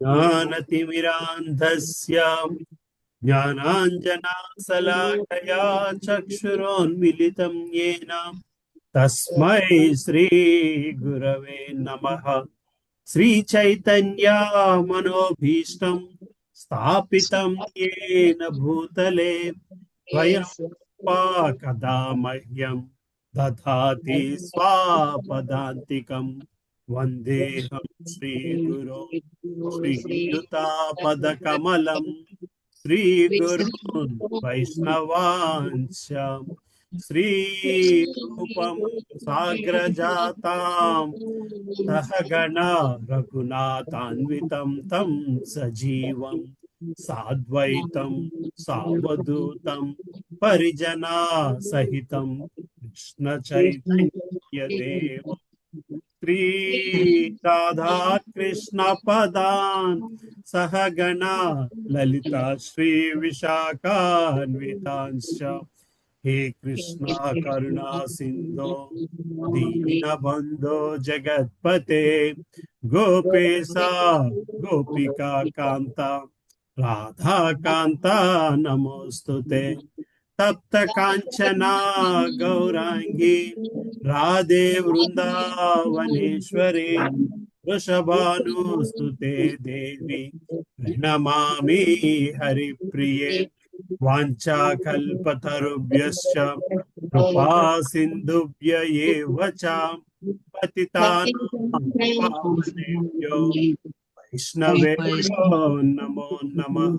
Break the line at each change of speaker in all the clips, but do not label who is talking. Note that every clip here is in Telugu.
ज्ञानतिमिरान्धस्य ज्ञानाञ्जनाशलाकया चक्षुरोन्मिलितं येन तस्मै श्रीगुरवे नमः। श्रीचैतन्या मनोभीष्टं स्थापितं येन भूतले स्वयं कदा मह्यं दधाति स्वापदान्तिकम्। वन्देऽहं श्रीगुरो श्रीयुतापदकमलं श्रीगुरून् वैष्णवांश्च श्रीरूपं साग्रजातां सहगणा रघुनाथान्वितं तं सजीवं साद्वैतं सावधूतं परिजना सहितं कृष्णचैतन्यदेव श्री राधा कृष्ण पदान् सहगणा ललिता श्री विशाखान्वितांश्च हे कृष्णा करुणा सिंधो दीनबंधो जगत्पते गोपेशा गोपिका कांता राधा कांता नमोस्तुते तप्त कांचना गौरांगी राधे वृंदावनेश्वरी वृषभानुस्तुते देवी प्रणमामि हरिप्रिये वाञ्छाकल्पतरुभ्यश्च कृपा सिन्धुभ्य एव च पतितानां पावनेभ्यो वैष्णवेभ्यो नमो नमः।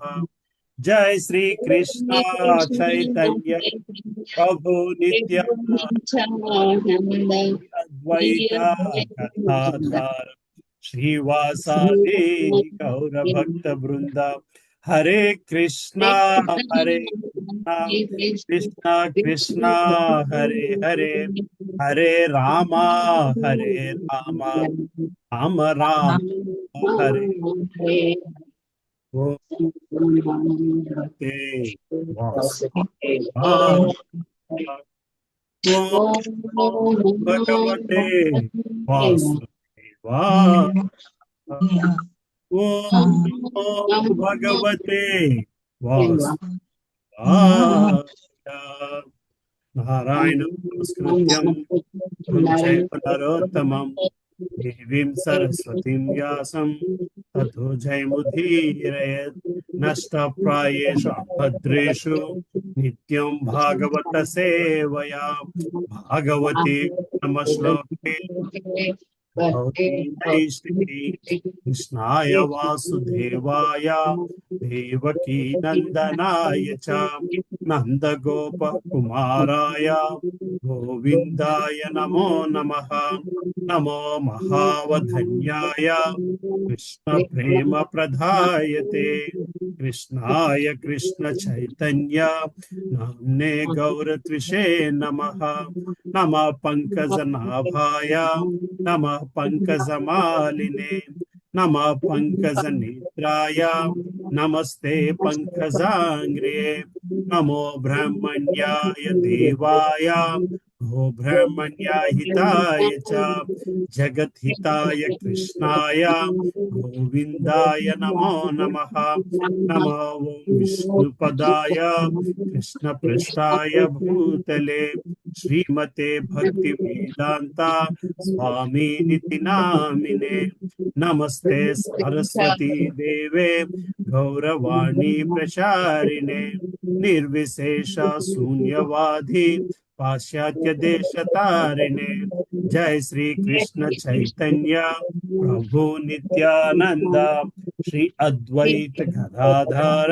जय श्री कृष्ण चैतन्य प्रभु नित्यानंद अद्वैता गदाधर श्रीवासादि गौर भक्त वृंदा हरे कृष्णा कृष्णा कृष्णा हरे हरे हरे रामा राम राम हरे ते वासुदेवाय ओम भगवते वासुदेवाय ओम नमो भगवते वासुदेवाय नारायणं नमस्कृत्यं चैव नरोत्तमं देवीं सरस्वतीं व्यासं ततो जयमुदीरयेत् नष्टप्रायेषु भद्रेषु नित्यं भागवत सेवया भागवते नमश्लोके कृष्णाय वासुदेवाय देवकी नंदनाय च नंदगोपकुमाराय गोविंदाय नमो नमः। नमो महावधन्याय कृष्ण प्रेम प्रदायते कृष्णाय कृष्ण चैतन्य नाम्ने गौरत्विषे नमः। नमः पंकजनाभाय नमः पंकजमालिने नमः पंकजनेत्राय नमस्ते पंकजांग्रे नमो ब्रह्मण्याय देवाय गो ब्रह्मण्याय हिताय च जगत् हिताय कृष्णाय गोविंदाय नमो नमः। नमो ओं विष्णुपदाय कृष्ण पृष्ठाय भूतले श्रीमते भक्ति वेदांता स्वामी निति नामिने नमस्ते सरस्वती देवे गौरवाणी प्रचारिणे निर्विशेष शून्यवादी पाश्चात्य देश तारिणे जय श्री कृष्ण चैतन्य प्रभु नित्यानंद श्री अद्वैत गदाधर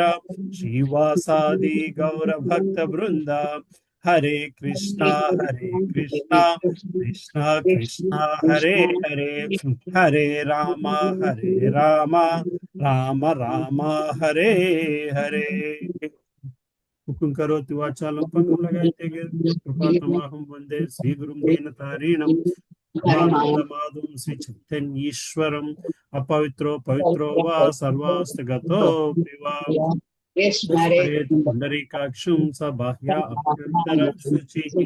श्रीवासादि गौर भक्त वृंदा हरे कृष्णा कृष्णा कृष्णा हरे हरे हरे रामा राम राम हरे हरे। हुकुम करोति वाचालं पङ्गुं लगायते कृपातमहं वन्दे श्रीगुरुं दीनतारिणं परमानन्दमाधवं श्रीचैतन्यीश्वरम् अपवित्रो पवित्रो वा सर्वास्तगतोऽपि वा दर्शयेत् पुण्डरीकाक्षं स बाह्या अभ्यन्तरशुचिः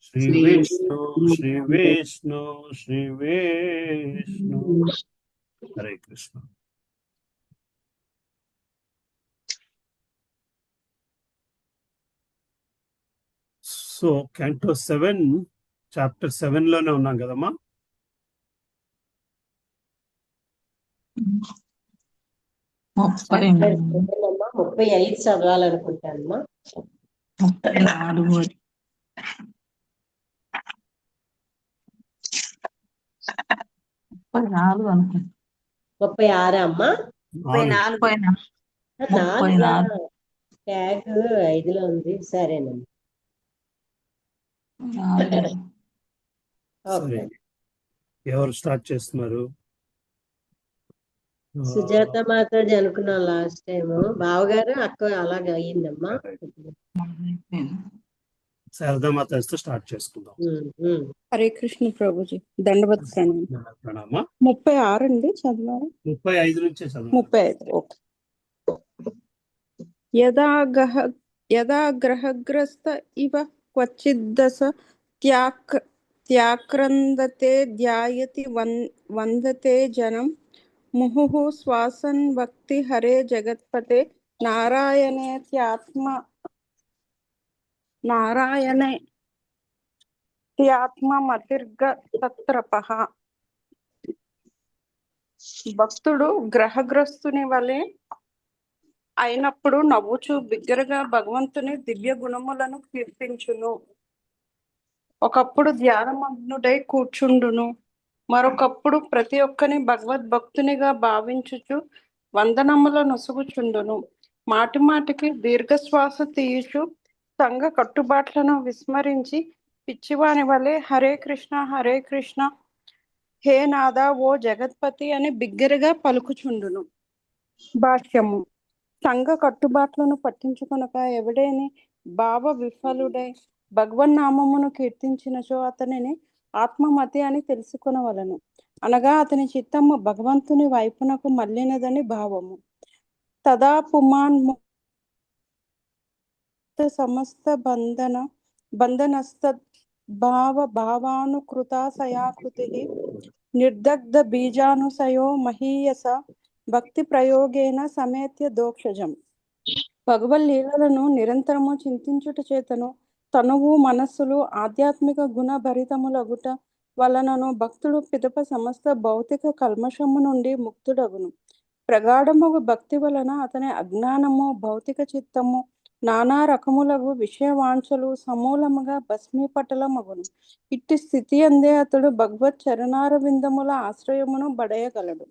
Shri Vishnu Shri Vishnu Shri Vishnu. Hare Krishna. So canto 7 chapter 7 లోనే ఉన్నాం కదమ్మా.
చాప్టర్ 7 అమ్మా, 35 చదవాలనుకుంటానమ్మా.
34 అనుకుంటా.
36 అమ్మా.
34
నాలుగు ట్యాగ్ 5లో ఉంది. సరేనమ్మా.
సరే, ఎవరు స్టార్ట్ చేస్తున్నారు?
సుజాత మాతాజీ అనుకున్నాం లాస్ట్ టైం. బావగారు అక్క అలాగే అయ్యిందమ్మా.
శారదామాత స్టార్ట్ చేసుకుందాం.
హరే కృష్ణ ప్రభుజీ, దండవత్
ప్రణామ.
36 అండి చదవాలి.
35 నుంచే చదువు.
35 ఓకే. యదా గ్రహగ్రస్త ఇవ క్వచిద్దస త్యాక్రందతే ధ్యాయతి వందతే జనం ముహుః శ్వాసన్ భక్తి హరే జగత్పతే నారాయణేత్యాత్మమతిర్గ తత్రపః. భక్తుడు గ్రహగ్రస్తుని వలె అయినప్పుడు నవ్వుచూ బిగ్గరగా భగవంతుని దివ్య గుణములను కీర్తించును. ఒకప్పుడు ధ్యానమగ్నుడై కూర్చుండును, మరొకప్పుడు ప్రతి ఒక్కని భగవద్భక్తునిగా భావించుచు వందనముల నొసుగుచుండును. మాటి మాటికి దీర్ఘశ్వాస తీయుచు సంఘ కట్టుబాట్లను విస్మరించి పిచ్చివాని వలె హరే కృష్ణ హరే కృష్ణ హే నాదా ఓ జగత్పతి అని బిగ్గరగా పలుకుచుండును. భాష్యము. సంఘ కట్టుబాట్లను పట్టించుకొనక ఎవడేని భావ విఫలుడై భగవన్నామమును కీర్తించినచో అతనిని ఆత్మమతి అని తెలుసుకొనవలను. అనగా అతని చిత్తము భగవంతుని వైపునకు మళ్ళినదని భావము. తదా పుమాన్ సమస్త బంధనస్త భావానుకృతాశయాకృతి నిర్దగ్ధ బీజానుసయో మహీయస భక్తి ప్రయోగేన సమేత్య దోక్షజం. భగవల్లీలలను నిరంతరము చింతించుట చేతను తనువు మనస్సులు ఆధ్యాత్మిక గుణ భరితములగుట వలనను భక్తుడు పిదప సమస్త భౌతిక కల్మషము నుండి ముక్తుడగును. ప్రగాఢమగు భక్తి వలన అతని అజ్ఞానము భౌతిక చిత్తము నానా రకములగు విషయవాంఛలు సమూలముగా భస్మీపటలమగును. ఇట్టి స్థితి అందే అతడు భగవత్ చరణారవిందముల ఆశ్రయమును బడయగలడు.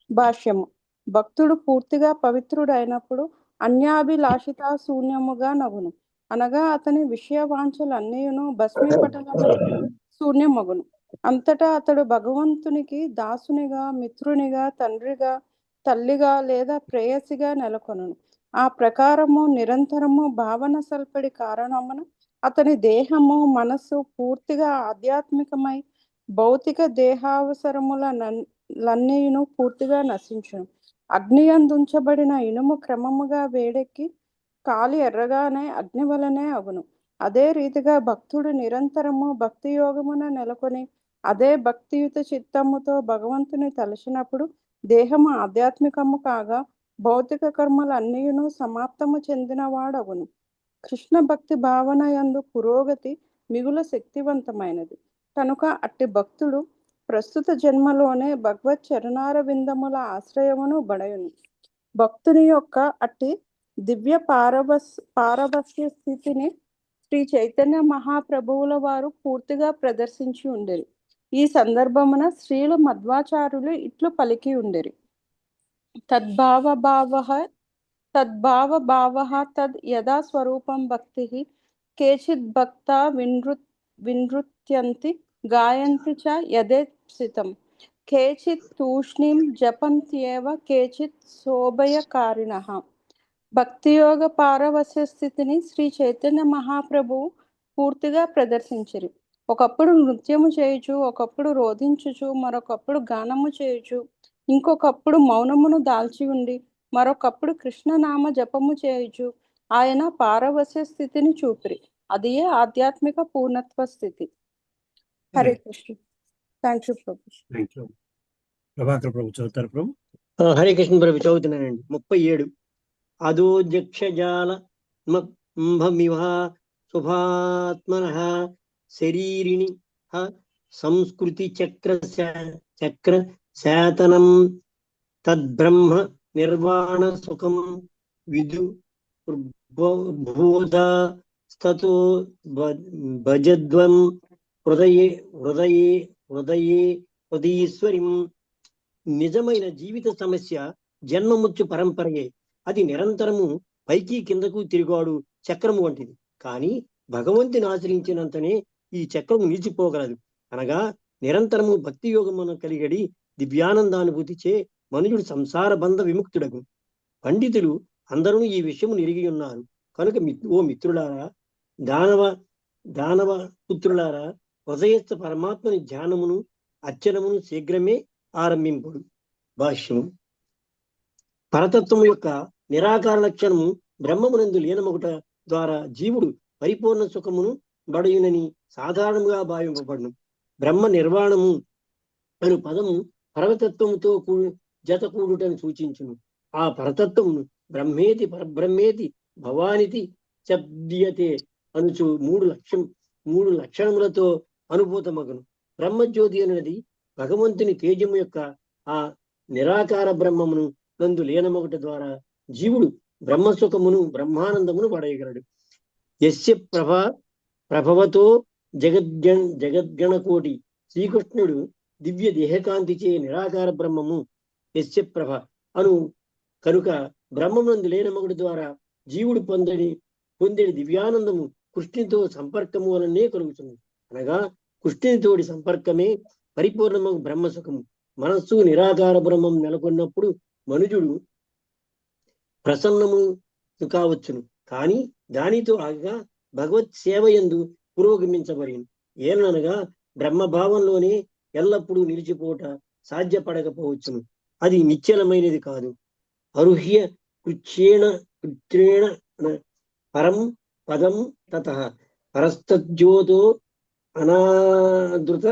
భాష్యము. భక్తుడు పూర్తిగా పవిత్రుడైనప్పుడు అన్యాభిలాషితా శూన్యముగా నగును. అనగా అతని విషయవాంఛలన్నీయును భస్మీపటలము శూన్యమగును. అంతటా అతడు భగవంతునికి దాసునిగా, మిత్రునిగా, తండ్రిగా, తల్లిగా లేదా ప్రేయసిగా నెలకొనును. ఆ ప్రకారము నిరంతరము భావన సల్పడి కారణమున అతని దేహము మనస్సు పూర్తిగా ఆధ్యాత్మికమై భౌతిక దేహావసరములన్నీయును పూర్తిగా నశించును. అగ్నియందుంచబడిన ఇనుము క్రమముగా వేడెక్కి కాలి ఎర్రగానే అగ్ని వలనే అగును. అదే రీతిగా భక్తుడు నిరంతరము భక్తి యోగమున నెలకొని అదే భక్తియుత చిత్తముతో భగవంతుని తలచినప్పుడు దేహము ఆధ్యాత్మికము కాగా భౌతిక కర్మలు అన్నీయును సమాప్తము చెందినవాడగును. కృష్ణ భక్తి భావన యందు పురోగతి మిగుల శక్తివంతమైనది కనుక అట్టి భక్తుడు ప్రస్తుత జన్మలోనే భగవత్ చరణారవిందముల ఆశ్రయమును బడయును. భక్తుని యొక్క అట్టి దివ్య పారవస్య స్థితిని శ్రీ చైతన్య మహాప్రభువుల వారు పూర్తిగా ప్రదర్శించి ఉండేరి. ఈ సందర్భమున శ్రీల మధ్వాచార్యులు ఇట్లు పలికి ఉండేరి. తద్భావభావః తద్ యదా స్వరూపం భక్తిః కేచిద్ భక్తా వినృత్యంతి గాయంతి చ యథేప్సితం కేచిత్ తూష్ణీం జపంత్యేవ కేచిత్ శోభయకారిణః. భక్తియోగ పారవస్య స్థితిని శ్రీ చైతన్య మహాప్రభువు పూర్తిగా ప్రదర్శించిరి. ఒకప్పుడు నృత్యము చేయుచు, ఒకప్పుడు రోధించుచు, మరొకప్పుడు గానము చేయుచు, ఇంకొకప్పుడు మౌనమును దాల్చి ఉండి, మరొకప్పుడు కృష్ణనామ జపము చేయుచు ఆయన పారవస్య స్థితిని చూపిరి. అదే ఆధ్యాత్మిక పూర్ణత్వ స్థితి. హరే కృష్ణ. థ్యాంక్ యూ ప్రభు.
Thank you. ప్రభాకర్ ప్రభు చదువుతారు ప్రభు.
హరే కృష్ణ ప్రభు చదువుతున్నానండి. 37 అదోజక్షజాల మివ శుభాత్మన శరీరిణి సంస్కృతి చక్ర శాతనం తద్బ్రహ్మ నిర్వాణ సుఖం విదు భూతస్తతో భజద్వం హృదయేశ్వరిం. నిజమైన జీవిత సమస్య జన్మముచ్చు పరంపరయే. అది నిరంతరము పైకి కిందకు తిరిగాడు చక్రము వంటిది. కానీ భగవంతుని ఆశ్రయించినంతనే ఈ చక్రము నిలిచిపోగలదు. అనగా నిరంతరము భక్తి యోగమును కలిగడి దివ్యానందానుభూతిచే మనుషుడు సంసార బంధ విముక్తుడగు. పండితులు అందరూ ఈ విషయము ఎరిగి ఉన్నారు కనుక ఓ మిత్రులారా, దానవ పుత్రులారా, హృదయస్థ పరమాత్మని ధ్యానమును అర్చనమును శీఘ్రమే ఆరంభింపుడు. భాష్యము. పరతత్వము యొక్క నిరాకార లక్షణము బ్రహ్మమునందు లీనమొకట ద్వారా జీవుడు పరిపూర్ణ సుఖమును బడయునని సాధారణంగా భావింపబడును. బ్రహ్మ నిర్వాణము అను పదము పరతత్వముతో జత కూడుటను సూచించును. ఆ పరతత్వమును బ్రహ్మేతి పరబ్రహ్మేతి భవానితి శబ్దీయతే అనుచు మూడు లక్షణములతో అనుభూతమగును. బ్రహ్మజ్యోతి అనేది భగవంతుని తేజము యొక్క ఆ నిరాకార బ్రహ్మమును నందు లీనమొకటి ద్వారా జీవుడు బ్రహ్మసుఖమును బ్రహ్మానందమును పడేయగలడు. యస్య ప్రభవతో జగద్గణకోటి. శ్రీకృష్ణుడు దివ్య దేహకాంతిచే నిరాకార బ్రహ్మము యస్య ప్రభ అను కనుక బ్రహ్మమునందు లీనమొకటి ద్వారా జీవుడు పొందేది దివ్యానందము కృష్ణునితో సంపర్కము వలనే కలుగుతుంది. అనగా కృష్ణునితోటి సంపర్కమే పరిపూర్ణము బ్రహ్మసుఖము. మనస్సు నిరాకార బ్రహ్మం నెలకొన్నప్పుడు మనుజుడు ప్రసన్నము కావచ్చును. కానీ దానితో ఆగా భగవత్ సేవ యందు పురోగమించబడిను. ఏలనగా బ్రహ్మభావంలోనే ఎల్లప్పుడూ నిలిచిపోట సాధ్యపడకపోవచ్చును. అది నిశ్చలమైనది కాదు. అరుహ్య కృత్రేణ పరం పదం తతః పరస్తజ్యోతో అనాదృత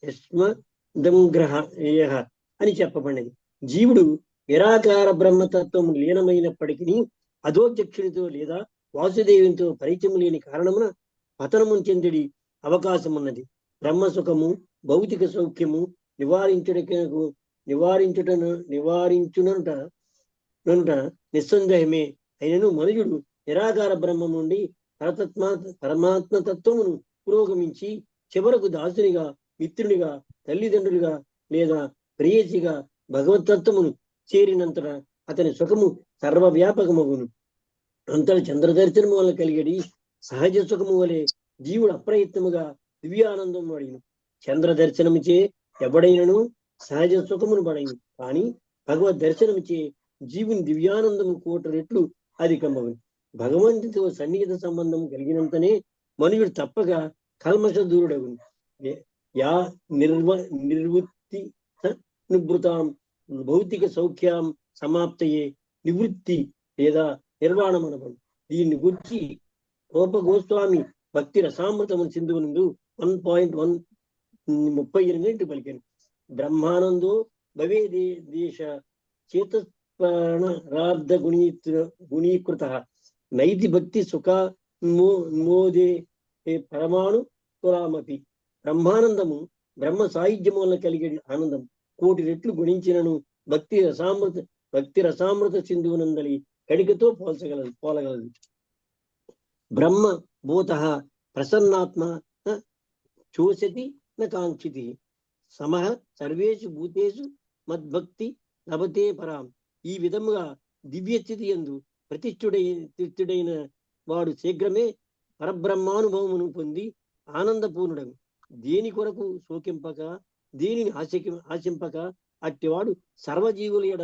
యస్మదంగ్రహ అని చెప్పబడినది. జీవుడు నిరాకార బ్రహ్మతత్వం లీనమైనప్పటికీ అధోక్షునితో లేదా వాసుదేవునితో పరిచయం లేని కారణమున పతనము చెందిడి అవకాశం ఉన్నది. బ్రహ్మసుఖము భౌతిక సౌఖ్యము నివారించునట నిస్సందేహమే. అయినను మనుజుడు నిరాకార బ్రహ్మం నుండి పరమాత్మ తత్వమును పురోగమించి చివరకు దాసునిగా, మిత్రునిగా, తల్లిదండ్రులుగా లేదా ప్రేయసిగా భగవతత్వమును చేరినంతట అతని సుఖము సర్వవ్యాపకమగును. అంతటి చంద్రదర్శనము వల్ల కలిగడి సహజ సుఖము వలె జీవుడు అప్రయత్నముగా దివ్యానందం పడిను. చంద్ర దర్శనముచే ఎవడైనను సహజ సుఖమును పడైను. కానీ భగవద్ దర్శనముచే జీవుని దివ్యానందము 1,000,000 రెట్లు అధికమగును. భగవంతునితో సన్నిహిత సంబంధం కలిగినంతనే మనుషుడు తప్పక కల్మష దూరుడగును. యా నిర్వృత్తి నివృత్తాం భౌతిక సౌఖ్యం సమాప్తయే నివృత్తి లేదా నిర్వాణం అనబడు. దీన్ని గురించి రూప గోస్వామి భక్తి రసామృతము సింధువునందు 1.138 పలికాను. బ్రహ్మానందో భవే దేశ చేతస్పరణార్థ గుణీకృత నైతి భక్తి సుఖ మోదే పరమాణు కులామపి. బ్రహ్మానందము బ్రహ్మ సాయుధ్యము వల్ల కలిగే ఆనందం 1,000,000 రెట్లు గుణించినను భక్తి రసామృత సింధువునందలి కడికతో పోలగలదు. బ్రహ్మ భూత ప్రసన్నాత్మ చోసతి న కాంక్షితి సమః సర్వేషు భూతేషు మద్భక్తి లభతే పరాం. ఈ విధముగా దివ్య స్థితి యందు ప్రతిష్ఠుడైన వాడు శీఘ్రమే పరబ్రహ్మానుభవమును పొంది ఆనందపూర్ణుడగు. దేని కొరకు శోకింపక, దేనిని ఆశింపక అట్టివాడు సర్వజీవుల ఎడ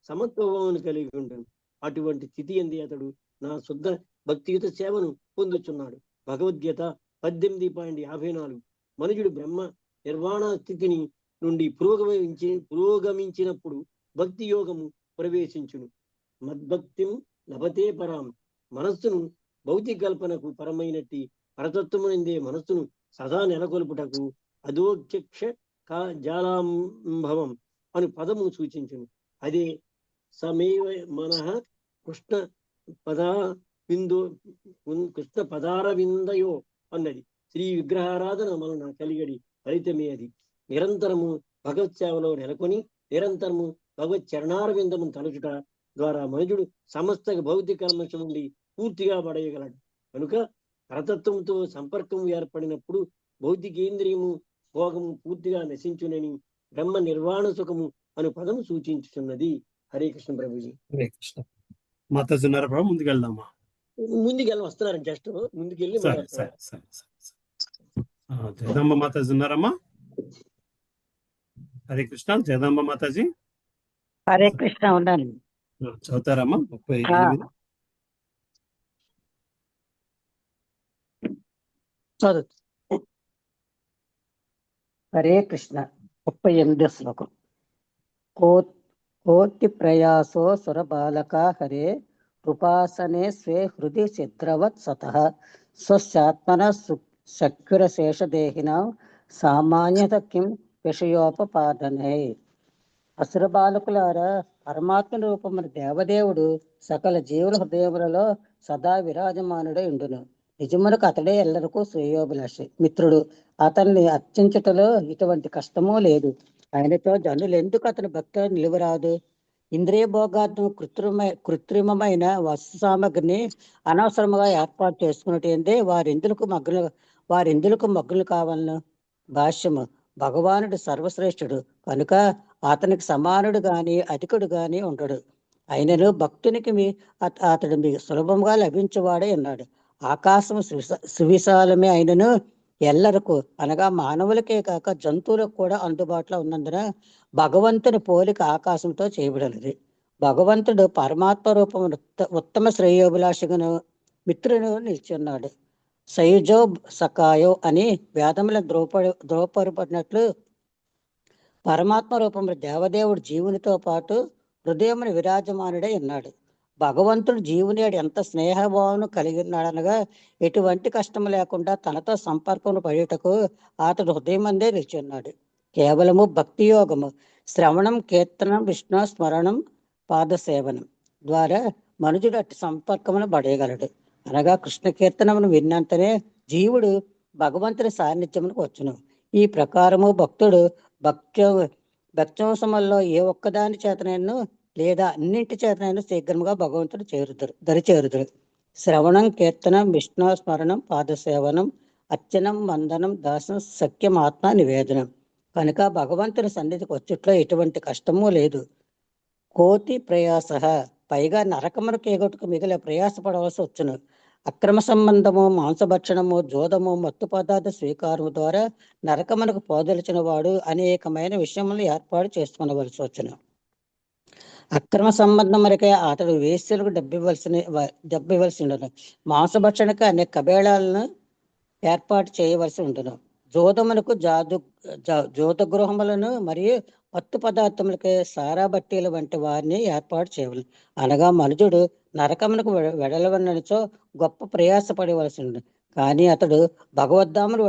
సమత్వమును కలిగి ఉండను. అటువంటి స్థితి యందు అతడు నా శుద్ధ భక్తియుత సేవను పొందుచున్నాడు. భగవద్గీత 18.54. మనుజుడు బ్రహ్మ నిర్వాణ స్థితిని నుండి పురోగమించినప్పుడు భక్తి యోగము ప్రవేశించును. మద్భక్తిం లభతే పరాం. మనస్సును భౌతిక కల్పనకు పరమైనట్టి పరతత్వమునందే మనస్సును సదా నెలకొల్పుటకు అధోక్ష జాలాంభవం అను పదము సూచించును. అదే సమేవ మనః కృష్ణ పదా విందో కృష్ణ పదారవిందయో అన్నది. శ్రీ విగ్రహారాధన వలన కలిగడి ఫలితమే అది. నిరంతరము భగవత్ సేవలో నెలకొని నిరంతరము భగవత్ చరణారవిందము తలుచుట ద్వారా మనుషుడు సమస్త భౌతిక కల్మషం నుండి పూర్తిగా పడేయగలడు. కనుక పరతత్వంతో సంపర్కం ఏర్పడినప్పుడు భౌతికేంద్రియము భోగము పూర్తిగా నశించునని బ్రహ్మ నిర్వాణ సుఖము అను పదము సూచించుతున్నది. హరే కృష్ణ ప్రభుజీ.
హరే కృష్ణ. మాతాజీ ఉన్నారా ప్రభు? ముందుకెళ్దామా?
ముందుకెళ్ళి వస్తున్నారు, జస్ట్ ముందుకెళ్ళి
సరే సరే సరే సరే. జగదాంబ మాతాజీ ఉన్నారమ్మా? హరే కృష్ణ. జగదాంబ మాతాజీ
హరే కృష్ణ ఉన్నాను.
చదువుతారమ్మా? 38.
చదువు. హరే కృష్ణ. 38 శ్లోకం. కోటి ప్రయాసో సురబాలక హరే కృపాసనే స్వే హృది సిద్రవత్ సతః స్వస్యాత్మన శక్యురశేషదేహిన సామాన్యత కిం విషయోపపాదనే. అసుర బాలకులారా, పరమాత్మ రూపమున దేవదేవుడు సకల జీవుల హృదయములలో సదా విరాజమానుడై ఉండును. నిజమునకు అతడే ఎల్లరకు శ్రేయోభిలాషి మిత్రుడు. అతన్ని అర్చించుటలో ఇటువంటి కష్టమూ లేదు. ఆయనతో జనులు ఎందుకు అతని భక్తులు నిలువరాదు? ఇంద్రియ భోగాత్మ కృత్రిమమైన వస్తు సామగ్రిని అనవసరముగా ఏర్పాటు చేసుకున్నట్టే వారెందులకు మగ్గులు కావాలను? భాష్యము. భగవానుడు సర్వశ్రేష్ఠుడు కనుక అతనికి సమానుడు గాని అధికుడు గాని ఉండడు. అయినను భక్తునికి అతడు మీకు సులభంగా లభించేవాడే ఉన్నాడు. ఆకాశం సువిశాలమే అయినను ఎల్లరకు అనగా మానవులకే కాక జంతువులకు కూడా అందుబాటులో ఉన్నందున భగవంతుని పోలిక ఆకాశంతో చేయబడినది. భగవంతుడు పరమాత్మ రూపం ఉత్తమ శ్రేయోభిలాషిగను మిత్రును నిలిచి ఉన్నాడు. సయుజో సకాయో అని వేదముల ద్రోపడినట్లు పరమాత్మ రూపంలో దేవదేవుడు జీవునితో పాటు హృదయమును విరాజమానుడై ఉన్నాడు. భగవంతుడు జీవుని ఎంత స్నేహభావన కలిగి ఉన్నాడనగా ఎటువంటి కష్టం లేకుండా తనతో సంపర్కం పడేటకు అతడు హృదయమందే నిలిచి ఉన్నాడు. కేవలము భక్తి యోగము, శ్రవణం, కీర్తనం, విష్ణు స్మరణం, పాదసేవనం ద్వారా మనుషుడు అట్టి సంపర్కమును పడేయగలడు. అనగా కృష్ణ కీర్తనమును విన్నంతనే జీవుడు భగవంతుని సాన్నిధ్యమునకు వచ్చును. ఈ ప్రకారము భక్తుడు భక్త్యంశములలో ఏ ఒక్కదాని చేతనైనా లేదా అన్నింటి చేతనైనా శీఘ్రముగా భగవంతుడు దరిచేరుదురు. శ్రవణం, కీర్తనం, విష్ణు స్మరణం, పాదసేవనం, అర్చనం, వందనం, దాసం, సఖ్యం, ఆత్మ నివేదనం. కనుక భగవంతుని సన్నిధికి వచ్చుట్లో ఎటువంటి కష్టమూ లేదు. కోటి ప్రయాస, పైగా నరకమునకు ఎగొట్టుకు మిగిలిన ప్రయాసపడవలసి వచ్చును. అక్రమ సంబంధము, మాంసభక్షణము, జోదము, మత్తు పదార్థ స్వీకారము ద్వారా నరకమునకు పోదలిచిన వాడు అనేకమైన విషయములు ఏర్పాటు చేసుకునవలసి వచ్చును. అక్రమ సంబంధం వరకే అతడు వేశ్యలకు డబ్బివ్వాల్సి ఉండను. మాంసభక్షణకు అనేక కబేళాలను ఏర్పాటు చేయవలసి ఉండును. జోదమునకు జోద గృహములను మరియు మత్తు పదార్థములకే సారా బట్టీల వంటి వారిని ఏర్పాటు చేయవలను. అనగా మనుజుడు నరకమునకు వెడలవన్నచో గొప్ప ప్రయాసపడవలసి ఉండు. కానీ అతడు భగవద్ధాములు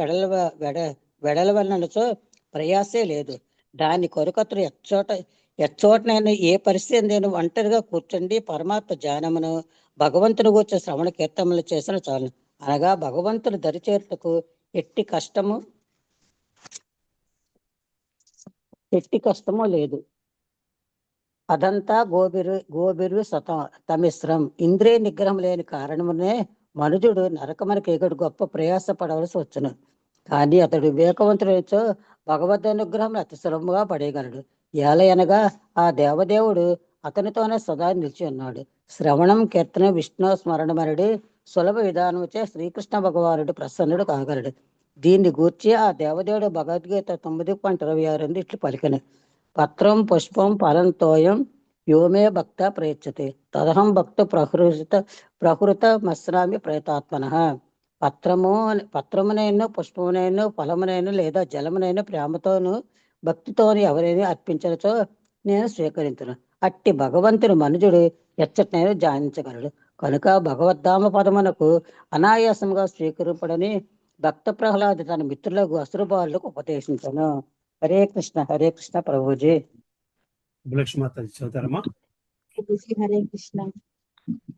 వెడలవన్నచో ప్రయాసే లేదు. దాని కొరకు అతడు ఎచ్చోటనైనా ఏ పరిస్థితి నేను ఒంటరిగా కూర్చోండి పరమాత్మ ధ్యానమును భగవంతుని కూర్చొని శ్రవణ కీర్తనలు చేసిన చాలు. అనగా భగవంతుని దరిచేరుటకు ఎట్టి కష్టము లేదు. అదంతా గోబిరు తమిశ్రం. ఇంద్రియ నిగ్రహం లేని కారణమునే మనుజుడు నరకమునకు ఎగడు గొప్ప ప్రయాస పడవలసి వచ్చును. కానీ అతడు వివేకవంతుడితో భగవదనుగ్రహం అతి సులభంగా పడేయగలడు. ఏలయనగా ఆ దేవదేవుడు అతనితోనే సదా నిలిచి ఉన్నాడు. శ్రవణం, కీర్తన, విష్ణు స్మరణమనుడి సులభ విధానముచే శ్రీకృష్ణ భగవానుడు ప్రసన్నుడు కాగలడు. దీన్ని గూర్చి ఆ దేవదేవుడు భగవద్గీత 9.26 ఇట్లు పలికను. పత్రం పుష్పం ఫలం తోయం యోమే భక్త ప్రయచ్చతే తదహం భక్త ప్రహృత మస్రామి ప్రయతాత్మన. పత్రమునైనా పుష్పమునైనా ఫలమునైనా లేదా జలమునైనా ప్రేమతోను భక్తితోను ఎవరైనా అర్పించనచో నేను స్వీకరించను. అట్టి భగవంతుని మనుజుడు ఎచ్చటనైనా ధ్యానించగలడు. కనుక భగవద్ధామ పదమునకు అనాయాసంగా స్వీకరింపడని భక్త ప్రహ్లాద తన మిత్రులకు అసురబాలులకు ఉపదేశించను. హరే కృష్ణ ప్రభుజీ.
అభిలక్ష్మి మాతాజీ చదువుతారమ్మా.
హరే కృష్ణ.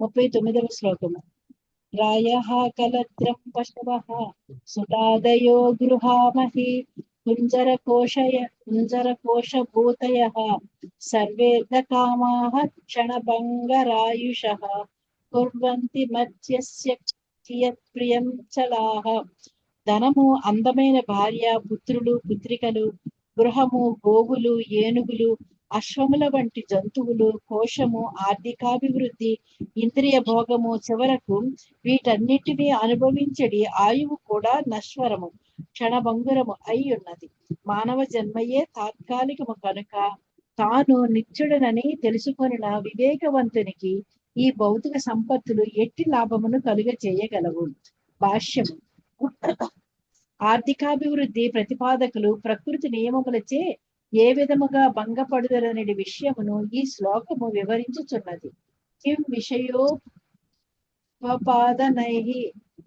39వ శ్లోకము. రాయః కలత్రం పశవః సుతాదయో గృహామహి కుంజరకోశభూతయః సర్వేర్ధకామాః క్షణభంగరాయుషః కుర్వంతి మత్స్యస్య కియత్ప్రియం చలాః. ధనము, అందమైన భార్య, పుత్రులు, పుత్రికలు, గృహము, గోవులు, ఏనుగులు, అశ్వముల వంటి జంతువులు, కోశము, ఆర్థికాభివృద్ధి, ఇంద్రియ భోగము, చివరకు వీటన్నిటినీ అనుభవించడి ఆయువు కూడా నశ్వరము, క్షణభంగురము అయి ఉన్నది. మానవ జన్మయే తాత్కాలికము కనుక తాను నిత్యుడనని తెలుసుకొనిన వివేకవంతునికి ఈ భౌతిక సంపత్తులు ఎట్టి లాభమును కలుగ చేయగలవు. భాష్యము. ఆర్థికాభివృద్ధి ప్రతిపాదకులు ప్రకృతి నియమములచే ఏ విధముగా భంగపడుదలనే విషయమును ఈ శ్లోకము వివరించుచున్నది. కిం విషయోపపాదనైః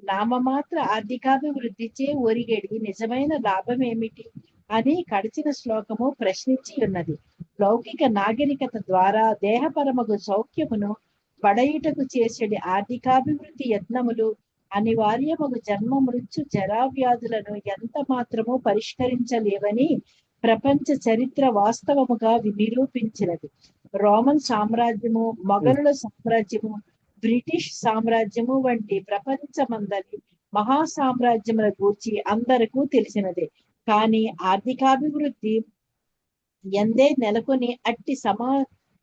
నామమాత్ర ఆర్థికాభివృద్ధిచే ఒరిగడి నిజమైన లాభం ఏమిటి అని కడిచిన శ్లోకము ప్రశ్నించి ఉన్నది. లౌకిక నాగరికత ద్వారా దేహపరమగు సౌఖ్యమును పడయుటకు చేసేది ఆర్థికాభివృద్ధి యత్నములు అనివార్యమగు జన్మ మృత్యు జరావ్యాధులను ఎంత మాత్రము పరిష్కరించలేవని ప్రపంచ చరిత్ర వాస్తవముగా నిరూపించినది. రోమన్ సామ్రాజ్యము, మొఘలుల సామ్రాజ్యము, బ్రిటిష్ సామ్రాజ్యము వంటి ప్రపంచమందలి మహా సామ్రాజ్యముల గూర్చి అందరికీ తెలిసినదే. కానీ ఆర్థికాభివృద్ధి ఎందే నెలకొని అట్టి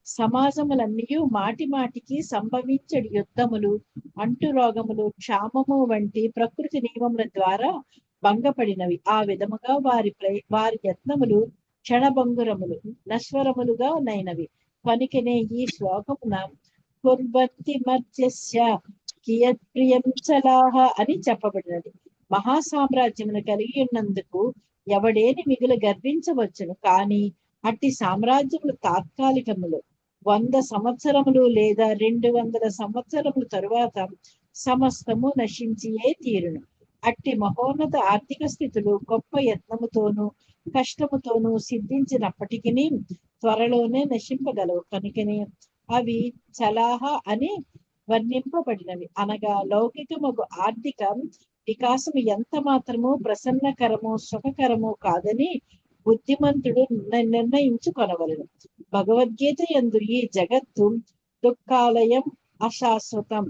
సమాజములన్నీ మాటి మాటికి సంభవించడి యుద్ధములు, అంటురోగములు, క్షామము వంటి ప్రకృతి నియమముల ద్వారా భంగపడినవి. ఆ విధముగా వారి యత్నములు క్షణభంగురములు, నశ్వరములుగా నైనవి. కనుకనే ఈ శ్లోకమున కుర్వంతి మత్స్యస్య కియత్ప్రియం చలాః అని చెప్పబడినది. మహాసామ్రాజ్యమును కలిగి ఉన్నందుకు ఎవడేని మిగులు గర్వించవచ్చును. కానీ అట్టి సామ్రాజ్యములు తాత్కాలికములు. 100 సంవత్సరములు లేదా 200 సంవత్సరముల తరువాత సమస్తము నశించియే తీరును. అట్టి మహోన్నత ఆర్థిక స్థితులు గొప్ప యత్నముతోనూ కష్టముతోనూ సిద్ధించినప్పటికీ త్వరలోనే నశింపగలవు. కనుకనే అవి చలాహ అని వర్ణింపబడినవి. అనగా లౌకికమగు ఆర్థిక వికాసము ఎంత మాత్రము ప్రసన్నకరము, సుఖకరము కాదని బుద్ధిమంతుడు నిర్ణయించుకొనవలెను. భగవద్గీత యందు ఈ జగత్తు దుఃఖాలయం అశాశ్వతం,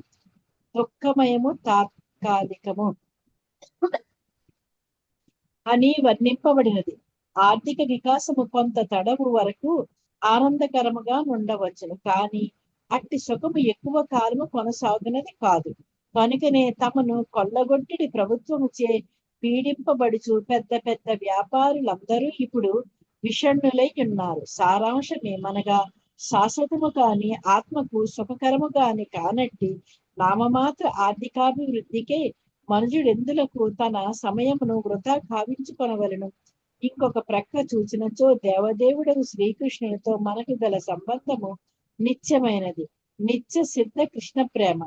దుఃఖమయము తాత్కాలికము అని వర్ణింపబడినది. ఆర్థిక వికాసము కొంత తడవు వరకు ఆనందకరముగా ఉండవచ్చును. కానీ అట్టి సుఖము ఎక్కువ కాలము కొనసాగునది కాదు. కనుకనే తమను కొల్లగొట్టిడి ప్రభుత్వముచే పీడింపబడుచు పెద్ద పెద్ద వ్యాపారులందరూ ఇప్పుడు విషణ్ణులై ఉన్నారు. సారాంశమేమనగా శాశ్వతము కాని ఆత్మకు సుఖకరము కాని కానట్టి నామమాత్ర ఆర్థికాభివృద్ధికే మనుజుడెందులకు తన సమయమును వృధా కావించుకొనవలను. ఇంకొక ప్రక్క చూచినచో దేవదేవుడు శ్రీకృష్ణునితో మనకు గల సంబంధము నిత్యమైనది. నిత్య సిద్ధ కృష్ణ ప్రేమ.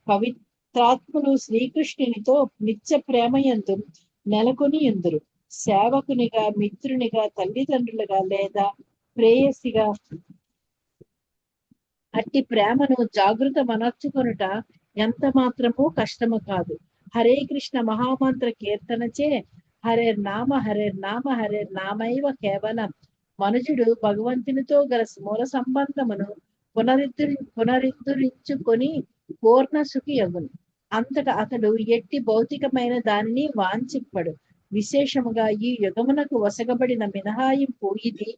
పవిత్రాత్ములు శ్రీకృష్ణునితో నిత్య ప్రేమయందు నెలకొని ఎందురు. సేవకునిగా, మిత్రునిగా, తల్లిదండ్రులుగా లేదా ప్రేయసిగా అట్టి ప్రేమను జాగృత మనర్చుకొనుట ఎంత మాత్రమూ కష్టము కాదు. హరే కృష్ణ మహామంత్ర కీర్తనచే హరే నామ నామైవ కేవలం మనుజుడు భగవంతునితో గల మూల సంబంధమును పునరుద్ధరించుకొని పూర్ణ సుఖి యగును. అంతటా అతడు ఎట్టి భౌతికమైన దానిని వాంఛింపడు. విశేషముగా ఈ యుగమునకు వసగబడిన మినహాయింపు ఇది.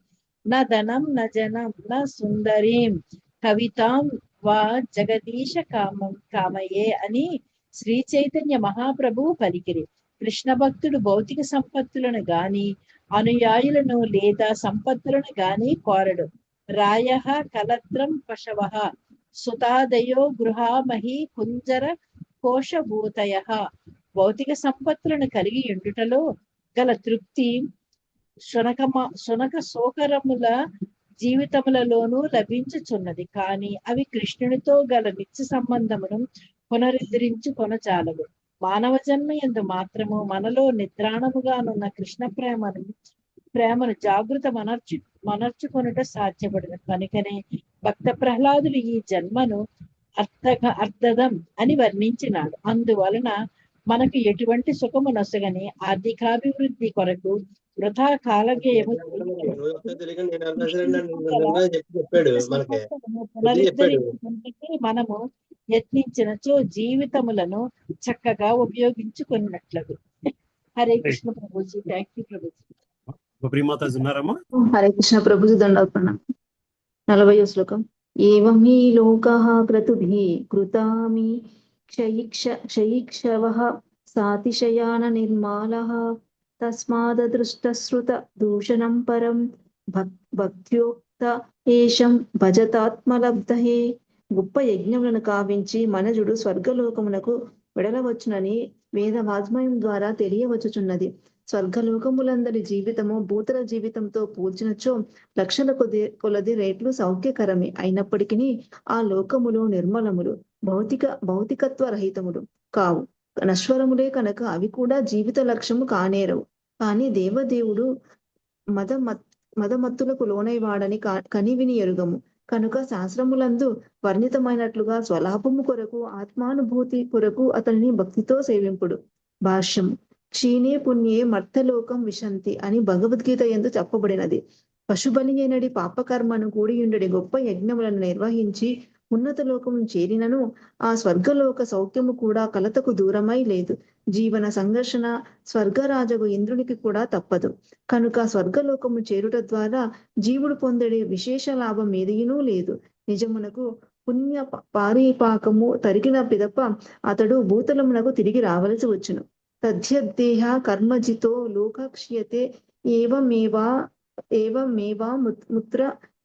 న ధనం న జనం న సుందరీం కవితాం వా జగదీశ కామయే అని శ్రీ చైతన్య మహాప్రభువు పలికిరి. కృష్ణ భక్తుడు భౌతిక సంపత్తులను గాని అనుయాయులను లేదా సంపత్తులను గాని కోరడు. రాయః కలత్రం పశవః సుతాదయో గృహామహి కుంజర కోశభూతయః. భౌతిక సంపత్తులను కలిగి ఉండుటలో గల తృప్తి శునక శోకరముల జీవితములలోనూ లభించుచున్నది. కానీ అవి కృష్ణునితో గల నిత్య సంబంధమును పునరుద్ధరించుకొనజాలవు. మానవ జన్మ యందు మాత్రము మనలో నిద్రాణముగానున్న కృష్ణ ప్రేమను జాగృత మనర్చుకొనుట సాధ్యపడదు. కనుకనే భక్త ప్రహ్లాదుడు ఈ జన్మను అర్థదం అని వర్ణించినాడు. అందువలన మనకు ఎటువంటి సుఖము నొసగని ఆర్థికాభివృద్ధి కొరకు వృధా కాలవ్యయము పునరుద్ధరించుకుంటే మనము యత్నించినచో జీవితములను చక్కగా ఉపయోగించుకున్నట్లగు. హరే కృష్ణ ప్రభుజీ. Thank you Prabhuji.
గోపీమాతాజీ ఉన్నారమ్మా?
హరే కృష్ణ ప్రభుజీ, దండోపణం. 40వ శ్లోకం. ఏవం హి లోకః క్రతుభిః కృతామి క్షయిక్షవః సాతిశయాన నిర్మాలః తస్మాదృష్టశ్రుత దూషణం పరం భక్త్యోక్త ఏషం భజతాత్మలబ్ధహే. గొప్ప యజ్ఞములను కావించి మనజుడు స్వర్గలోకమునకు వెడలవచ్చునని వేద వాజ్మయం ద్వారా తెలియవచ్చుచున్నది. స్వర్గలోకములందరి జీవితము భూతల జీవితంతో పోల్చినచో లక్షల కొలది రేట్లు సౌఖ్యకరమే. అయినప్పటికీ ఆ లోకములు నిర్మలములు, భౌతికత్వ రహితములు కావు, నశ్వరములే కనుక అవి కూడా జీవిత లక్ష్యము కానేరవు. కానీ దేవదేవుడు మదమత్తులకు లోనైవాడని కనివిని ఎరుగము. కనుక శాస్త్రములందు వర్ణితమైనట్లుగా స్వలాభము కొరకు ఆత్మానుభూతి కొరకు అతనిని భక్తితో సేవింపుడు. భాష్యము. క్షీణే పుణ్యే మర్తలోకం విశంతి అని భగవద్గీత యందు చెప్పబడినది. పశుబలి అయినడి పాపకర్మను కూడియుండడి గొప్ప యజ్ఞములను నిర్వహించి ఉన్నత లోకము చేరినను ఆ స్వర్గలోక సౌఖ్యము కూడా కలతకు దూరమై లేదు. జీవన సంఘర్షణ స్వర్గరాజగు ఇంద్రునికి కూడా తప్పదు. కనుక స్వర్గలోకము చేరుట ద్వారా జీవుడు పొందడే విశేష లాభం ఏదీనూ లేదు. నిజమునకు పుణ్య పారీపాకము తరిగిన పిదప అతడు భూతలమునకు తిరిగి రావలసి వచ్చును. తద్యద్దేహ కర్మజితో లోకక్ష్యతే ఏవమేవా ముత్ర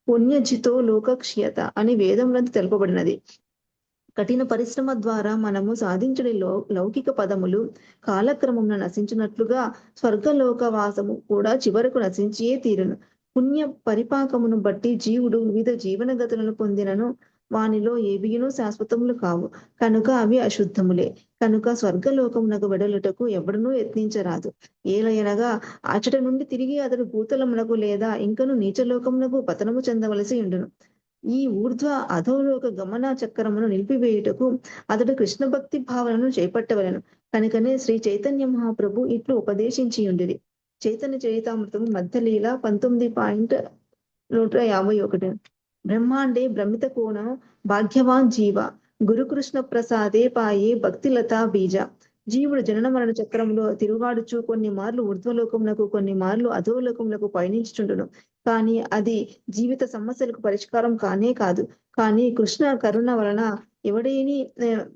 పుణ్యజితో లోకక్ష్యత అని వేదములందు తెలుపబడినది. కఠిన పరిశ్రమ ద్వారా మనము సాధించని లౌకిక పదములు కాలక్రమమున నశించినట్లుగా స్వర్గలోకవాసము కూడా చివరకు నశించియే తీరును. పుణ్య పరిపాకమును బట్టి జీవుడు వివిధ జీవన గతులను పొందినను వానిలో ఏవియును శాశ్వతములు కావు. కనుక అవి అశుద్ధములే. కనుక స్వర్గలోకమునకు వెడలుటకు ఎవడనూ యత్నించరాదు. ఏలయనగా అచట నుండి తిరిగి అతడు భూతలమునకు లేదా ఇంకను నీచలోకమునకు పతనము చెందవలసి ఉండును. ఈ ఊర్ధ్వ అధోలోక గమన చక్రమును నిలిపివేయుటకు అతడు కృష్ణ భక్తి భావనను చేపట్టవలను. కనుకనే శ్రీ చైతన్య మహాప్రభు ఇట్లు ఉపదేశించి ఉండిరి. చైతన్య చరితామృతము మధ్యలీల 19.151. బ్రహ్మాండే భ్రమిత కోణ భాగ్యవాన్ జీవ గురుకృష్ణ ప్రసాదే పాయే భక్తిలతా బీజ. జీవుడు జనన మరణ చక్రంలో తిరుగాడుచు కొన్ని మార్లు ఊర్ధ్వలోకమునకు కొన్ని మార్లు అధోలోకములకు పయనించుచుండును. కానీ అది జీవిత సమస్యలకు పరిష్కారం కానే కాదు. కానీ కృష్ణ కరుణ వలన ఎవడేని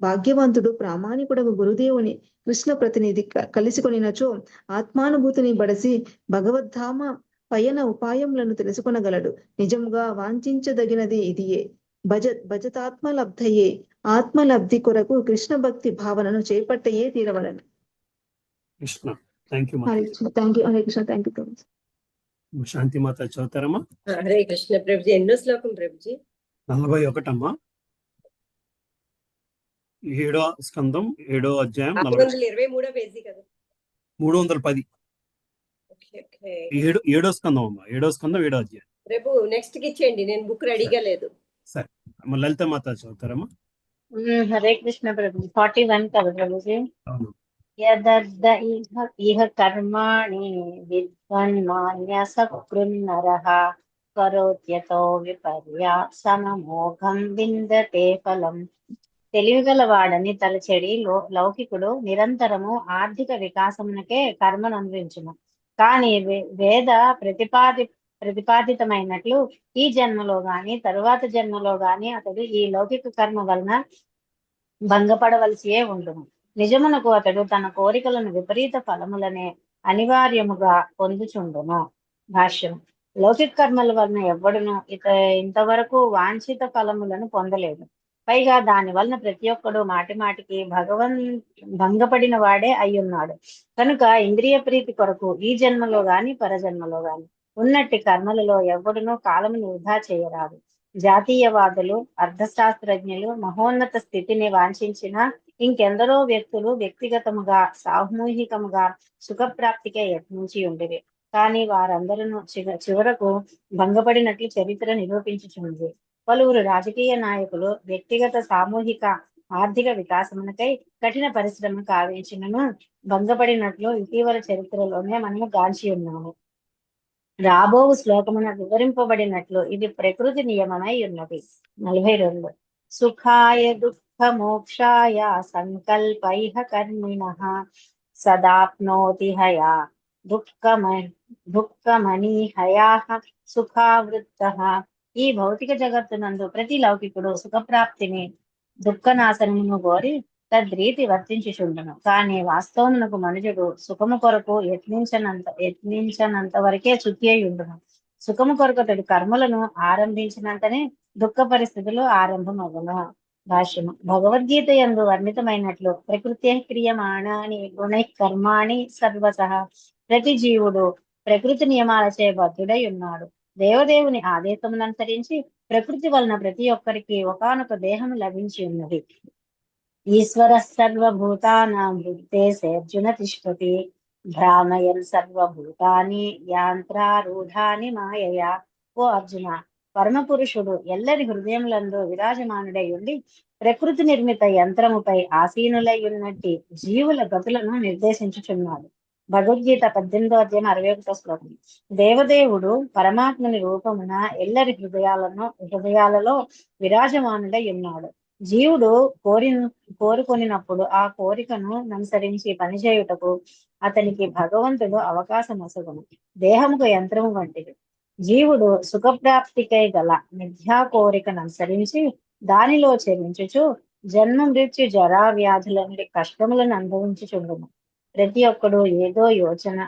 భాగ్యవంతుడు ప్రామాణికుడకు గురుదేవుని కృష్ణ ప్రతినిధి కలిసికొనినచో ఆత్మానుభూతిని బడసి భగవద్ధామ పయన ఉపాయములను తెలుసుకొనగలడు. నిజముగా వాంఛించదగినది ఇదియే. భజతాత్మలబ్ధయే. ఆత్మలబ్ధి కొరకు కృష్ణ భక్తి భావనను చేపట్టయే తీరవలను.
Krishna. Thank you.
Hare Krishna. Thank you. Hare Krishna. Thank you ప్రభుజీ.
శాంతి మాత చదువుతారమ్మా?
హరే కృష్ణ ప్రభుజీ. ఎన్నో శ్లోకం ప్రభుజీ?
41 అమ్మా. 7వ స్కందం 7వ అధ్యాయం
623 పేజీ కదా?
310. 7వ స్కందం అమ్మా. 7వ స్కందం 7వ అధ్యాయం.
రేపు నెక్స్ట్ కి ఇచ్చేయండి, నేను బుక్ రెడీగా లేదు.
సరే. లలిత మాత చదువుతారమ్మా?
హరే కృష్ణ ప్రభుజీ. 41 కదా ప్రభుజీ?
అవును.
యదద్ద ఇహ కర్మాణి విద్వన్మాన్య సకృన్నరః కరోత్యతో విపర్యాసమమోఘం విందతే ఫలం. తెలివిగలవాడని తలచెడి లౌకికుడు నిరంతరము ఆర్థిక వికాసమునకే కర్మను అనుభవించును. కానీ వేద ప్రతిపాదితమైనట్లు ఈ జన్మలో గాని తరువాత జన్మలో గాని అతడు ఈ లౌకిక కర్మ వలన భంగపడవలసియే ఉండును. నిజమునకు అతడు తన కోరికలను విపరీత ఫలములనే అనివార్యముగా పొందుచుండును. భాష్యం. లౌకిక కర్మల వలన ఎవ్వడును ఇంతవరకు వాంఛిత ఫలములను పొందలేదు. పైగా దాని వలన ప్రతి ఒక్కడు మాటి మాటికి భంగపడిన వాడే అయ్యున్నాడు. కనుక ఇంద్రియ ప్రీతి కొరకు ఈ జన్మలో గాని పరజన్మలో గాని ఉన్నట్టి కర్మలలో ఎవడునూ కాలమును వృధా చేయరాదు. జాతీయవాదులు, అర్థశాస్త్రజ్ఞులు మహోన్నత స్థితిని వాంఛించిన ఇంకెందరో వ్యక్తులు వ్యక్తిగతముగా సామూహికముగా సుఖప్రాప్తికే యత్నించి ఉండిరి. కానీ వారందరూ చివరకు భంగపడినట్లు చరిత్ర నిరూపించుచుంది. పలువురు రాజకీయ నాయకులు వ్యక్తిగత సామూహిక ఆర్థిక వికాసమునకై కఠిన పరిశ్రమ కావించినను భంగపడినట్లు ఇటీవల చరిత్రలోనే మనము గాంచి ఉన్నాము. రాబోవు శ్లోకమున వివరింపబడినట్లు ఇది ప్రకృతి నియమమై ఉన్నది. 42 సుఖాయ దుఃఖ మోక్షాయ సంకల్పైహ కర్మిణః సదాప్నోతి హయా దుఃఖమనీహయాః సుఖావృత్తః. ఈ భౌతిక జగత్తునందు ప్రతి లౌకికుడు సుఖప్రాప్తిని దుఃఖనాశనమును కోరి తద్రీతి వర్తించుచుండును. కానీ వాస్తవమునకు మనుజుడు సుఖము కొరకు యత్నించనంత వరకే సుఖి అయి ఉండును. సుఖము కొరకు అతడు కర్మలను ఆరంభించినంతనే దుఃఖ పరిస్థితులు ఆరంభమగును. భాష్యము. భగవద్గీత యందు వర్ణితమైనట్లు ప్రకృతే క్రియమాణాని గుణై కర్మాణి సర్వసః. ప్రతి జీవుడు ప్రకృతి నియమాలచే బద్ధుడై ఉన్నాడు. దేవదేవుని ఆదేశముననుసరించి ప్రకృతి వలన ప్రతి ఒక్కరికి ఒకానొక దేహము లభించి ఉన్నది. ఈశ్వర సర్వభూతానాం హృద్దేశేర్జున తిష్టతి భ్రామయన్ సర్వభూతాని యాంత్రారూఢాని మాయయా. ఓ అర్జున, పరమపురుషుడు ఎల్లరి హృదయములందు విరాజమానుడై ఉండి ప్రకృతి నిర్మిత యంత్రముపై ఆసీనులై ఉన్నట్టి జీవుల గతులను నిర్దేశించుచున్నాడు. భగవద్గీత 18వ అధ్యాయం 61వ శ్లోకం. దేవదేవుడు పరమాత్మని రూపమున ఎల్లరి హృదయాలలో విరాజమానుడై ఉన్నాడు. జీవుడు కోరుకొనినప్పుడు ఆ కోరికను అనుసరించి పనిచేయుటకు అతనికి భగవంతుడు అవకాశం ఒసగును. దేహముకు యంత్రము వంటిది. జీవుడు సుఖప్రాప్తికై గల మిథ్యా కోరికను అనుసరించి దానిలో చెల్లించుచు జన్మ మృత్యు జరా వ్యాధుల నుండి కష్టములను అనుభవించుచుండును. ప్రతి ఒక్కడు ఏదో యోచన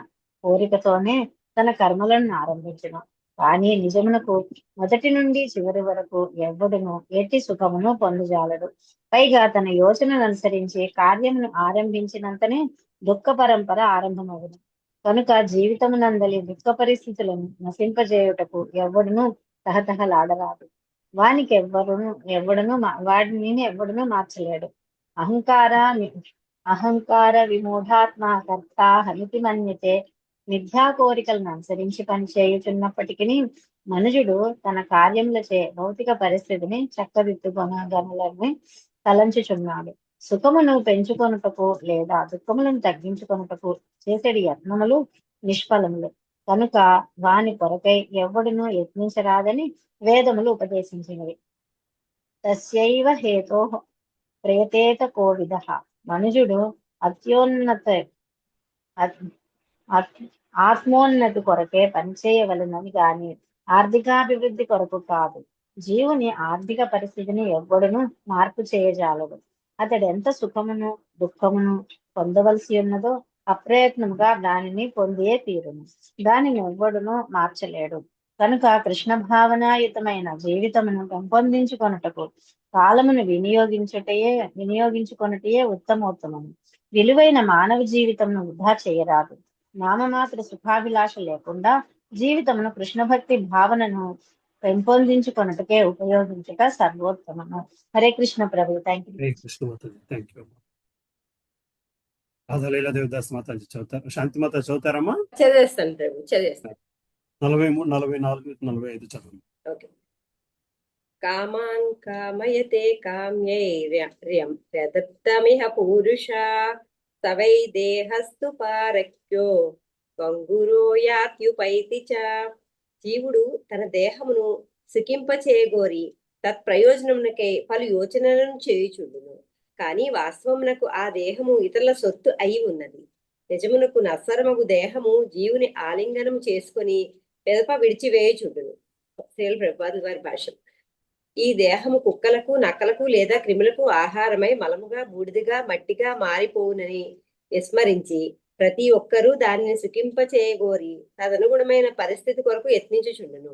కోరికతోనే తన కర్మలను ఆరంభించును. కానీ నిజమునకు మొదటి నుండి చివరి వరకు ఎవ్వడును ఎట్టి సుఖమును పొందజాలడు. పైగా తన యోచనను అనుసరించి కార్యమును ఆరంభించినంతనే దుఃఖ పరంపర ఆరంభమవును. కనుక జీవితమునందలి దుఃఖ పరిస్థితులను నశింపజేయుటకు ఎవ్వడును తహతహలాడరాదు. వాడిని ఎవ్వడును మార్చలేడు. అహంకార విమూఢాత్మ కర్త హనితి మన్యతే. మిథ్యా కోరికలను అనుసరించి పనిచేయుచున్నప్పటికీ మనుజుడు తన కార్యములచే భౌతిక పరిస్థితిని చక్కదిద్దుకొనగలనని తలంచుచున్నాడు. సుఖమును పెంచుకొనుటకు లేదా దుఃఖములను తగ్గించుకొనుటకు చేసేది యత్నములు నిష్ఫలములు. కనుక వాని కొరకై ఎవ్వడును యత్నించరాదని వేదములు ఉపదేశించినవి. తస్యైవ హేతో ప్రేతేత కోవిదః. మనుజుడు ఆత్మోన్నతి కొరకే పనిచేయవలనని గాని ఆర్థికాభివృద్ధి కొరకు కాదు. జీవుని ఆర్థిక పరిస్థితిని ఎవ్వడును మార్పు చేయజాలడు. అతడు ఎంత సుఖమును దుఃఖమును పొందవలసి ఉన్నదో అప్రయత్నముగా దానిని పొందే తీరును. దానిని ఎవ్వడును మార్చలేడు. కనుక కృష్ణ భావనాయుతమైన జీవితమును పెంపొందించుకొనుటకు కాలమును వినియోగించుకొనుటయే ఉత్తమోత్తమము. విలువైన మానవ జీవితమును వృధా చేయరాదు. నామమాత్ర సుఖాభిలాష లేకుండా జీవితమును కృష్ణ భక్తి భావనను పెంపొందించుకొనుటకే ఉపయోగించుట సర్వోత్తమము. హరే కృష్ణ ప్రభు. Thank you.
హరే కృష్ణ మాతాజీ, థ్యాంక్ యూ. రాధాలీలా దేవదాస్ మాతాజీ చదువుతారు. శాంతి మాత చదువుతారమ్మా?
చదివేస్తాను ప్రభు, చదివేస్తాను.
43, 44, 45 చదవండి.
ఓకే. కామాన్ కామయతే కామ్యైర్యదత్తమిహ పూరుషా సవై దేహస్తు పారక్యో కంగురో యాత్యుపైతి చ. జీవుడు తన దేహమును సుఖింపచేయగోరి తత్ప్రయోజనమునకై పలు యోచనలను చేయుచుండును. కానీ వాస్తవమునకు ఆ దేహము ఇతరుల సొత్తు అయి ఉన్నది. నిజమునకు నశ్వరమగు దేహము జీవుని ఆలింగనము చేసుకుని పెదప విడిచివేయుచుండును. శ్రీల ప్రభుపాదుల వారి భాష్యం. ఈ దేహము కుక్కలకు నక్కలకు లేదా క్రిములకు ఆహారమై మలముగా బూడిదగా మట్టిగా మారిపోవునని విస్మరించి ప్రతి ఒక్కరూ దానిని సుఖింపచేయగోరి తదనుగుణమైన పరిస్థితి కొరకు యత్నించుచుండును.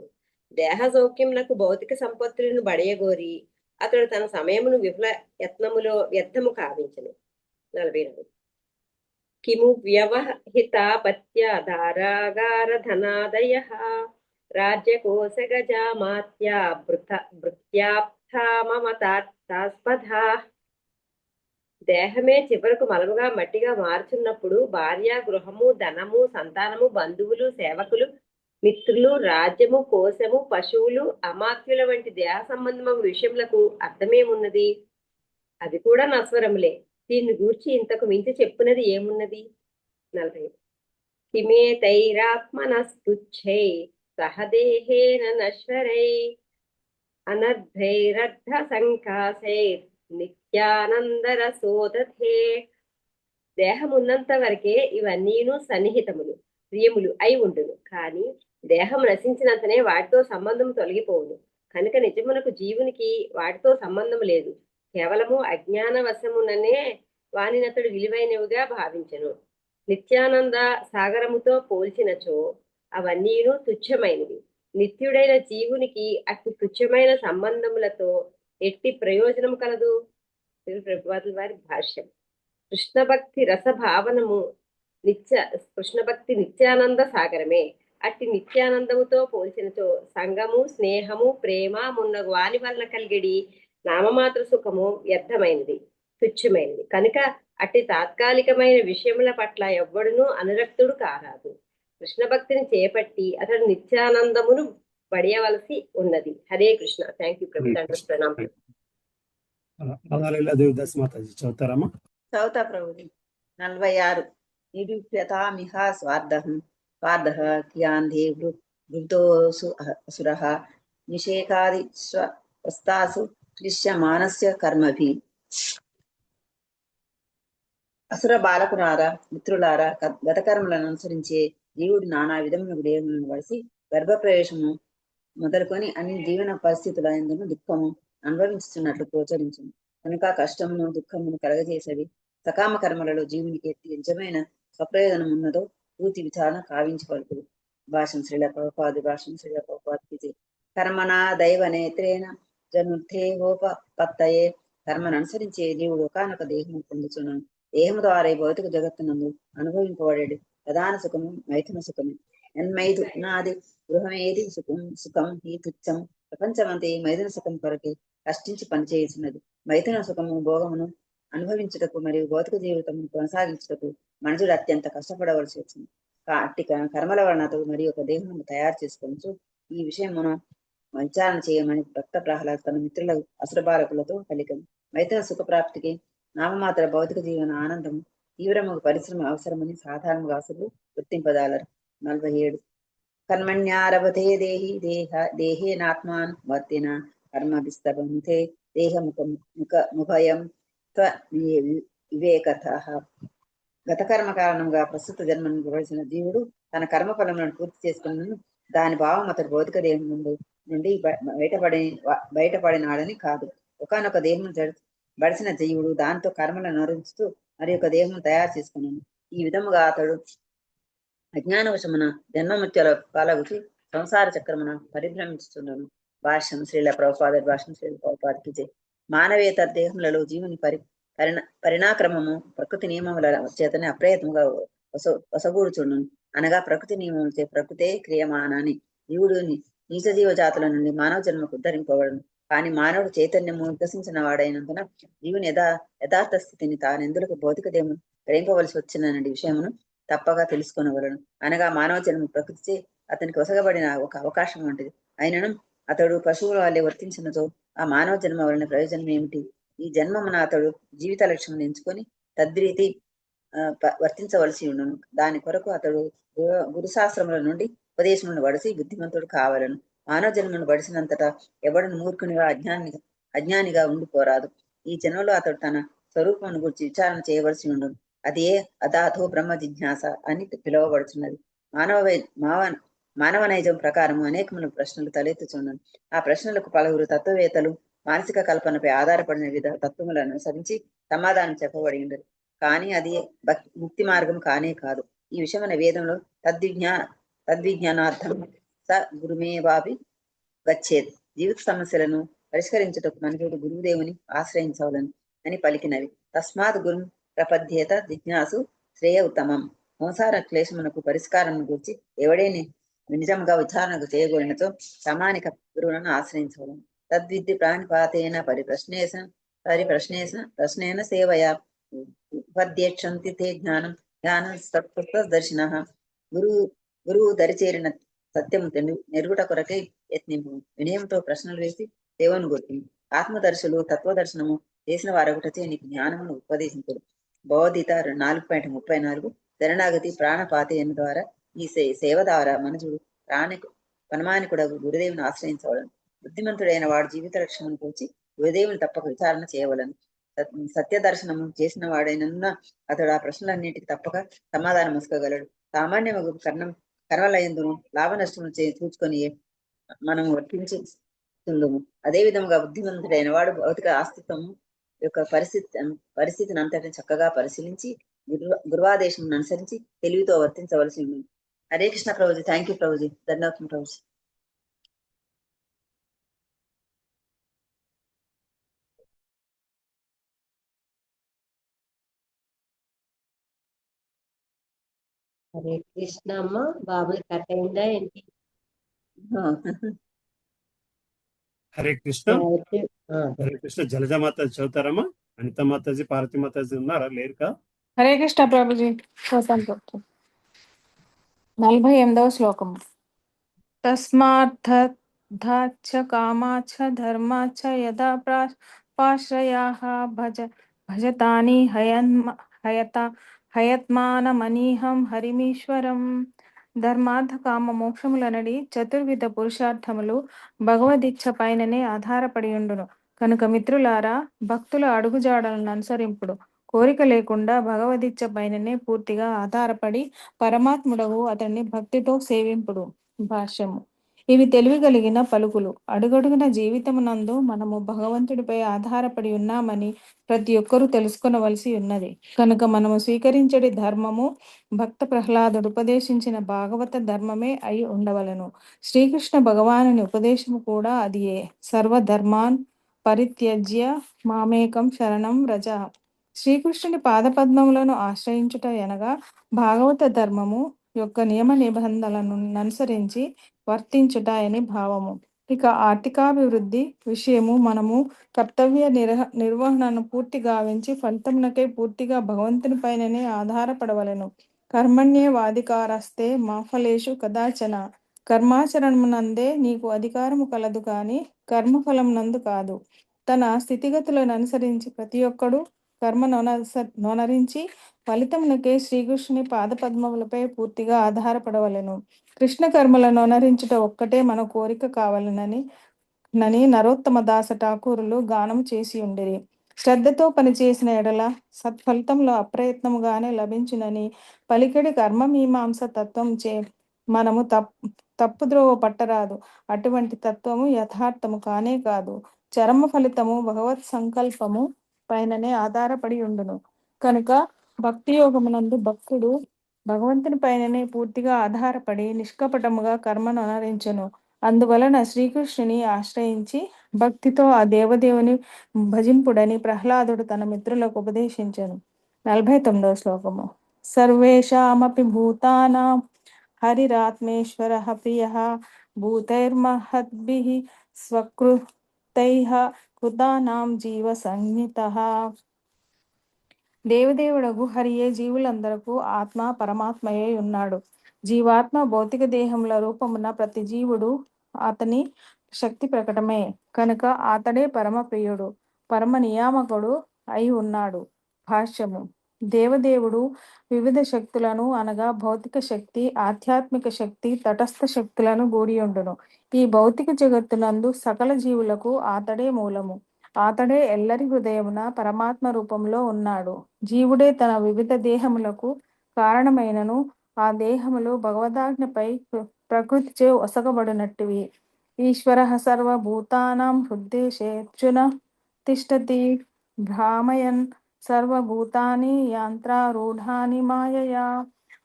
దేహ సౌఖ్యమునకు భౌతిక సంపత్తులను బడయగోరి అతడు తన సమయమును విఫల యత్నములో వ్యర్థము కావించును. 44.
కిము వ్యవహితాపత్యధారాగారధనాదయః రాజ్యకోశగజామాత్యా భృత్యాప్తా మమతాస్పదాః. దేహమే చివరకు మలముగా మట్టిగా మారుచున్నప్పుడు భార్య, గృహము, ధనము, సంతానము, బంధువులు, సేవకులు, మిత్రులు, రాజ్యము, కోశము, పశువులు, అమాత్యుల వంటి దేహ సంబంధము విషయములకు అర్థమేమున్నది? అది కూడా నస్వరములే. దీన్ని గూర్చి ఇంతకు మించి చెప్పున్నది ఏమున్నది? 40. కిమేతైరాత్మనస్తుచ్ఛై సహదేహేన నశ్వరై అనర్థైరర్థ సంకాసైర్ నిత్యానందరసోదధే. దేహమున్నంత వరకే ఇవన్నీను సన్నిహితములు, ప్రియములు అయి ఉండును. కాని దేహం నశించినంతనే వాటితో సంబంధం తొలగిపోవును. కనుక నిజమునకు జీవునికి వాటితో సంబంధం లేదు. కేవలము అజ్ఞాన వశముననే వానినతడు విలువైనవిగా భావించెను. నిత్యానంద సాగరముతో పోల్చినచో అవన్నీను తుచ్చమైనవి. నిత్యుడైన జీవునికి అతి తుచ్చమైన సంబంధములతో ఎట్టి ప్రయోజనం కలదు? ప్రభుపాదుల వారి భాష్యం. కృష్ణభక్తి రసభావనము కృష్ణభక్తి నిత్యానంద సాగరమే. అట్టి నిత్యానందముతో పోల్చినచో సంగము, స్నేహము, ప్రేమ మున్నగు వాని వలన కలిగడి నామమాత్ర సుఖము వ్యర్థమైనది, తుచ్చమైనది. కనుక అట్టి తాత్కాలికమైన విషయముల పట్ల ఎవ్వడునూ అనురక్తుడు కారాదు. కృష్ణ భక్తిని చేపట్టి అతడు నిత్యానందమును పడియవలసి ఉన్నది. హరే కృష్ణ. థ్యాంక్ యూ ప్రభు. ప్రణామం.
దేవదాస్ మాతాజీ చదువుతారమ్మా?
చదువుతా ప్రభుజీ. 46. నిరూప్యతామిహ స్వార్థః కియాంధే వృద్ధోసు అసురః నిషేకాదిస్వస్తాసు క్లిశ్యమానస్య కర్మభి. అసుర బాలకులారా, మిత్రులారా, గత కర్మలను అనుసరించే జీవుడు నానా విధముల దేహములను వలసి గర్భప్రవేశము మొదలుకొని అన్ని జీవన పరిస్థితుల ఎందును దుఃఖము అనుభవించుతున్నట్లు గోచరించును. కనుక కష్టమును దుఃఖమును కలగజేసేవి సకామ కర్మలలో జీవునికి ఎట్టి నిజమైన స్వప్రయోజనం ఉన్నదో పూర్తి విచారణ కావించవలదు. భాషం శ్రీల ప్రభుపాది భాషం శ్రీల ప్రభుపాది. కర్మనా దైవ నేత్రేణ జనుర్థేహోపత్తయే. కర్మను అనుసరించే జీవుడు ఒకనొక దేహము పొందుచున్నాను. దేహము ద్వారా భౌతిక జగత్తునందు అనుభవింపబడేది ప్రధాన సుఖము మైథున సుఖము. ఎన్మైదు నాది గృహమేది సుఖం ఈ తుచ్చం. ప్రపంచమంతే మైథున సుఖం కొరకే కష్టించి పనిచేయుచున్నది. మైథున సుఖము భోగమును అనుభవించుటకు మరియు భౌతిక జీవితమును కొనసాగించుటకు మనుషుడు అత్యంత కష్టపడవలసి వచ్చింది. అట్టి కర్మల వలన అతడు మరి ఒక దేహము తయారు చేసుకోవచ్చు. ఈ విషయం మనం విచారణ చేయమని భక్త ప్రహ్లాద్ తన మిత్రుల అసురబాలకులతో పలికను. మైథున సుఖ ప్రాప్తికి నామమాత్ర భౌతిక జీవన ఆనందము తీవ్రముగా పరిశ్రమ అవసరమని సాధారణంగా అసులు గుర్తింపదాలరు. 47. కర్మణ్యారభతే దేహేనాత్మాన్ వర్తిన కర్మభిస్తభంతే దేహముఖయం వివేకతః. గత కర్మ కారణంగా ప్రస్తుత జన్మను వివరించిన జీవుడు తన కర్మ ఫలములను పూర్తి చేసుకున్న దాని భావం అతడు భౌతిక దేహం నుండి బయటపడినాడని కాదు. ఒకనొక దేహం బడిసిన జీవుడు దాంతో కర్మలను నరించుతూ మరి ఒక దేహం తయారు చేసుకున్నాను. ఈ విధముగా అతడు అజ్ఞానవశమున జన్మమృత్యుల పాలగుచి సంసార చక్రమున పరిభ్రమించుతున్నాను. భాష్యం శ్రీల ప్రభుపాద భాష్యం శ్రీల ప్రభుపాదకి. మానవేతర దేహములలో జీవుని పరిణాక్రమము ప్రకృతి నియమముల చేతనే అప్రయత్నంగా వసగూడుచుండును. అనగా ప్రకృతి నియమములచే ప్రకృతే క్రియమానాన్ని. జీవుడు నీచ జీవ జాతుల నుండి మానవ జన్మకు ఉద్ధరింపబడను. కానీ మానవుడు చైతన్యము వికసించిన వాడైనందున జీవుని యథార్థ స్థితిని తానెందులకు భౌతిక దేహము గ్రహింపవలసి వచ్చినటువంటి విషయమును తప్పగా తెలుసుకొనవలను. అనగా మానవ జన్మ ప్రకృతిచే అతనికి వసగబడిన ఒక అవకాశం వంటిది. అయినను అతడు పశువుల వల్లే వర్తించినతో ఆ మానవ జన్మ వలన ప్రయోజనం ఏమిటి? ఈ జన్మమున అతడు జీవిత లక్ష్యం ఎంచుకొని తద్రీతి వర్తించవలసి ఉండను. దాని కొరకు అతడు గురుశాస్త్రముల నుండి ఉపదేశములను వడిసి బుద్ధిమంతుడు కావాలను. మానవ జన్మను వడిసినంతటా ఎవడను మూర్ఖునిగా అజ్ఞానిగా ఉండిపోరాదు. ఈ జన్మలో అతడు తన స్వరూపమును గురించి విచారణ చేయవలసి ఉండను. అది ఏ అదాథో బ్రహ్మ జిజ్ఞాస అని పిలువబడుతున్నది. మానవ నైజం ప్రకారము అనేకముల ప్రశ్నలు తలెత్తుచున్నాను. ఆ ప్రశ్నలకు పలువురు తత్వవేత్తలు మానసిక కల్పనపై ఆధారపడిన వివిధ తత్వములను అనుసరించి సమాధానం చెప్పబడి ఉండదు. కానీ అది ముక్తి మార్గం కానే కాదు. ఈ విషయమైన వేదంలో తద్విజ్ఞానార్థం స గురుమేవాపి వచ్చేది. జీవిత సమస్యలను పరిష్కరించుటకు మనుషుడు గురువుదేవుని ఆశ్రయించవలను అని పలికినవి. తస్మాత్ గురు ప్రపద్యేత జిజ్ఞాసు శ్రేయ ఉత్తమం. సంసార క్లేశమునకు పరిష్కారమును గురించి ఎవడేని నిజంగా విచారణకు చేయగోలినతో సమానిక గురువులను ఆశ్రయించవలను. తద్విద్య ప్రాణిపాతేన ప్రశ్నేన సేవయా ఉపద్యేక్షంతి తే జ్ఞానం దర్శిన. గురువు దరిచేరిన సత్యము నెరుగుట కొరకై యత్నింపు. వినయంతో ప్రశ్నలు వేసి సేవను గుర్తి. ఆత్మదర్శులు తత్వదర్శనము చేసిన వారొకటచే నీకు జ్ఞానమును ఉపదేశించడు. భగవద్గీత 4.34. శరణాగతి ప్రాణపాతేన ద్వారా ఈ సేవ ద్వారా మనుషుడు పరమానికుడగు గురుదేవుని ఆశ్రయించవలను. బుద్ధిమంతుడైన వాడు జీవిత లక్ష్యమును కూర్చి గురుదేవుని తప్పక విచారణ చేయవలను. సత్య దర్శనము చేసిన వాడైనందున అతడు ఆ ప్రశ్నలన్నిటికీ తప్పక సమాధానం ముసుకోగలడు. సామాన్యము కర్మలయందును లాభ నష్టములు చూసుకొని మనము వర్తించుతుందము. అదే విధముగా బుద్ధిమంతుడైన వాడు భౌతిక అస్తిత్వము యొక్క పరిస్థితిని అంతటిని చక్కగా పరిశీలించి గురువాదేశం అనుసరించి తెలివితో వర్తించవలసి ఉంది. హరే కృష్ణ ప్రభుజీ. Thank you Prabhuji. ధన్యవాదం ప్రభుజీ.
హరే కృష్ణ అమ్మ. బాబులు కట్ అయిందా ఏంటి?
హరే కృష్ణ. హరే కృష్ణ. జలజ మాతాజీ చదువుతారమ్మా? అనిత మాతాజీ, పార్వతి మాతాజీ ఉన్నారా? లేరుకా?
హరే కృష్ణ ప్రభుజీ. 48వ శ్లోకము. తస్మార్థ కామాచ ధర్మాచ యదా పాశ్రయాః భజతాని హయత్మానమనీహం హరిమీశ్వరం. ధర్మార్థ కామ మోక్షములనడి చతుర్విధ పురుషార్థములు భగవదిచ్ఛ పైననే ఆధారపడి ఉండును. కనుక మిత్రులారా, భక్తుల అడుగుజాడలను అనుసరింపుడు. కోరిక లేకుండా భగవదిచ్ఛ పైననే పూర్తిగా ఆధారపడి పరమాత్ముడవు అతన్ని భక్తితో సేవింపుడు. భాష్యము. ఇవి తెలివిగలిగిన పలుకులు. అడుగడుగున జీవితమునందు మనము భగవంతుడిపై ఆధారపడి ఉన్నామని ప్రతి ఒక్కరూ తెలుసుకొనవలసి ఉన్నది. కనుక మనము స్వీకరించడి ధర్మము భక్త ప్రహ్లాదుడు ఉపదేశించిన భాగవత ధర్మమే అయి ఉండవలను. శ్రీకృష్ణ భగవానుని ఉపదేశము కూడా అదియే. సర్వధర్మాన్ పరిత్యజ్య మామేకం శరణం వ్రజ. శ్రీకృష్ణుని పాదపద్మములను ఆశ్రయించుట అనగా భాగవత ధర్మము యొక్క నియమ నిబంధనలను అనుసరించి వర్తించుట అని భావము. ఇక ఆర్థికాభివృద్ధి విషయము మనము కర్తవ్య నిర్వహణను పూర్తి గావించి ఫలితమునకై పూర్తిగా భగవంతుని పైననే ఆధారపడవలను. కర్మణ్యేవాధికారస్తే మా ఫలేషు కదాచన. కర్మాచరణమునందే నీకు అధికారము కలదు కానీ కర్మఫలం నందు కాదు. తన స్థితిగతులను అనుసరించి ప్రతి ఒక్కడు కర్మ నొనరించి ఫలితమునకే శ్రీకృష్ణుని పాదపద్మములపై పూర్తిగా ఆధారపడవలను. కృష్ణ కర్మలను నొనరించుట ఒక్కటే మన కోరిక కావాలనని నరోత్తమ దాస ఠాకూరులు గానం చేసి ఉండిరి. శ్రద్ధతో పనిచేసిన ఎడల సత్ఫలితంలో అప్రయత్నముగానే లభించునని పలికెడి కర్మమీమాంస తత్వం చే మనము తప్పుద్రోవ పట్టరాదు. అటువంటి తత్వము యథార్థము కానే కాదు. చరమ ఫలితము భగవత్ సంకల్పము పైననే ఆధారపడి ఉండును. కనుక భక్తి యోగమునందు భక్తుడు భగవంతుని పైననే పూర్తిగా ఆధారపడి నిష్కపటముగా కర్మను అనుసరించును. అందువలన శ్రీకృష్ణుని ఆశ్రయించి భక్తితో ఆ దేవదేవుని భజింపుడని ప్రహ్లాదుడు తన మిత్రులకు ఉపదేశించెను. 49వ శ్లోకము. సర్వేషామపి భూతానాం హరిరాత్మేశ్వరః ప్రియః భూతైర్మహద్భిః స్వకృతైః కృతానాం జీవ సంజ్ఞితః. దేవదేవుడగు హరియే జీవులందరకు ఆత్మ పరమాత్మయే ఉన్నాడు. జీవాత్మ భౌతిక దేహముల రూపమున ప్రతి జీవుడు అతని శక్తి ప్రకటమే. కనుక అతడే పరమ ప్రియుడు, పరమ నియామకుడు అయి ఉన్నాడు. భాష్యము. దేవదేవుడు వివిధ శక్తులను అనగా భౌతిక శక్తి, ఆధ్యాత్మిక శక్తి, తటస్థ శక్తులను గూడియుండును. ఈ భౌతిక జగత్తునందు సకల జీవులకు అతడే మూలము. అతడే ఎల్లరి హృదయమున పరమాత్మ రూపంలో ఉన్నాడు. జీవుడే తన వివిధ దేహములకు కారణమైనను ఆ దేహములు భగవదాజ్ఞపై ప్రకృతిచే ఒసగబడినట్టివి. ఈశ్వరః సర్వభూతానాం హృద్దేశే అర్జున తిష్టతి భ్రామయన్ సర్వభూతాని యంత్రారూఢాని మాయయా.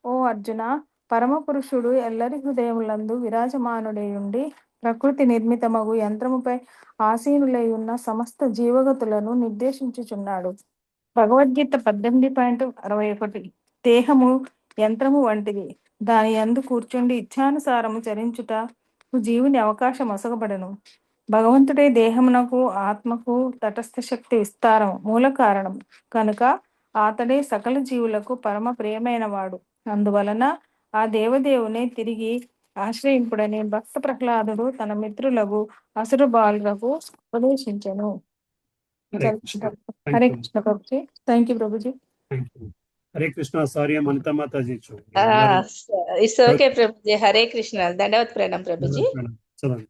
ఓ అర్జున, పరమపురుషుడు ఎల్లరి హృదయములందు విరాజమానుడై ఉండి ప్రకృతి నిర్మితమగు యంత్రముపై ఆసీనులై ఉన్న సమస్త జీవగతులను నిర్దేశించుచున్నాడు. భగవద్గీత 18.61. దేహము యంత్రము వంటిది. దాని యందు కూర్చుండి ఇచ్ఛానుసారము చరించుట జీవుని అవకాశం ఒసగబడను. భగవంతుడే దేహమునకు ఆత్మకు తటస్థ శక్తి విస్తారము మూల కారణం కనుక అతడే సకల జీవులకు పరమ ప్రియమైన వాడు. అందువలన ఆ దేవదేవునే తిరిగి ఆశ్రయింపుడని భక్త ప్రహ్లాదుడు తన మిత్రులకు అసుర బాలులకు ఉపదేశించెను.
Hare Krishna.
Hare Krishna Prabhuji. Thank you Prabhuji.
Hare Krishna. Sorry Anita Mataji.
It's okay Prabhuji. Hare Krishna. దండవత్ ప్రణాం Prabhuji.
చదవండి.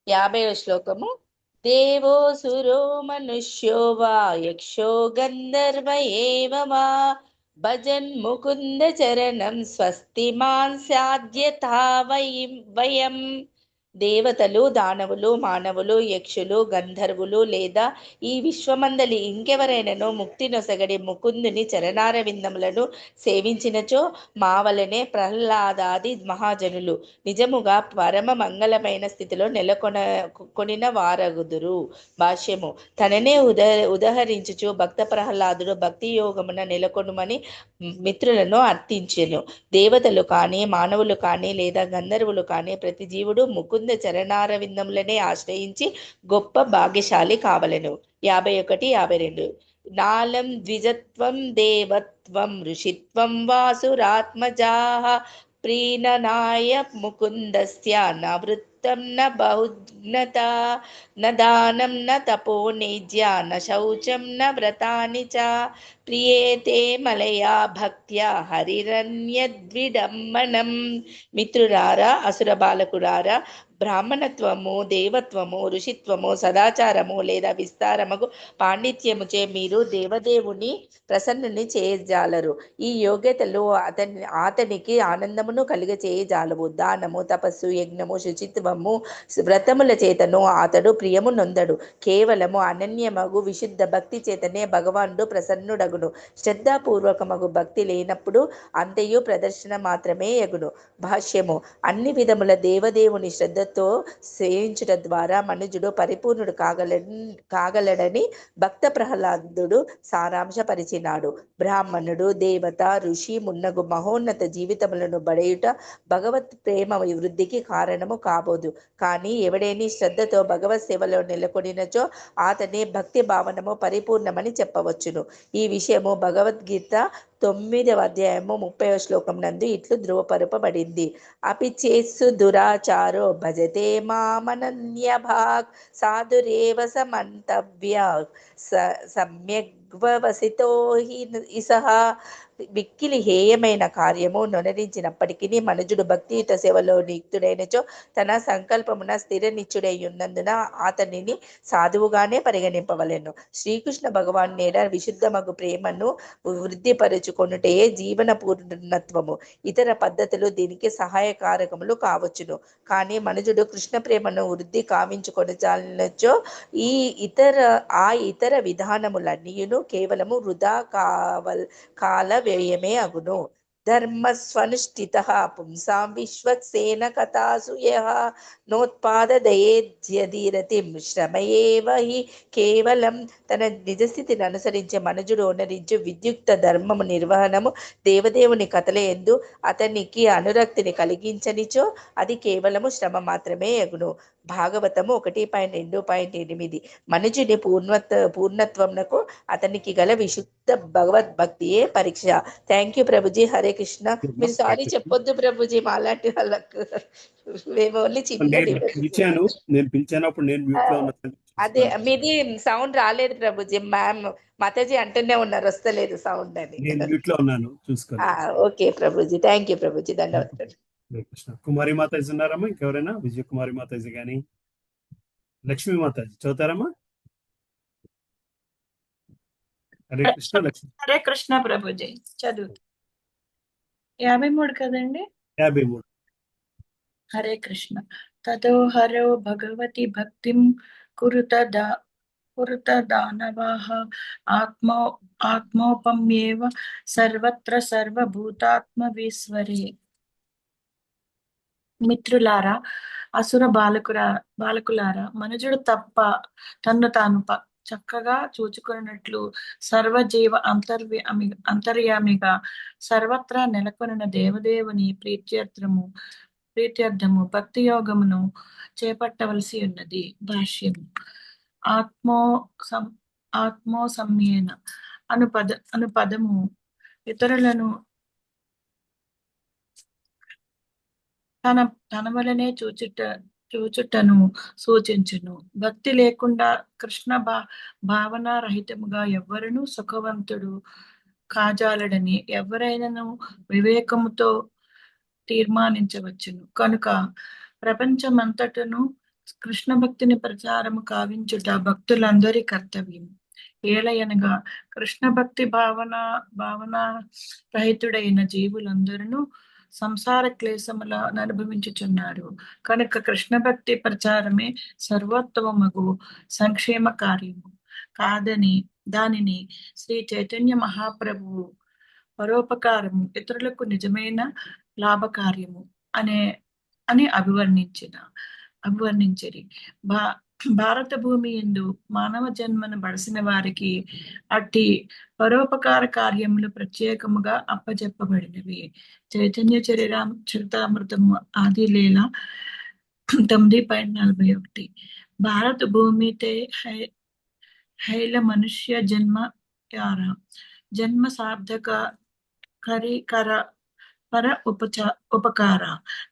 50వ శ్లోకము. దేవోసురో మనుష్యో వా యక్షో గంధర్వ ఏవ వా భజన్ ముకుంద చరణం స్వస్తి మాన్ స్యాద్యథా వయం. దేవతలు, దానవులు, మానవులు, యక్షులు, గంధర్వులు లేదా ఈ విశ్వమందలి ఇంకెవరైనను ముక్తి నొసగడి ముకుందుని చరణార విందములను సేవించినచో మావలనే ప్రహ్లాదాది మహాజనులు నిజముగా పరమ మంగళమైన స్థితిలో కొనిన వారగుదురు. భాష్యము. తననే ఉదహరించుచు భక్త ప్రహ్లాదుడు భక్తి యోగమున నెలకొనుమని మిత్రులను అర్థించెను. దేవతలు కానీ మానవులు కానీ లేదా గంధర్వులు కానీ ప్రతి జీవుడు ముకుంద చరణార విందములనే ఆశ్రయించి గొప్ప భాగ్యశాలి కావలెను. 51, 52. నాలం ద్విజత్వం దేవత్వం ఋషిత్వం వాసురాత్మజాః ప్రీణనాయ ముకుందస్య న వృత్తం న బహుజ్ఞత న దానం న తపో నేజ్య న శౌచం న వ్రతాని చ ప్రియేతే మలయా భక్త్యా హరిరన్యద్విడంబనం. మిత్రులారా, అసుర బాలకులారా, బ్రాహ్మణత్వము, దేవత్వము, ఋషిత్వము, సదాచారము లేదా విస్తారముకు పాండిత్యముచే మీరు దేవదేవుని ప్రసన్నుని చేయజాలరు. ఈ యోగ్యతలు అతనికి ఆనందమును కలిగచేయజాలవు. దానము, తపస్సు, యజ్ఞము, శుచిత్వము, వ్రతముల చేతను అతడు ప్రియము నొందడు. కేవలము అనన్యమగు విశుద్ధ భక్తి చేతనే భగవానుడు ప్రసన్నుడగును. శ్రద్ధాపూర్వకమగు భక్తి లేనప్పుడు అంతయు ప్రదర్శన మాత్రమే యగును. భాష్యము. అన్ని విధముల దేవదేవుని శ్రద్ధతో సేవించుట ద్వారా మనుజుడు పరిపూర్ణుడు కాగలడని భక్త ప్రహ్లాదుడు సారాంశపరిచినాడు. బ్రాహ్మణుడు, దేవత, ఋషి మున్నగు మహోన్నత జీవితములను బడయుట భగవత్ ప్రేమ వృద్ధికి కారణము కాబోదు. కానీ ఎవడేని శ్రద్ధతో భగవత్ సేవలో నెలకొనినచో అతని భక్తి భావనము పరిపూర్ణమని చెప్పవచ్చును. ఈ విషయము భగవద్గీత 9వ అధ్యాయము 30వ శ్లోకం నందు ఇట్లు ధృవపరపబడింది. అపి చేస్సు దురాచారో భజతే మామనన్యభాగ్ సాధురేవ సమంతవ్య సమ్యగ్వసితో ఇసహ. మిక్కిలి హేయమైన కార్యము నొనరించినప్పటికీ మనుజుడు భక్తియుత సేవలో నియుక్తుడైనచో తన సంకల్పమున స్థిర నిశ్చుడై ఉన్నందున అతనిని సాధువుగానే పరిగణింపవలెను. శ్రీకృష్ణ భగవాన్ నేడ విశుద్ధమగు ప్రేమను వృద్ధిపరుచుకొనుటయే జీవన పూర్ణత్వము. ఇతర పద్ధతులు దీనికి సహాయకారకములు కావచ్చును. కానీ మనుజుడు కృష్ణ ప్రేమను వృద్ధి కావించుకొనచాలనచో ఆ ఇతర విధానములన్నీయును కేవలము వృధా కాల వ్యయమే అగును. ధర్మస్వనుష్ఠితః పుంసాం విశ్వక్సేన కథాసు యః నోత్పాదయేద్యధీరతిం శ్రమయేవ హి కేవలం. తన నిజస్థితిని అనుసరించే మనుజుడు ఓనరించు విద్యుక్త ధర్మము నిర్వహణము దేవదేవుని కథల యందు అతనికి అనురక్తిని కలిగించనిచో అది కేవలము శ్రమ మాత్రమే యగును. భాగవతము 1.2.8. మనుజుని పూర్ణత్వమునకు అతనికి గల విశుద్ధ భగవద్భక్తియే పరీక్ష. Thank you Prabhuji. హరే కృష్ణ. మీరు సారీ చెప్పొద్దు ప్రభుజీ, మాలాంటి వాళ్ళకు మేము ఓన్లీ
నేను పిలిచానప్పుడు నేను మ్యూట్ లో ఉన్నాను.
అదే మీది సౌండ్ రాలేదు ప్రభుజీ. మ్యామ్ మాతాజీ అంటూనే ఉన్నారు వస్తలేదు సౌండ్ అని.
మ్యూట్ లో ఉన్నాను, చూసుకోండి.
Okay Prabhuji. Thank you Prabhuji. ధన్యవాదాలు.
కుమారి మాతాజీ ఉన్నారమ్మా? ఇంకెవరైనా? విజయ కుమారి మాతాజీ గాని లక్ష్మీ మాతాజీ చదువుతారమ్మా? హరే కృష్ణ. లక్ష్మి.
హరే కృష్ణ ప్రభుజీ. చదువు 53 కదండి?
53.
హరే కృష్ణ. తతో హరో భగవతి భక్తిం కురుత దానవాః ఆత్మోపమ్యేవ సర్వత్ర సర్వభూతాత్మవీశ్వరే. మిత్రులారా, అసుర బాలకులారా, మనుజుడు తప్ప తన్ను తాను చక్కగా చూచుకున్నట్లు సర్వజీవ అంతర్యామిగా సర్వత్రా నెలకొనిన దేవదేవుని ప్రీత్యర్థము భక్తి యోగమును చేపట్టవలసి ఉన్నది. భాష్యము. ఆత్మో సమ్యేన అను పదము ఇతరులను తన వలనే చూచుటను సూచించును. భక్తి లేకుండా కృష్ణ భావన రహితముగా ఎవ్వరును సుఖవంతుడు కాజాలడని ఎవరైనను వివేకముతో తీర్మానించవచ్చును. కనుక ప్రపంచమంతటను కృష్ణ భక్తిని ప్రచారము కావించుట భక్తులందరి కర్తవ్యం. ఏలయనగా కృష్ణ భక్తి భావన రహితుడైన జీవులందరూ సంసార క్లేశములను అనుభవించుచున్నారు. కనుక కృష్ణ భక్తి ప్రచారమే సర్వోత్తమగు సంక్షేమ కార్యము కాదని దానిని శ్రీ చైతన్య మహాప్రభువు పరోపకారము ఇతరులకు నిజమైన లాభకార్యము అని అభివర్ణించిరి. భారత భూమి యందు మానవ జన్మను బడసిన వారికి అట్టి పరోపకార కార్యములు ప్రత్యేకముగా అప్పచెప్పబడినవి. చైతన్య చరితామృతము ఆది లీల 9.41. భారత భూమితే హైల మనుష్య జన్మ సార్థక కర పర ఉపకార.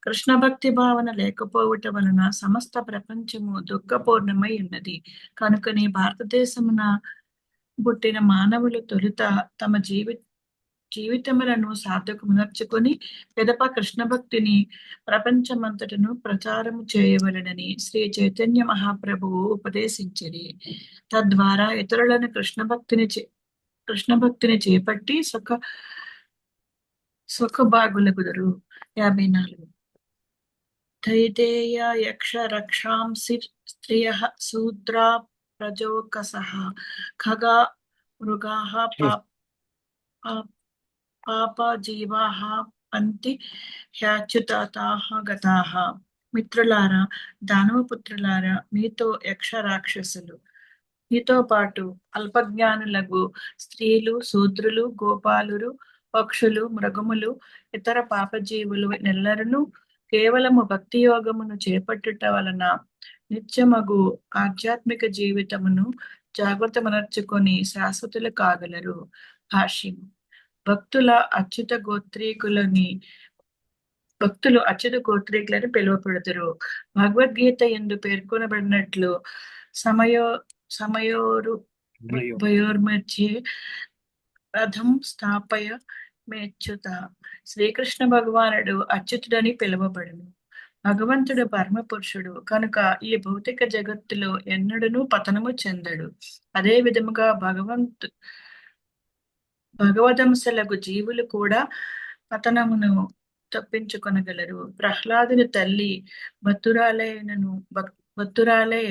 కృష్ణ భక్తి భావన లేకపోవట వలన సమస్త ప్రపంచము దుఃఖపూర్ణమై ఉన్నది. కనుకనే భారతదేశమున పుట్టిన మానవులు తొలుత తమ జీవితములను సార్థకమునర్చుకొని పిదప కృష్ణ భక్తిని ప్రపంచమంతటను ప్రచారము చేయవలెనని శ్రీ చైతన్య మహాప్రభువు ఉపదేశించిరి. తద్వారా ఇతరులను కృష్ణ భక్తిని చేపట్టి సుఖభాగులగుదరు. 54. తైదేయ యక్ష రక్షాంసి స్త్రియః శూద్రా ప్రజోకసః ఖగా మృగాః పాప జీవాః పంతి హ్యాచ్యుతాః గతాః. మిత్రులారా, దానవపుత్రులారా, మీతో యక్ష రాక్షసులు, మీతో పాటు అల్పజ్ఞానులకు స్త్రీలు, శూద్రులు, గోపాలురు, పక్షులు, మృగములు, ఇతర పాపజీవులు నెల్లరను కేవలము భక్తి యోగమును చేపట్టుట వలన నిత్యమగు ఆధ్యాత్మిక జీవితమును జాగ్రత్తమనర్చుకొని శాశ్వతులు కాగలరు. భాష్యము. భక్తులు అచ్యుత గోత్రీకులని పిలువబడుదురు. భగవద్గీత యందు పేర్కొనబడినట్లు సమయోర్మధ్యే రథం స్థాపయ మేచ్యుత. శ్రీకృష్ణ భగవానుడు అచ్యుతుడని పిలువబడును. భగవంతుడు పరమ పురుషుడు కనుక ఈ భౌతిక జగత్తులో ఎన్నడూను పతనము చెందడు. అదే విధముగా భగవదంశలకు జీవులు కూడా పతనమును తప్పించుకొనగలరు. ప్రహ్లాదుని తల్లి భక్తురాలే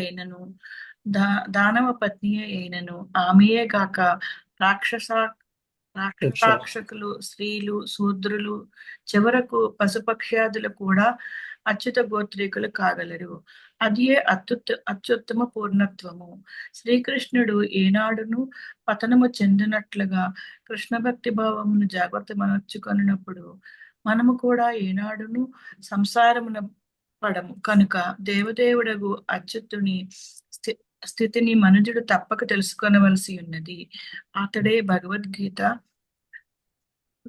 అయినను దానవ పత్ని అయినను ఆమెయే గాక రాక్షసులు, స్త్రీలు, శూద్రులు, చివరకు పశుపక్ష్యాదులు కూడా అచ్యుత గోత్రీకులు కాగలరు. అదే అత్యుత్తమ పూర్ణత్వము. శ్రీకృష్ణుడు ఏనాడును పతనము చెందినట్లుగా కృష్ణ భక్తి భావమును జాగ్రత్తమనర్చుకొనినప్పుడు మనము కూడా ఏనాడును సంసారమున పడము. కనుక దేవదేవుడగు అచ్యుతుని స్థితిని మనుజుడు తప్పక తెలుసుకొనవలసి ఉన్నది. అతడే భగవద్గీత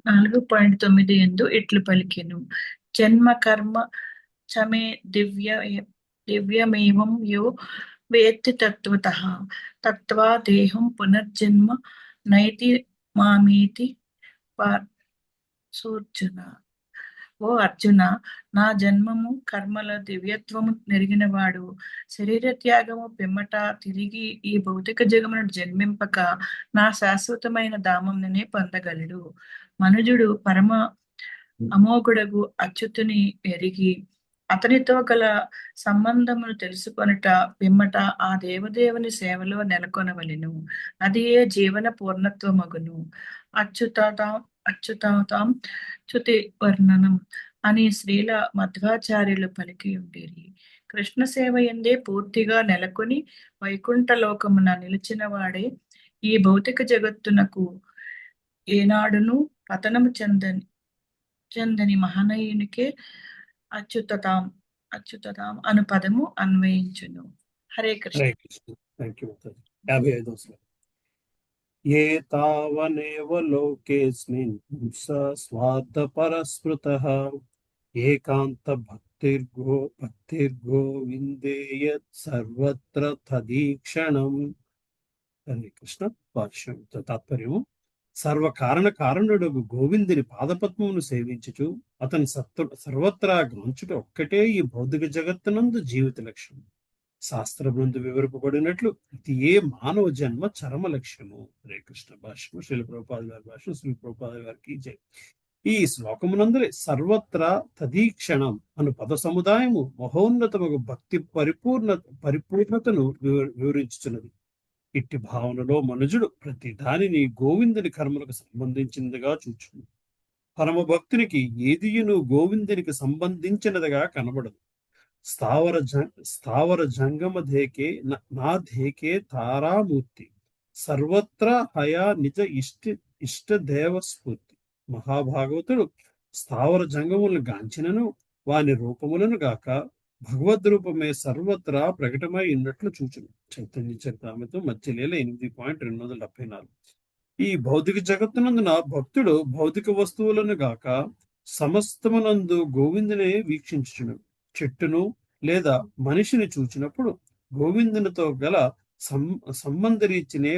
4.9 యందు ఇట్లు పలికెను. జన్మ కర్మ చమే దివ్యమేవం యో వేత్తి తత్వా దేహం పునర్జన్మ నైతి మామేతి సూర్జున. ఓ అర్జున, నా జన్మము కర్మల దివ్యత్వము నెరిగినవాడు శరీర త్యాగము పిమ్మట తిరిగి ఈ భౌతిక జగమును జన్మింపక నా శాశ్వతమైన ధామమునే పొందగలడు. మనుజుడు పరమ అమోఘుడగు అచ్యుతుని ఎరిగి అతనితో గల సంబంధమును తెలుసుకొనుట పిమ్మట ఆ దేవదేవుని సేవలో నెలకొనవలెను. అది ఏ జీవన పూర్ణత్వమగును. అచ్యుతాం చ్యుతి వర్ణనం అని శ్రీల మధ్వాచార్యులు పలికి ఉండేరి. కృష్ణ సేవ ఎందే పూర్తిగా నెలకొని వైకుంఠ లోకమున నిలిచిన వాడే ఈ భౌతిక జగత్తునకు ఏనాడును పతనము చెందని మహనీయునికే అచ్యుతతాం అను పదము అన్వయించును. హరే కృష్ణ.
హరే కృష్ణ. Thank you. 55వ శ్లోకం. ఏ తావనేవ లోకేస్మిన్ స్వార్థ పరస్మృతః ఏకాంత భక్తిర్గోవిందే యత్ సర్వత్ర తదీక్షణం. హరే కృష్ణ. భాష్యం తాత్పర్యము: సర్వకారణుడు గోవిందుని పాదపద్మమును సేవించుచు అతని సర్వత్రా గాంచుట ఒక్కటే ఈ భౌతిక జగత్తునందు జీవిత లక్ష్యం. శాస్త్రమునందు వివరింపబడినట్లు ఇది ఏ మానవ జన్మ చరమ లక్ష్యము. హరే కృష్ణ. భాష్యము శ్రీల ప్రభుపాదుల వారి భాష్యం. శ్రీ ప్రభుపాదుల వారికి జై. ఈ శ్లోకమునందరి సర్వత్రా తదీక్షణం అను పద సముదాయము మహోన్నతము భక్తి పరిపూర్ణతను వివరించుచున్నది. ఇట్టి భావనలో మనుజుడు ప్రతి దానిని గోవిందుని కర్మలకు సంబంధించినదిగా చూచును. పరమ భక్తునికి ఏదియును గోవిందునికి సంబంధించినదిగా కనబడదు. స్థావర జంగమ ధేకే నా ధేకే తారామూర్తి సర్వత్రా హయా నిజ ఇష్ట దేవ స్ఫూర్తి. మహాభాగవతుడు స్థావర జంగములను గాంచినను వాని రూపములను గాక భగవద్రూపమే సర్వత్రా ప్రకటమై ఉన్నట్లు చూచును. చైతన్య చరితామృతం మధ్యలీల 8.274. ఈ భౌతిక జగత్తునందున భక్తుడు భౌతిక వస్తువులను గాక సమస్తమునందు గోవిందునే వీక్షించుచును. చెట్టును లేదా మనిషిని చూచినప్పుడు గోవిందునితో గల సంబంధరీతినే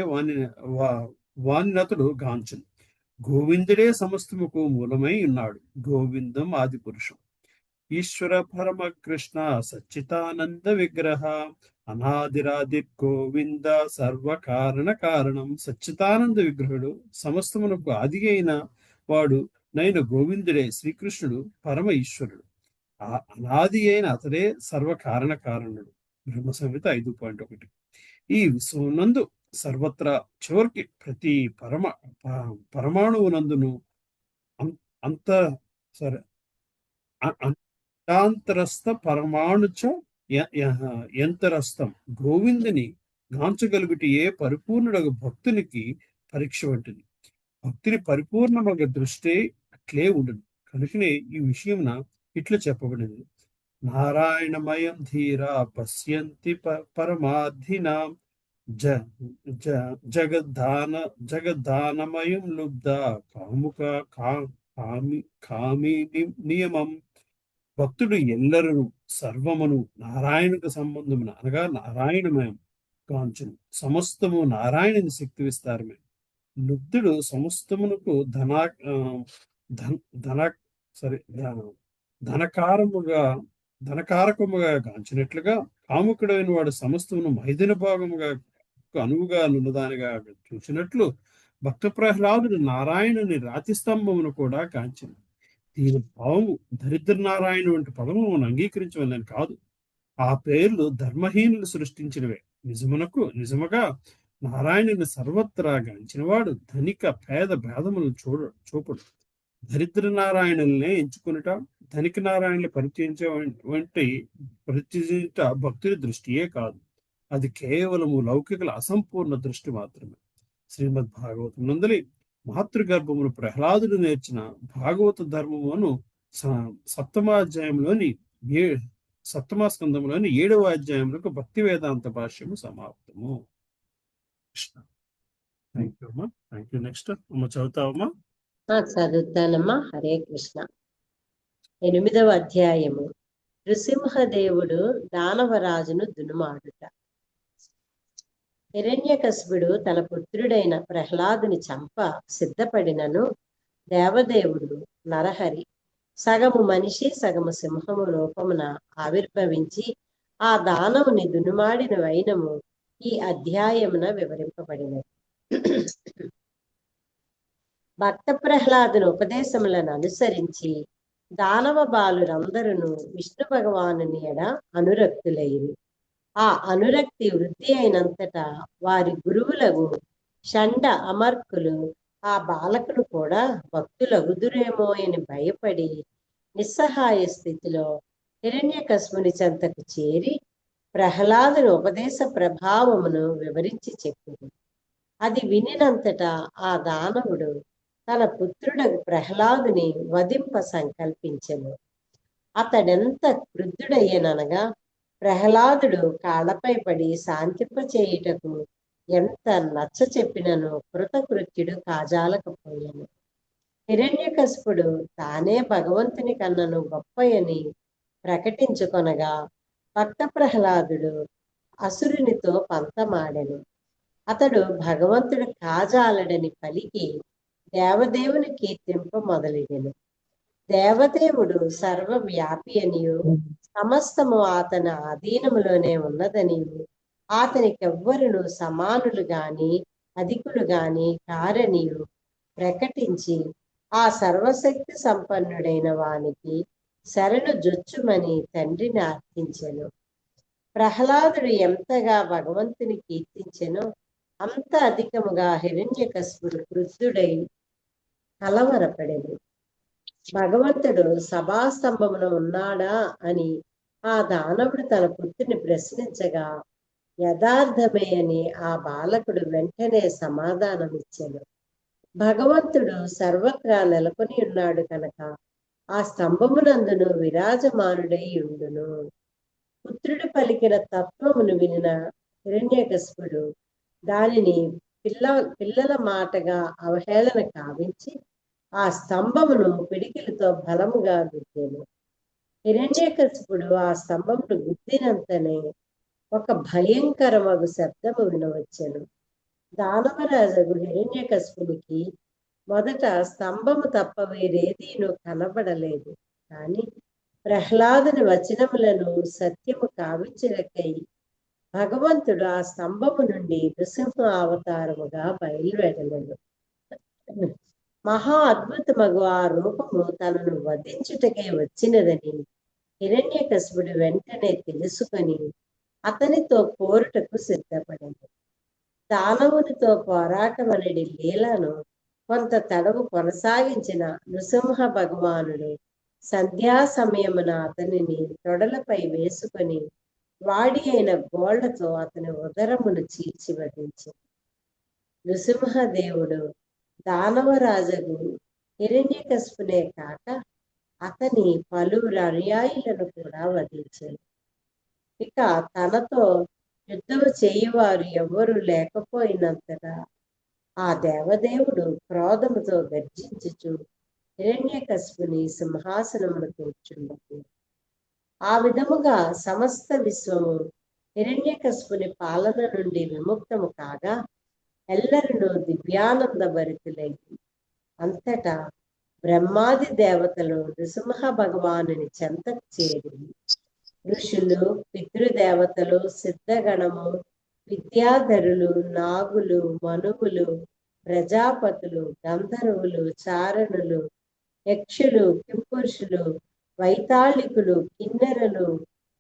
వానినతడు గాంచును. గోవిందుడే సమస్తముకు మూలమై ఉన్నాడు. గోవిందం ఆది పురుషం. ఈశ్వర పరమ కృష్ణ సచ్చితానంద విగ్రహ అనాదిరాది గోవింద సర్వకారణ కారణం. సచ్చితానంద విగ్రహుడు సమస్తమునకు ఆది అయిన వాడు నైన గోవిందుడే శ్రీకృష్ణుడు పరమ ఈశ్వరుడు. ఆ అనాది అయిన అతడే సర్వకారణ కారణుడు. బ్రహ్మ సంహిత 5.1. ఈ విశ్వనందు సర్వత్రా చివరికి ప్రతి పరమాణువునందును అంతరస్థ పరమాణుచ యంతరస్థం గోవిందుని గాంచగలుగుటి ఏ పరిపూర్ణుడు భక్తునికి పరీక్ష వంటిది. భక్తుని పరిపూర్ణమగ దృష్టి అట్లే ఉండదు. కనుకనే ఈ విషయంన ఇట్లా చెప్పబడింది: నారాయణమయం ధీరా పశ్యంతి పరమార్థినాం జగద్దానమయం లుబ్ధ కాముక కామి నియమం. భక్తుడు ఎల్లరూ సర్వమును నారాయణకు సంబంధమున అనగా నారాయణమయం కాంచును. సమస్తము నారాయణుని శక్తి విస్తారమే. లుబ్ధుడు సమస్తమునకు ధనకారకముగా గాంచినట్లుగా కాముకుడైన వాడు సమస్తమును మైదిన భాగముగా అనువుగా నున్నదానిగా చూసినట్లు భక్త ప్రహ్లాదుడు నారాయణుని రాతి స్తంభమును కూడా కాంచింది. దీని భావము దరిద్ర నారాయణ వంటి పదము అంగీకరించవలని కాదు. ఆ పేర్లు ధర్మహీనులు సృష్టించినవే. నిజముగా నారాయణుని సర్వత్రా గాంచినవాడు ధనిక పేద భేదములను చూపడు. దరిద్ర నారాయణులనే ఎంచుకునుట, ధనిక నారాయణులు పరిత్యజించుట భక్తుడి దృష్టియే కాదు. అది కేవలము లౌకికల అసంపూర్ణ దృష్టి మాత్రమే. శ్రీమద్ భాగవతం నందలి మాతృగర్భమును ప్రహ్లాదుడు నేర్చిన భాగవత ధర్మమును సప్తమ స్కంధంలోని 7వ అధ్యాయంలో భక్తి వేదాంత భాష్యము సమాప్తము. థ్యాంక్ యూ అమ్మా. Thank you. నెక్స్ట్ అమ్మ చదువుతావమ్మా?
చదువుతానమ్మా. హరే కృష్ణ. 8వ అధ్యాయము. నృసింహదేవుడు దానవరాజును దునుమాడుట. హిరణ్యకశిపుడు తన పుత్రుడైన ప్రహ్లాదుని చంప సిద్ధపడినను దేవదేవుడు నరహరి సగము మనిషి సగము సింహము రూపమున ఆవిర్భవించి ఆ దానవుని దునుమాడిన వైనము ఈ అధ్యాయమున వివరింపబడినది. భక్త ప్రహ్లాదుని ఉపదేశములను అనుసరించి దానవ బాలురందరూ విష్ణు భగవానుని ఎడ అనురక్తులైరు. ఆ అనురక్తి వృద్ధి అయినంతటా వారి గురువులకు షండ అమర్కులు ఆ బాలకులు కూడా భక్తులగుదురేమో అని భయపడి నిస్సహాయ స్థితిలో హిరణ్యకశిపుని చెంతకు చేరి ప్రహ్లాదుని ఉపదేశ ప్రభావమును వివరించి చెప్పింది. అది వినినంతటా ఆ దానవుడు తన పుత్రుడకు ప్రహ్లాదుని వధింప సంకల్పించెను. అతడెంత క్రుద్ధుడయ్యననగా ప్రహ్లాదుడు కాళ్ళపై పడి శాంతింపచేయుటకు ఎంత నచ్చ చెప్పినను కృతకృత్యుడు కాజాలకపోయాను. హిరణ్యకశిపుడు తానే భగవంతుని కన్నను గొప్పయని ప్రకటించుకొనగా భక్త ప్రహ్లాదుడు అసురునితో పంతమాడెను. అతడు భగవంతుడు కాజాలడని పలికి దేవదేవుని కీర్తింప మొదలెడెను. దేవదేవుడు సర్వవ్యాపి అనియు సమస్తము అతని అధీనములోనే ఉన్నదనియు అతనికెవ్వరును సమానులు గాని అధికులు గాని కారనియు ప్రకటించి ఆ సర్వశక్తి సంపన్నుడైన వానికి శరణు జొచ్చుమని తండ్రిని అర్థించెను. ప్రహ్లాదుడు ఎంతగా భగవంతుని కీర్తించెనో అంత అధికముగా హిరణ్యకశిపుడు క్రుద్ధుడై కలవరపడెను. భగవంతుడు సభాస్తంభమున ఉన్నాడా అని ఆ దానవుడు తన పుత్రుని ప్రశ్నించగా యథార్థమే అని ఆ బాలకుడు వెంటనే సమాధానమిచ్చెను. భగవంతుడు సర్వత్రా నెలకొని ఉన్నాడు కనుక ఆ స్తంభమునందును విరాజమానుడై ఉండును. పుత్రుడు పలికిన తత్వమును వినిన హిరణ్యకశిపుడు దానిని పిల్లల మాటగా అవహేళన కావించి ఆ స్తంభమును పిడికిలతో బలముగా గుద్దెను. హిరణ్యకశిపుడు ఆ స్తంభమును గుద్దినంతనే ఒక భయంకరమగు శబ్దము వినవచ్చెను. దానవరాజు హిరణ్యకశిపునికి మొదట స్తంభము తప్ప వేరేదీను కనబడలేదు. కానీ ప్రహ్లాదుని వచనములను సత్యము కావించుటకై భగవంతుడు ఆ స్తంభము నుండి నృసింహ అవతారముగా బయలువెడలను. మహా అద్భుతమగు ఆ రూపము తనను వధించుటకై వచ్చినదని హిరణ్యకశిపుడు వెంటనే తెలుసుకొని అతనితో పోరుటకు సిద్ధపడింది. దానవునితో పోరాటం అనేది లీలను కొంత తడవు కొనసాగించిన నృసింహ భగవానుడు సంధ్యా సమయమున అతనిని తొడలపై వేసుకొని వాడి అయిన గోళ్లతో అతని ఉదరమును చీల్చి వధించింది. నృసింహదేవుడు దానవరాజగు హిరణ్యకశిపునే కాక అతని పలువురు అనుయాయులను కూడా వధించాడు. ఇక తనతో యుద్ధము చేయువారు ఎవరు లేకపోయినంతగా ఆ దేవదేవుడు క్రోధముతో గర్జించుచు హిరణ్యకశిపుని సింహాసనమును కూర్చుండెను. ఆ విధముగా సమస్త విశ్వము హిరణ్యకశిపుని పాలన నుండి విముక్తము కాగా ఎల్లరును దివ్యానంద భరితులైంది. అంతటా బ్రహ్మాది దేవతలు నృసింహ భగవానుని చెంతకు చేరి ఋషులు, పితృదేవతలు, సిద్ధగణము, విద్యాధరులు, నాగులు, మనువులు, ప్రజాపతులు, గంధర్వులు, చారణులు, యక్షులు, కింపురుషులు, వైతాళికులు, కిన్నెరలు,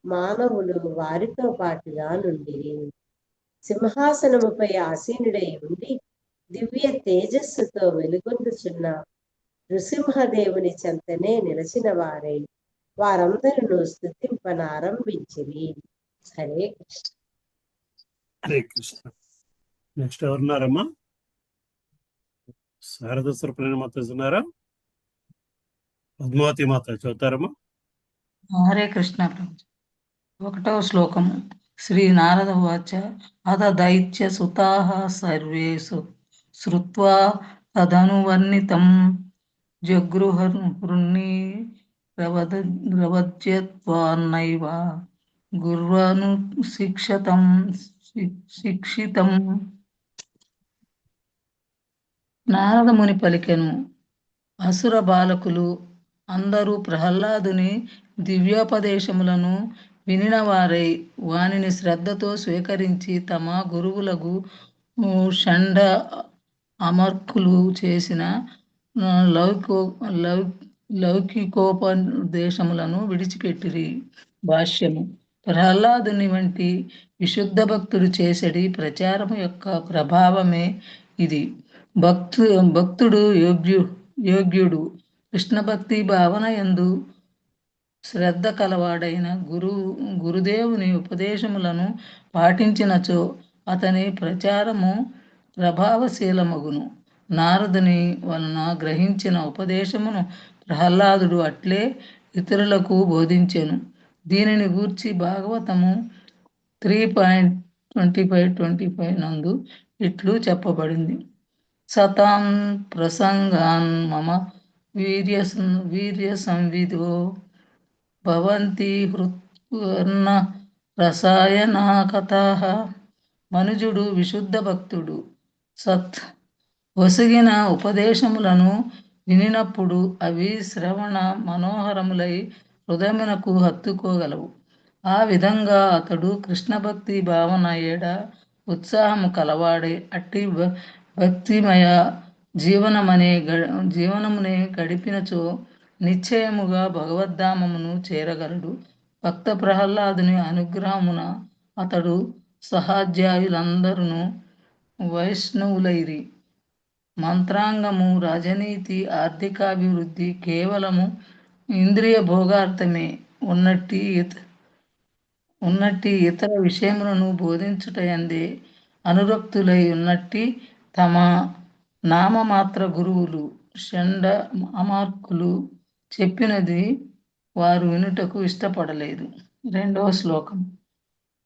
మానవులు వారితో పాటుగా నుండిరి. సింహాసనముపై ఆసీనుడై ఉండి దివ్య తేజస్సుతో వెలుగొందుచున్న నృసింహదేవుని చెంతనే నిలచిన వారై వారందరూ స్తుతింపనారంభించిరి. హరే కృష్ణ.
హరే కృష్ణ. నెక్స్ట్ ఎవరున్నారమ్మా? శారద సుప్రణ మాత ఉన్నారా? పద్మావతి మాత చదువుతారమ్మా?
హరే కృష్ణ. 1వ శ్లోకము. శ్రీ నారద వాచ అథ దైత్య సుతాః సర్వేషు శ్రుత్వా తదనువర్ణితం జగృహృన్ని ప్రవజ్యత్వాన్నైవ గుర్వను శిక్షితం. నారదముని పలికెను. అసుర బాలకులు అందరూ ప్రహ్లాదుని దివ్యోపదేశములను వినినవారై వానిని శ్రద్ధతో స్వీకరించి తమ గురువులకు షండ అమర్కులు చేసిన లౌకికోపదేశములను విడిచిపెట్టిరి. భాష్యము. ప్రహ్లాదుని వంటి విశుద్ధ భక్తుడు చేసడి ప్రచారము యొక్క ప్రభావమే ఇది. భక్తుడు యోగ్యుడు కృష్ణ భక్తి భావన యందు శ్రద్ధ కలవాడైన గురుదేవుని ఉపదేశములను పాటించినచో అతని ప్రచారము ప్రభావశీలమగును. నారదుని వలన గ్రహించిన ఉపదేశమును ప్రహ్లాదుడు అట్లే ఇతరులకు బోధించెను. దీనిని గూర్చి భాగవతము 3.25 నందు ఇట్లు చెప్పబడింది. సతాం ప్రసంగాన్ మమ వీర్య సంవిదో భవంతి హృత్పూర్ణ రసాయనా కథాః. మనుజుడు విశుద్ధ భక్తుడు సత్ వసిగిన ఉపదేశములను వినినప్పుడు అవి శ్రవణ మనోహరములై హృదయమునకు హత్తుకోగలవు. ఆ విధంగా అతడు కృష్ణ భక్తి భావన ఏడ ఉత్సాహము కలవాడై అట్టి భక్తిమయ జీవనమునే గడిపినచో నిశ్చయముగా భగవద్ధామమును చేరగలడు. భక్త ప్రహ్లాదుని అనుగ్రహమున అతడు సహాధ్యాయులందరూ వైష్ణవులైరి. మంత్రాంగము, రాజనీతి, ఆర్థికాభివృద్ధి కేవలము ఇంద్రియ భోగార్థమే ఉన్నట్టి ఇతర విషయములను బోధించుటయందే అనురక్తులై ఉన్నట్టి తమ నామమాత్ర గురువులు షండ అమార్కులు చెప్పినది వారు వినుటకు ఇష్టపడలేదు. 2వ శ్లోకం.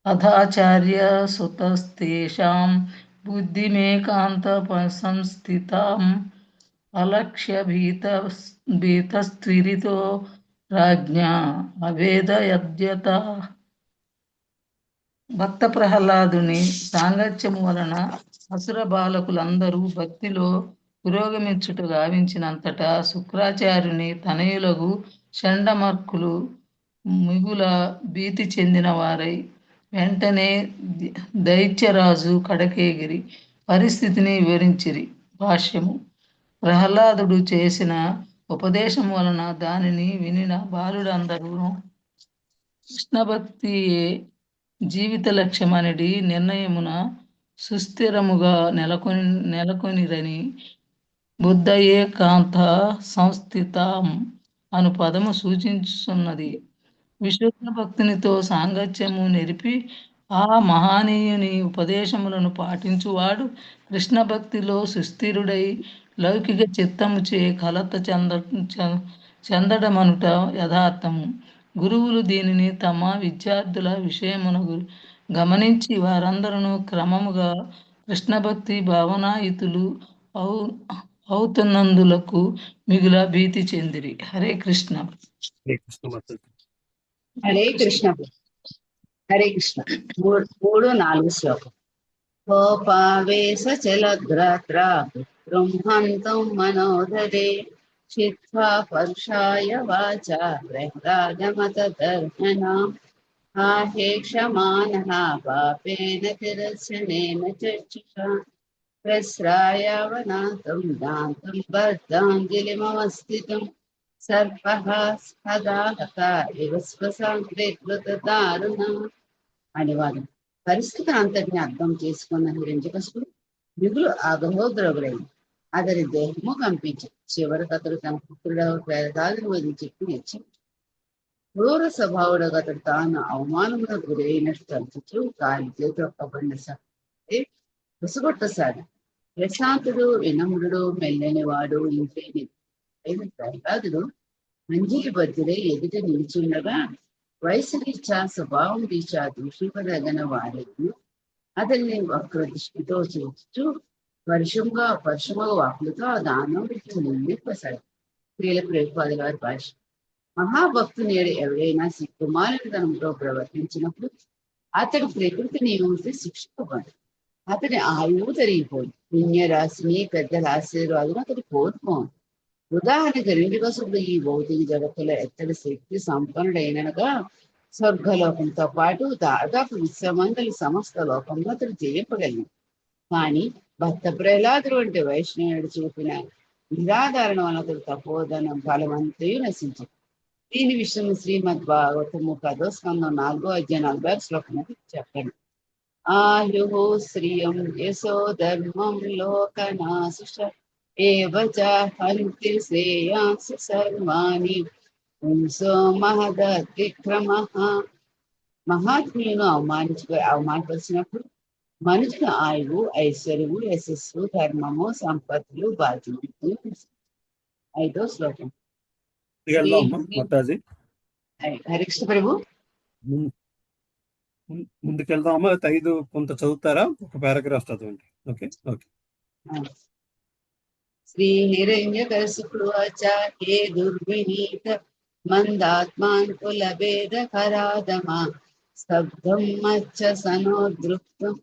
అథాచార్య సుతస్తేషాం బుద్ధిమేకాంత సంస్థితాం అలక్ష్య భీతస్త్విరితో రాజ్ఞా అవేదయద్యత. భక్త ప్రహ్లాదుని సాంగత్యము వలన అసుర బాలకులందరూ భక్తిలో పురోగమించుట గావించినంతటా శుక్రాచార్యుని తనయులగు షండమర్కులు మిగుల భీతి చెందిన వారై వెంటనే దైత్యరాజు కడకేగిరి పరిస్థితిని వివరించిరి. భాష్యము. ప్రహ్లాదుడు చేసిన ఉపదేశం వలన దానిని వినిన బాలుడందరూ కృష్ణ భక్తియే జీవిత లక్ష్యమనడి నిర్ణయమున సుస్థిరముగా నెలకొనిరని బుద్ధయేకాంత సంస్థితాం అను పదము సూచించున్నది. విశుద్ధ భక్తునితో సాంగత్యము నెరిపి ఆ మహానీయుని ఉపదేశములను పాటించువాడు కృష్ణ భక్తిలో సుస్థిరుడై లౌకిక చిత్తముచే కలత చెందడమనుట యథార్థము. గురువులు దీనిని తమ విద్యార్థుల విషయమును గమనించి వారందరూ క్రమముగా కృష్ణ భక్తి భావనాయుతులు అవుతున్నందులకు మిగుల భీతి చెందిరి. హరే కృష్ణ.
హరే కృష్ణ. హరే కృష్ణ. 3-4 శ్లోకం. కోపావేశ చలద్రాత్రా బృంహంతం మనోదరే చిత్వా పరుషాయ వాచా ప్రహ్లాదమతదర్హనా ఆహేక్షమానః పాపేన తిరస్యనేన చర్చిషా ప్రస్రాయావనాంతం దాంతం బద్ధాంజలిమవస్థితం సర్పః సదాహత వివస్వసాంకృతారుణ. అనువాదం. పరిస్థితి అంతటిని అర్థం చేసుకున్న హిరణ్యకశిపుడు మిగులు ఆగ్రహోద్రవుడైంది. అతని దేహము కంపించి చివరికి అతడు తన పుత్రుడు ప్రహ్లాదుని వదిలి చెప్పి నిచ్చి క్రూర స్వభావుడు అతడు తాను అవమానములకు గురైనట్టు తలుచుచూ కాలి చేతి ఒక్కబడిన విసుగొట్టసాడు. ప్రశాంతుడు, వినమ్రుడు, మెల్లని వాడు, ఇంద్రియ అయిన ప్రహ్లాదుడు మంజిలి బద్దులై ఎదుట నిలిచుండగా వయసు రీత్యా స్వభావం రీత్యా దూషింపదగిన వాడెను అతన్ని వక్ర దృష్టితో చూస్తూ పరుషముగా వాకులతో ఆ దానం నిందింపసాడు. ప్రియుల ప్రభుపాదుల వారి భాష. మహాభక్తుని ఎవరైనా కుమారునితనంతో ప్రవర్తించినప్పుడు అతడు ప్రకృతి నియమంతో శిక్షింపబడు. అతని ఆయువు తరిగిపోదు. పుణ్యరాశిని పెద్దల ఆశీర్వాదం అతడు కోరుకోను. ఉదాహరణకు హిరణ్యకశిపుడు ఈ భౌతిక జగత్తులో ఎత్తడి శక్తి సంపన్నుడైనగా స్వర్గలోకంతో పాటు దాదాపు విశ్వమందలి సమస్త లోకంలో అతడు జయింపగలిగింది. కానీ భక్త ప్రహ్లాదుడు వంటి వైష్ణవుడు చూపిన నిరాధారణ వలన అతడు తపోధనం బలవంతయు నశించింది. దీని విషయం శ్రీమద్ భాగవతము 10వ స్కందం 4వ అధ్యాయం 46 శ్లోకం చెప్పండి. ఆయు శ్రియం యశో ధర్మం లోకనాశ ఏవ చ హంతి శ్రేయాంసి సర్వాణి పుంసో మహదతిక్రమ. మహాత్ములను అవమానపరిచినప్పుడు మనుషుల ఆయువు, ఐశ్వర్యము, యశస్సు, ధర్మము, సంపత్తులు, బాధ్యతలు. 5వ శ్లోకం. హరికృష్ణ ప్రభు,
ముందుకెళ్దామా? 5 కొంత చదువుతారా? ఒక పారాగ్రాఫ్ చదవండి. Okay okay.
శ్రీ హిరణ్యకశిపువాచ హే దుర్వినీత మందాత్మాన్ కులభేద కరాదమా స్తబ్ధం మచ్చ సనోదృప్తం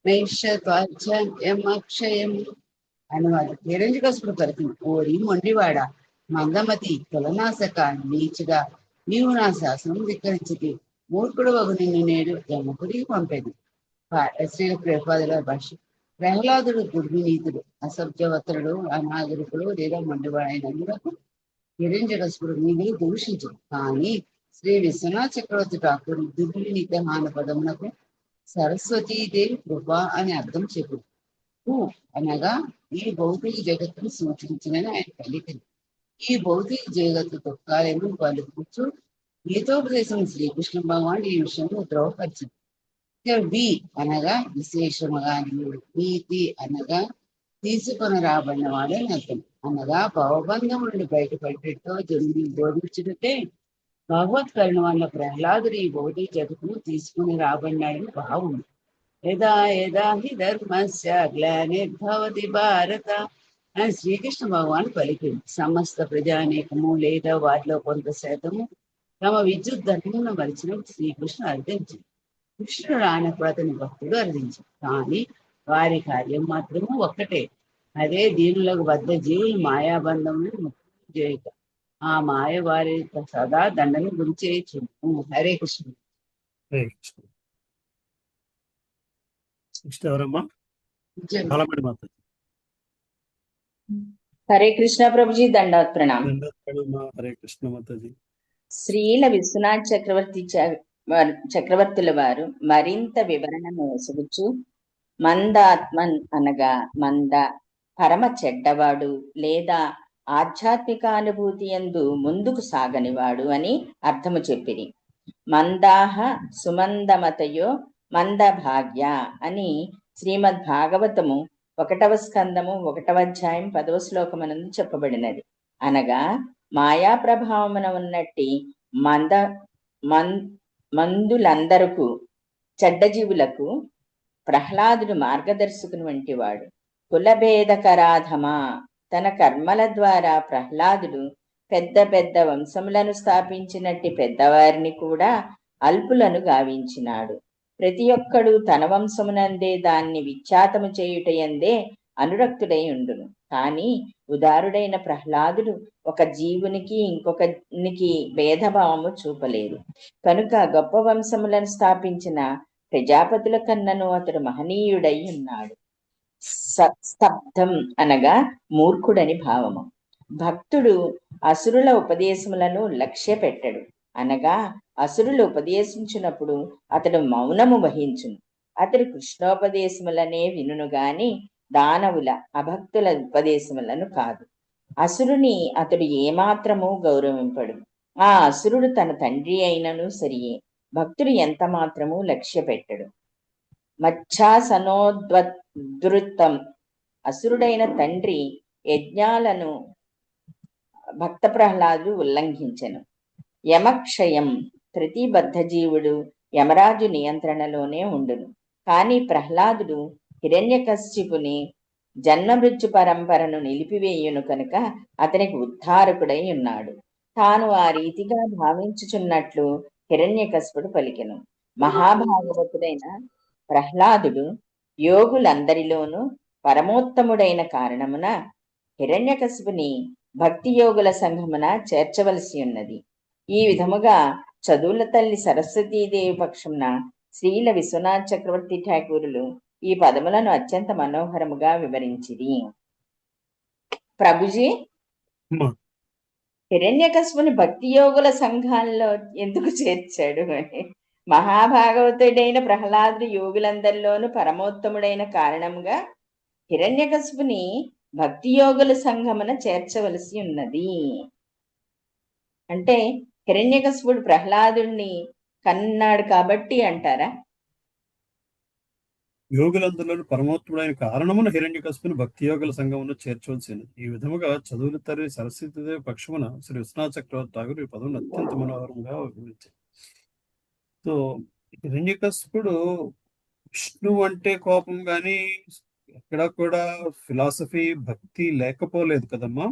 నైషత్వాక్షయం. అనువాదం. హిరణ్యకశిపుడు పలికిన, ఓరి మొండివాడ, మందమతి, కులనాశక, నీచుగా, నీవు నా శాసనం ధిక్కరించితి. మూర్ఖుడు వగు నిన్ను నేడు యమకుడికి పంపేది. శ్రీల ప్రేపాదుల భాష. ప్రహ్లాదుడు దుర్వినీతుడు, అసభ్యవతుడు, అనాగరికుడు లేదా మొండివాడైనందుకు హిరణ్యకశిపుడు మిగిలి దూషించు. కానీ శ్రీ విశ్వనాథ చక్రవర్తి ఠాకూర్ దుర్వినీత హాన పదమునకు సరస్వతీదేవి కృప అని అర్థం చెప్పు. అనగా ఈ భౌతిక జగత్తును సూచించినని ఆయన పలికింది. ఈ భౌతిక జగత్తు దుఃఖాలను పలుకుచు గీతోపదేశం శ్రీకృష్ణ భగవాన్ ఈ విషయంలో ద్రోహపరిచింది. వి అనగా విశేషముగా, నీతి అనగా తీసుకొని రాబడిన వాడని అర్థం. అనగా భవబంధం నుండి బయటపడేటో జన్మి బోధించుటే భగవత్కరణ వల్ల ప్రహ్లాదుడు ఈ భౌతిక జగత్తును తీసుకుని రాబడినాడని భావం. యదా యదా హి ధర్మస్య గ్లానిర్భవతి భారత అని శ్రీకృష్ణ భగవాన్ పలికింది. సమస్త ప్రజానేకము లేదా వారిలో కొంత శాతము తమ విద్యుత్ ధర్మమును మరిచినప్పుడు శ్రీకృష్ణ అర్థించింది. కృష్ణుడు రానప్పుడు అతని భక్తుడు అర్థించారు. కానీ వారి కార్యం మాత్రము ఒక్కటే, అదే దీనులకు బద్ధ జీవులు మాయాబంధమును ముక్తి చేయక ఆ మాయ వారి సదా దండను గురి చేయొచ్చు. హరే కృష్ణ.
హరే కృష్ణ. ఎవరమ్మా?
హరే కృష్ణ ప్రభుజీ, దండాత్ ప్రణామ్.
హరే కృష్ణ మాతాజీ.
శ్రీల విశ్వనాథ్ చక్రవర్తుల వారు మరింత వివరణను వేసుకుచు, మందాత్మన్ అనగా మంద, పరమ చెడ్డవాడు లేదా ఆధ్యాత్మిక అనుభూతి యందు ముందుకు సాగనివాడు అని అర్థము చెప్పిరి. మందాహ సుమందమతయో మందభాగ్య అని శ్రీమద్ భాగవతము 1వ స్కందము 1వ అధ్యాయం 10వ శ్లోకమునందు చెప్పబడినది. అనగా మాయా ప్రభావమున ఉన్నట్టి మందులందరకు, చెడ్డజీవులకు ప్రహ్లాదుడు మార్గదర్శకుని వంటి వాడు. కులభేదకరాధమా, తన కర్మల ద్వారా ప్రహ్లాదుడు పెద్ద పెద్ద వంశములను స్థాపించినట్టి పెద్దవారిని కూడా అల్పులను గావించినాడు. ప్రతి ఒక్కడు తన వంశమునందే దాన్ని విఖ్యాతము చేయుటయందే అనురక్తుడై ఉండును. కానీ ఉదారుడైన ప్రహ్లాదుడు ఒక జీవునికి ఇంకొకనికి భేదభావము చూపలేదు. కనుక గొప్ప వంశములను స్థాపించిన ప్రజాపతుల కన్నను అతడు మహనీయుడై ఉన్నాడు. స్తబ్ధం అనగా మూర్ఖుడని భావము. భక్తుడు అసురుల ఉపదేశములను లక్ష్య పెట్టడు. అనగా అసురులు ఉపదేశించినప్పుడు అతడు మౌనము వహించును. అతడు కృష్ణోపదేశములనే వినును గాని దానవుల, అభక్తుల ఉపదేశములను కాదు. అసురుని అతడు ఏమాత్రము గౌరవింపడు. ఆ అసురుడు తన తండ్రి అయినను సరియే, భక్తుడు ఎంత మాత్రము లక్ష్య పెట్టడు. మచ్చాసనోద్వృత్తం, అసురుడైన తండ్రి యజ్ఞాలను భక్త ప్రహ్లాదుడు ఉల్లంఘించెను. యమక్షయం, ప్రతి బద్ధజీవుడు యమరాజు నియంత్రణలోనే ఉండును. కానీ ప్రహ్లాదుడు హిరణ్యకశిపుని జన్మమృత్యు పరంపరను నిలిపివేయును కనుక అతనికి ఉద్ధారకుడై ఉన్నాడు. తాను ఆ రీతిగా భావించుచున్నట్లు హిరణ్యకశిపుడు పలికెను. మహాభాగవతుడైన ప్రహ్లాదుడు యోగులందరిలోనూ పరమోత్తముడైన కారణమున హిరణ్యకశిపుని భక్తి యోగుల సంఘమున చేర్చవలసి ఉన్నది. ఈ విధముగా చదువుల తల్లి సరస్వతీదేవి పక్షమున శ్రీల విశ్వనాథ చక్రవర్తి ఠాకూరులు ఈ పదములను అత్యంత మనోహరముగా వివరించిరి. ప్రభుజీ, హిరణ్యకశిపుని భక్తి యోగుల సంఘాల్లో ఎందుకు చేర్చాడు అని? మహాభాగవతుడైన ప్రహ్లాదుడు యోగులందరిలోనూ పరమోత్తముడైన కారణంగా హిరణ్యకశిపుని భక్తి యోగుల సంఘమున చేర్చవలసి ఉన్నది. అంటే హిరణ్యకశిపుడు ప్రహ్లాదుణ్ణి కన్నాడు కాబట్టి అంటారా?
యోగులందరిలో పరమోత్తముడైన కారణమున హిరణ్యకశిపుని భక్తి యోగుల సంఘమును చేర్చవలసింది. ఈ విధముగా చదువుల తల్లి సరస్వతీదేవి పక్షమున శ్రీ విశ్వనాథ చక్రవర్తి ఠాగూర్ ఈ పదం అత్యంత మనోహరంగా వివరించారు. సో హిరణ్యకశిపుడు విష్ణువు అంటే కోపం గాని ఎక్కడ కూడా ఫిలాసఫీ భక్తి లేకపోలేదు కదమ్మా.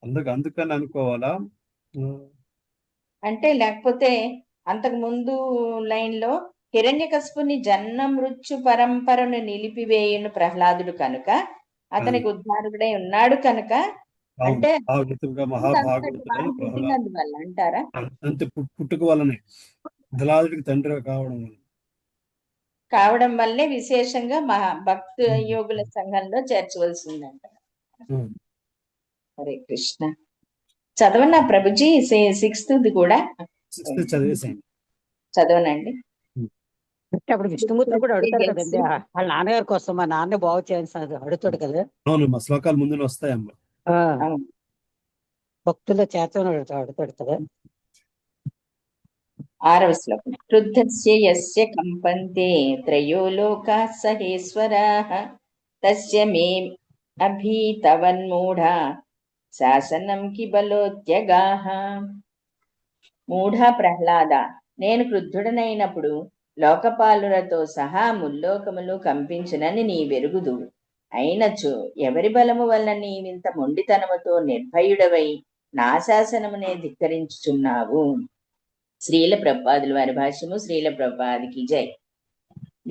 అందుకని అనుకోవాలా.
అంటే లేకపోతే అంతకు ముందు లైన్ లో హిరణ్యకశిపుని జన్మ మృత్యు పరంపరను నిలిపివేయును ప్రహ్లాదుడు కనుక అతనికి ఉద్ధారకుడై ఉన్నాడు కనుక అంటే పుట్టినందువల్ల అంటారా?
అంతే, పుట్టుక వల్లనే ప్రహ్లాదుడికి తండ్రి
కావడం వల్లే విశేషంగా భక్తి యోగుల సంఘంలో చేర్చవలసిందంట. హరే కృష్ణ. చదవనా ప్రభుజీ? 6th కూడా చదవనండి.
అప్పుడు విష్ణుమూర్తి కూడా అడుగుతాడు కదండి వాళ్ళ నాన్నగారి కోసం, మా నాన్న బాగు చేయాల్సి అడుగుతాడు కదా.
అవును, మా శ్లోకాలు ముందు వస్తాయమ్మా.
భక్తుల చేతను అడుగుతాడు కదా.
6వ శ్లోకం. క్రుద్ధస్య యస్య కంపంతే త్రయో లోకాః సహేశ్వరాః తస్య మే అభీతవన్మూఢ శాసనం కిబలోత్యగాః. మూఢ ప్రహ్లాద, నేను క్రుద్ధుడనైనప్పుడు లోకపాలులతో సహా ముల్లోకములు కంపించునని నీ వెరుగుదు. అయినచో ఎవరి బలము వల్ల నీవింత మొండితనముతో నిర్భయుడవై నా శాసనమునే ధిక్కరించుచున్నావు. శ్రీల ప్రభుపాదుల వారి భాష్యము. శ్రీల ప్రభుపాదికి జై.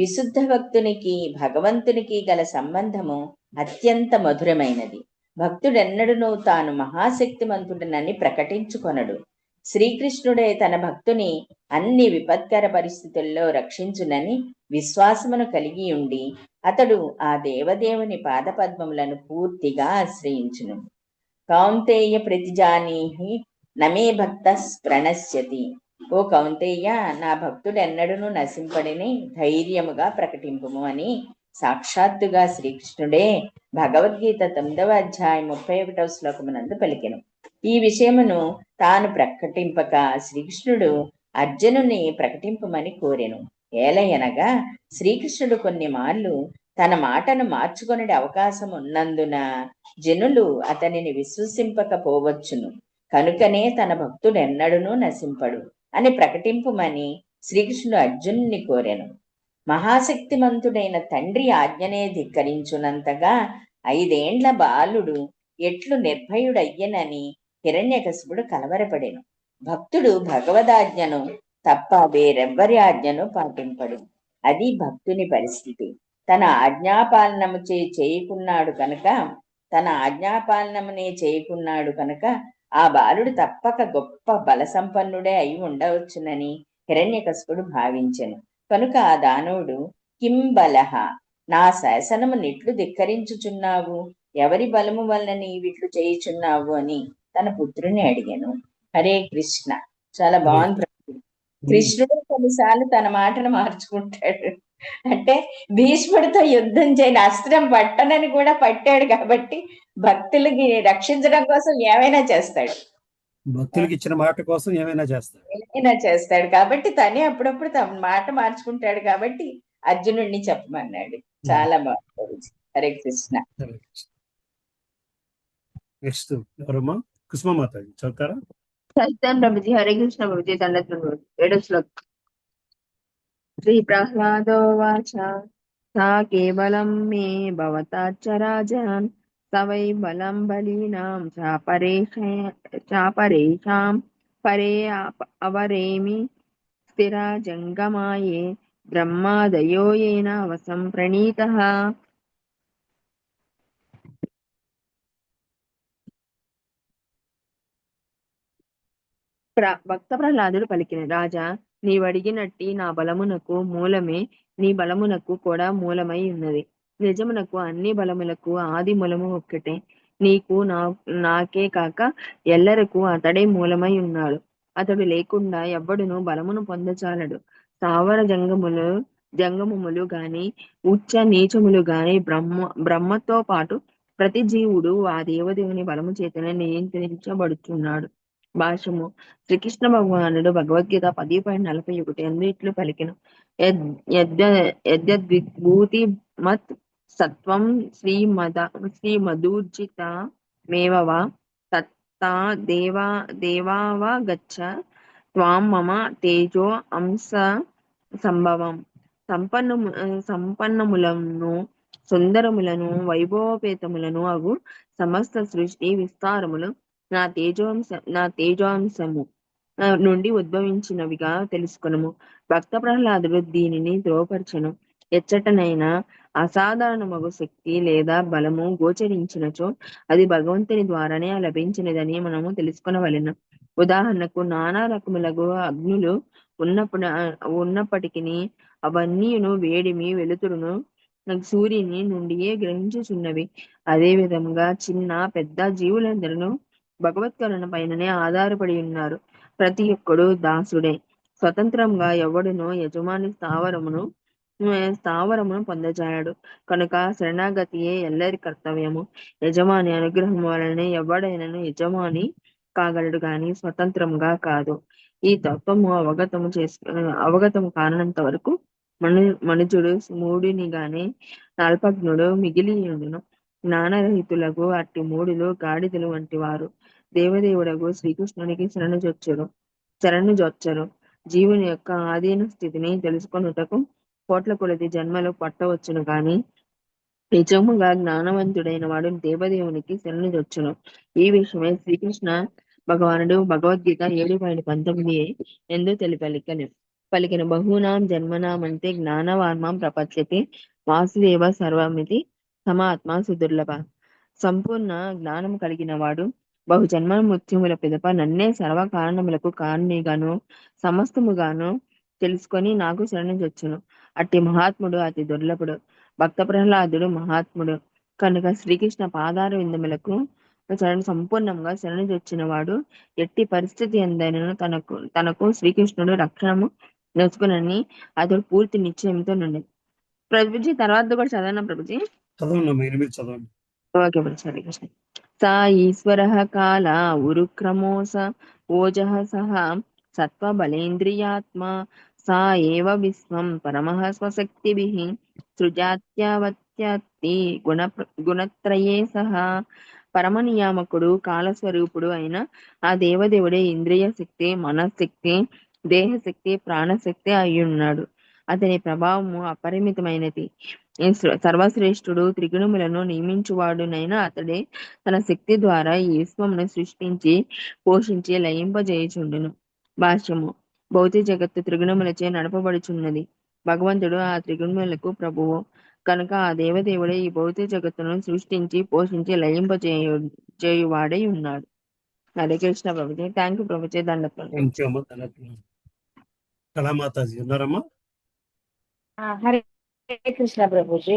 విశుద్ధ భక్తునికి భగవంతునికి గల సంబంధము అత్యంత మధురమైనది. భక్తుడెన్నడూ తాను మహాశక్తిమంతుడనని ప్రకటించుకొనడు. శ్రీకృష్ణుడే తన భక్తుని అన్ని విపత్కర పరిస్థితుల్లో రక్షించునని విశ్వాసమును కలిగి ఉండి అతడు ఆ దేవదేవుని పాదపద్మములను పూర్తిగా ఆశ్రయించును. కౌంతేయ ప్రతిజానీహి నమే భక్త ప్రణశ్యతి. ఓ కౌంతేయ, నా భక్తుడెన్నడూ నశింపడిని ధైర్యముగా ప్రకటింపుము అని సాక్షాత్తుగా శ్రీకృష్ణుడే భగవద్గీత 9వ అధ్యాయం 31వ శ్లోకమునందు పలికెను. ఈ విషయమును తాను ప్రకటింపక శ్రీకృష్ణుడు అర్జునుని ప్రకటింపమని కోరెను. ఏలయనగా శ్రీకృష్ణుడు కొన్ని మార్లు తన మాటను మార్చుకొనడి అవకాశం ఉన్నందున జనులు అతనిని విశ్వసింపకపోవచ్చును. కనుకనే తన భక్తుడెన్నడూ నశింపడు అని ప్రకటింపుమని శ్రీకృష్ణుడు అర్జునుని కోరెను. మహాశక్తిమంతుడైన తండ్రి ఆజ్ఞనే ధిక్కరించునంతగా 5 ఏండ్ల బాలుడు ఎట్లు నిర్భయుడయ్యనని హిరణ్యకశిపుడు కలవరపడెను. భక్తుడు భగవదాజ్ఞను తప్ప వేరెవ్వరి ఆజ్ఞను పాటింపడు. అది భక్తుని పరిస్థితి. తన ఆజ్ఞాపాలనమునే చేయకున్నాడు కనుక ఆ బాలుడు తప్పక గొప్ప బలసంపన్నుడే అయి ఉండవచ్చునని హిరణ్యకశిపుడు భావించెను. కనుక ఆ దానవుడు, కిం బలహ, నా శాసనము నిట్లు ధిక్కరించుచున్నావు, ఎవరి బలము వలన నీవిట్లు చేయుచున్నావు అని తన పుత్రుని అడిగాను. హరే కృష్ణ. చాలా బాగుంది. కృష్ణుడు కొన్నిసార్లు తన మాటను మార్చుకుంటాడు. అంటే భీష్ముడితో యుద్ధం చేయని అస్త్రం పట్టనని కూడా పట్టాడు కాబట్టి భక్తులకి రక్షించడం కోసం ఏమైనా చేస్తాడు.
భక్తులకి ఇచ్చిన మాట కోసం ఏమైనా
చేస్తాడు కాబట్టి తనే అప్పుడప్పుడు తన మాట మార్చుకుంటాడు కాబట్టి అర్జునుడిని చెప్పమన్నాడు. చాలా బాగుంది. హరే కృష్ణ.
నెక్స్ట్ ఎవరమ్మా? కుసుమమాత చదువుతారా?
చైతన్య ప్రభుజీ. హరే కృష్ణ ప్రభుజీ. దండత్వం. 7వ శ్లోకం. శ్రీ ప్రహ్లాదోవాచ సా కేవలం మే భవతాచ్చ రాజన్ సవై బలం బలీనాం చాపరేషాం పరే అవరేమి స్థిరా జంగమాయే బ్రహ్మాదయో ఏన వసం ప్రణీతః. భక్త ప్రహ్లాదుడు పలికిన, రాజా, నీవడిగినట్టి నా బలమునకు మూలమే నీ బలమునకు కూడా మూలమై ఉన్నది. నిజమునకు అన్ని బలములకు ఆది మూలము ఒక్కటే. నీకు నాకే కాక ఎల్లరకు అతడే మూలమై ఉన్నాడు. అతడు లేకుండా ఎవ్వడును బలమును పొందచాలడు. స్థావర జంగమములు గాని ఉచ్చ నీచములు గాని బ్రహ్మతో పాటు ప్రతి జీవుడు ఆ దేవదేవుని బలము చేతనే నియంత్రించబడుతున్నాడు.
భాష్యము. శ్రీకృష్ణ భగవానుడు భగవద్గీత 10.41 ఎందు ఇట్లు పలికెను. యద్విభూతి మత్ సత్వం శ్రీమదూర్జిత మేవవా తత్తా దేవావగచ్చ త్వాం మమ తేజో అంశ సంభవం. సంపన్నములను సుందరములను వైభవోపేతములను అగు సమస్త సృష్టి విస్తారములు నా తేజోంశము నుండి ఉద్భవించినవిగా తెలుసుకొనుము. భక్త ప్రహ్లాదుడు దీనిని ధ్రువపరచెను. ఎచ్చటనైనా అసాధారణమగు శక్తి లేదా బలము గోచరించినచో అది భగవంతుని ద్వారానే లభించినదని మనము తెలుసుకొనవలెను. ఉదాహరణకు నానా రకములగు అగ్నులు ఉన్నప్పటికీ అవన్నీను వేడిమి వెలుతురును సూర్యుని నుండియే గ్రహించుచున్నవి. అదే విధముగా చిన్న పెద్ద జీవులందరూ భగవత్కరుణ పైననే ఆధారపడి ఉన్నారు. ప్రతి ఒక్కడు దాసుడే. స్వతంత్రంగా ఎవడునో యజమాని స్థావరమును పొందజాలడు. కనుక శరణాగతియే ఎల్లరి కర్తవ్యము. యజమాని అనుగ్రహం వలనే ఎవడైనను యజమాని కాగలడు గాని స్వతంత్రంగా కాదు. ఈ తత్వము అవగతము కానంత వరకు మనుజుడు మూడుని గాని అల్పజ్ఞుడు మిగిలియుండును. జ్ఞానరహితులకు అట్టి మూడులు గాడిదలు వంటి వారు. దేవదేవుడకు శ్రీకృష్ణునికి శరణుజొచ్చరు. జీవుని యొక్క ఆధీన స్థితిని తెలుసుకొనుటకు కోట్ల కొలది జన్మలు పట్టవచ్చును గాని నిజముగా జ్ఞానవంతుడైన వాడు దేవదేవునికి శరణుజొచ్చును. ఈ విషయమే శ్రీకృష్ణ భగవానుడు భగవద్గీత 7.19 ఎందు పలికిన బహూనాం జన్మనామంతే జ్ఞానవాన్మాం ప్రపద్యతే వాసుదేవ సర్వమితి సమాత్మ సుదుర్లభ. సంపూర్ణ జ్ఞానము కలిగిన వాడు బహుజన్మ మృత్యుముల పిదప నన్నే సర్వ కారణములకు కారణిగాను సమస్తముగాను తెలుసుకొని నాకు శరణుజొచ్చును. అట్టి మహాత్ముడు అతి దుర్లభుడు. భక్త ప్రహ్లాదుడు మహాత్ముడు కనుక శ్రీకృష్ణ పాదార విందములకు సంపూర్ణంగా శరణుజొచ్చిన వాడు ఎట్టి పరిస్థితి ఎందైనను తనకు శ్రీకృష్ణుడు రక్షణము నొచ్చుకునని అతడు పూర్తి నిశ్చయంతో నుండి. ప్రభుజీ తర్వాత కూడా చదవనా ప్రభుజీ?
చదవండి.
ఓకే సరే కృష్ణ. సా ఈశ్వర కాల ఉరుక్రమోస ఓజః సహ సత్వబలేంద్రియాత్మ సా ఏవ విశ్వం పరమః స్వశక్తిభిః సృజాత్యవత్యత్తి గుణత్రయే సహ. పరమనియామకుడు కాలస్వరూపుడు అయిన ఆ దేవదేవుడే ఇంద్రియ శక్తి, మనశక్తి, దేహశక్తి, ప్రాణశక్తి అయ్యున్నాడు. అతని ప్రభావము అపరిమితమైనది. సర్వశ్రేష్ఠుడు త్రిగుణములను నియమించువాడునైనా అతడే తన శక్తి ద్వారా ఈ విశ్వమును సృష్టించి పోషించి లయింపజేయుచుండును. భాష్యము. భౌతిక జగత్తు త్రిగుణములచే నడపబడుచున్నది. భగవంతుడు ఆ త్రిగుణములకు ప్రభువు కనుక ఆ దేవదేవుడే ఈ భౌతిక జగత్తును సృష్టించి పోషించి లయింపజేయువాడై ఉన్నాడు. హరే కృష్ణ ప్రభుజీ. Thank you Prabhuji. దండప్రభు.
కళామాతాజీ ఉన్నారమ్మా?
హరే కృష్ణ ప్రభుజీ.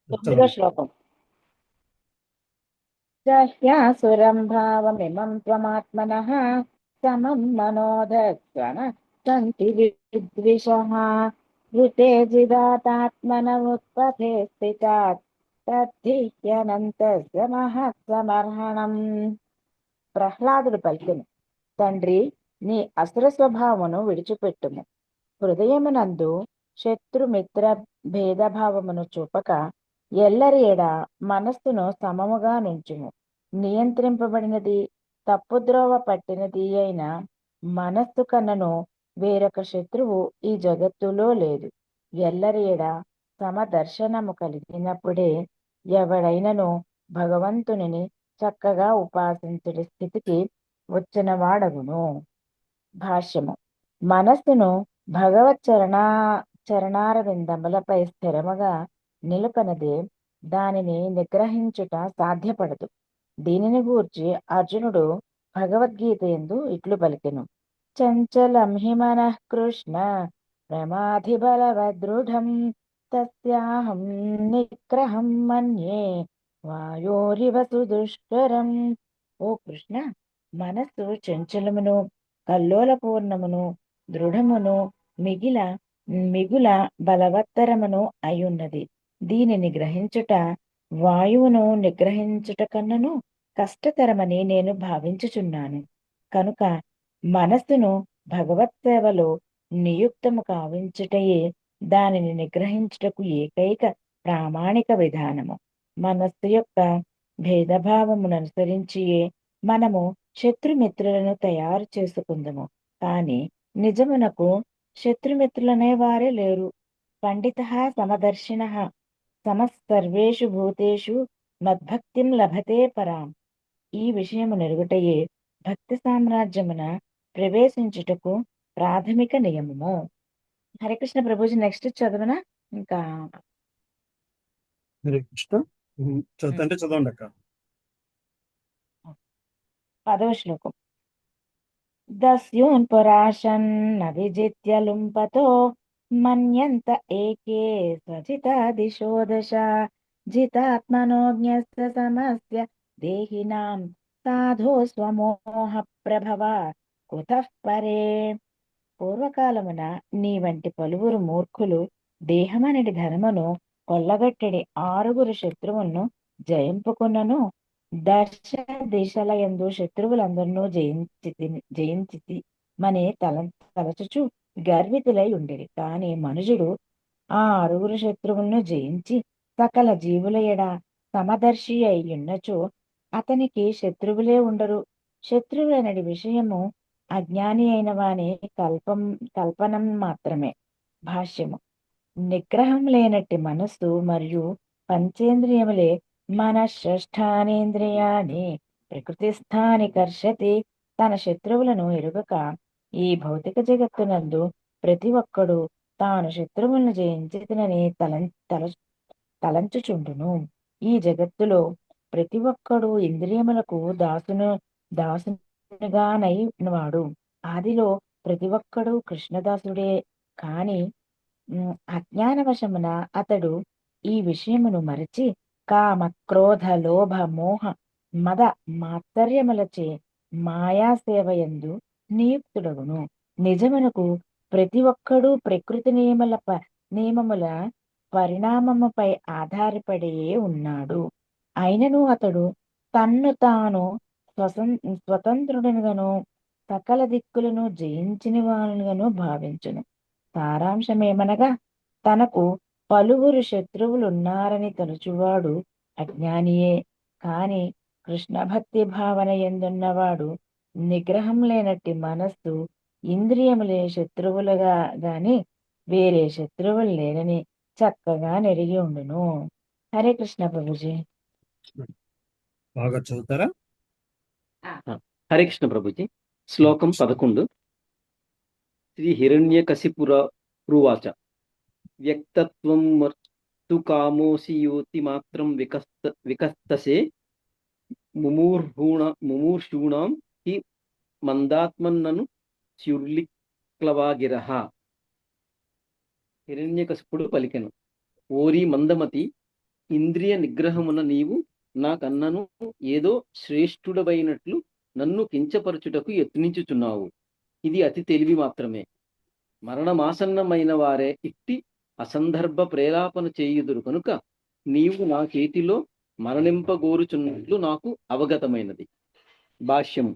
9వ శ్లోకం. జహ్యాసురం భావమిమం త్వమాత్మనః సమం మనోదస్వన సంతి విద్విషః ఋతే జిదాతాత్మన ఉత్పథే స్థితాత్ తద్ధిహ్యనంతస్య మహత్సమర్హణం. ప్రహ్లాదుడు పలికెను, తండ్రి, నీ అసుర స్వభావమును విడిచిపెట్టుము. హృదయమునందు శత్రుమిత్ర భేదభావమును చూపక ఎల్లరి ఎడ మనస్సును సమముగా నుంచుము. నియంత్రింపబడినది తప్పుద్రోవ పట్టినది అయిన మనస్సు కన్నను వేరొక శత్రువు ఈ జగత్తులో లేదు. ఎల్లరి ఎడ సమదర్శనము కలిగినప్పుడే ఎవడైనను భగవంతుని చక్కగా ఉపాసించుడి స్థితికి వచ్చిన వాడగును. భాష్యము. మనస్సును భగవత్ చరణారవిందములపై స్థిరముగా నిలుపనదే దానిని నిగ్రహించుట సాధ్యపడదు. దీనిని గూర్చి అర్జునుడు భగవద్గీత యందు ఇట్లు పలికెను, చంచలం హి మనః కృష్ణ ప్రమాధి బలవదృఢం తస్యాహం నిగ్రహం మన్యే వాయోరివ సుదుష్కరం. ఓ కృష్ణ, మనస్సు చంచలమును కల్లోలపూర్ణమును దృఢమును మిగుల బలవత్తరమును అయ్యున్నది. దీనిని గ్రహించుట వాయువును నిగ్రహించుట కన్నను
కష్టతరమని నేను భావించుచున్నాను. కనుక మనస్సును భగవత్ సేవలో నియుక్తము కావించుటయే దానిని నిగ్రహించుటకు ఏకైక ప్రామాణిక విధానము. మనస్సు యొక్క భేదభావమును అనుసరించియే మనము శత్రుమిత్రులను తయారు చేసుకుందము. కానీ నిజమునకు శత్రుమిత్రులనే వారే లేరు. పండిత సమదర్శిన సమస్సర్వేషు భూతేషు మద్భక్తిం లభతే పరాం. ఈ విషయము నెరుగుటయే భక్తి సామ్రాజ్యమున ప్రవేశించుటకు ప్రాథమిక నియమము. హరే కృష్ణ ప్రభుజీ, నెక్స్ట్ చదవనా? ఇంకా
హరే కృష్ణ. చదువుతుంటే చదవండి అక్క.
10వ శ్లోకం. దస్యూన్ పురాశన్న విజిత్య లుంపతో మన్యంత ఏకే స్వజిత దిశో దశ జితాత్మనోజ్ఞస్య సమస్య దేహినాం సాధో స్వమోహ ప్రభవ కుతః పరే. పూర్వకాలమున నీ వంటి పలువురు మూర్ఖులు దేహమనడి ధర్మను కొల్లగట్టడి 6 శత్రువులను జయింపుకున్నను దశ దిశల యందు శత్రువులందరినూ జయించి మనే తలచుచు గర్వితులై ఉండిరి. కాని మనుజుడు ఆ 6 శత్రువులను జయించి సకల జీవుల ఎడ సమదర్శి అయ్యున్నచో అతనికి శత్రువులే ఉండరు. శత్రువులనడి విషయము అజ్ఞాని అయిన వాని కల్పనం మాత్రమే. భాష్యము. నిగ్రహం లేనట్టి మనస్సు మరియు పంచేంద్రియములే మన శ్రేష్టానేంద్రియాన్ని ప్రకృతిస్థాని కర్షతి. తన శత్రువులను ఎరుగక ఈ భౌతిక జగత్తునందు ప్రతి ఒక్కడు తాను శత్రువులను జయించినని తలంచుచుండును. ఈ జగత్తులో ప్రతి ఒక్కడు ఇంద్రియములకు దాసునిగానైనవాడు. ఆదిలో ప్రతి ఒక్కడు కృష్ణదాసుడే. కాని అజ్ఞానవశమున అతడు ఈ విషయమును మరచి కామ క్రోధ లోభ మోహ మద మాత్సర్యములచే మాయాసేవయందు నియుక్తుడగును. నిజమునకు ప్రతి ఒక్కడూ ప్రకృతి నియమముల పరిణామముపై ఆధారపడి ఉన్నాడు. అయినను అతడు తన్ను తాను స్వతంత్రుడుగాను సకల దిక్కులను జయించిన వానుగాను భావించును. సారాంశమేమనగా తనకు పలువురు శత్రువులున్నారని తలుచువాడు అజ్ఞానియే. కాని కృష్ణ భక్తి భావన ఎందున్నవాడు నిగ్రహం లేనట్టి మనస్సు ఇంద్రియములే శత్రువులుగా గాని వేరే శత్రువులు లేరని చక్కగా నెరిగి ఉండును. హరే కృష్ణ ప్రభుజీ.
బాగా చదువుతారా?
హరే కృష్ణ ప్రభుజీ. శ్లోకం 11. శ్రీ హిరణ్యకశిపురువాచ వ్యక్తత్వం మర్తు కామోసి యోతి మాత్రం వికస్తసే ముమూర్షూణాం హి మందాత్మన్నను స్యుర్లిక్లవాగిరః. హిరణ్యకశిపుడు పలికెను, ఓరి మందమతి, ఇంద్రియ నిగ్రహమున నీవు నాకన్నను ఏదో శ్రేష్ఠుడవైనట్లు నన్ను కించపరచుటకు యత్నించుచున్నావు. ఇది అతి తెలివి మాత్రమే. మరణమాసన్నమైన వారే ఇట్టి అసందర్భ ప్రేలాపన చేయుదురు కనుక నీవు నా చేతిలో మరణింపగోరుచున్నట్లు నాకు అవగతమైనది. భాష్యము.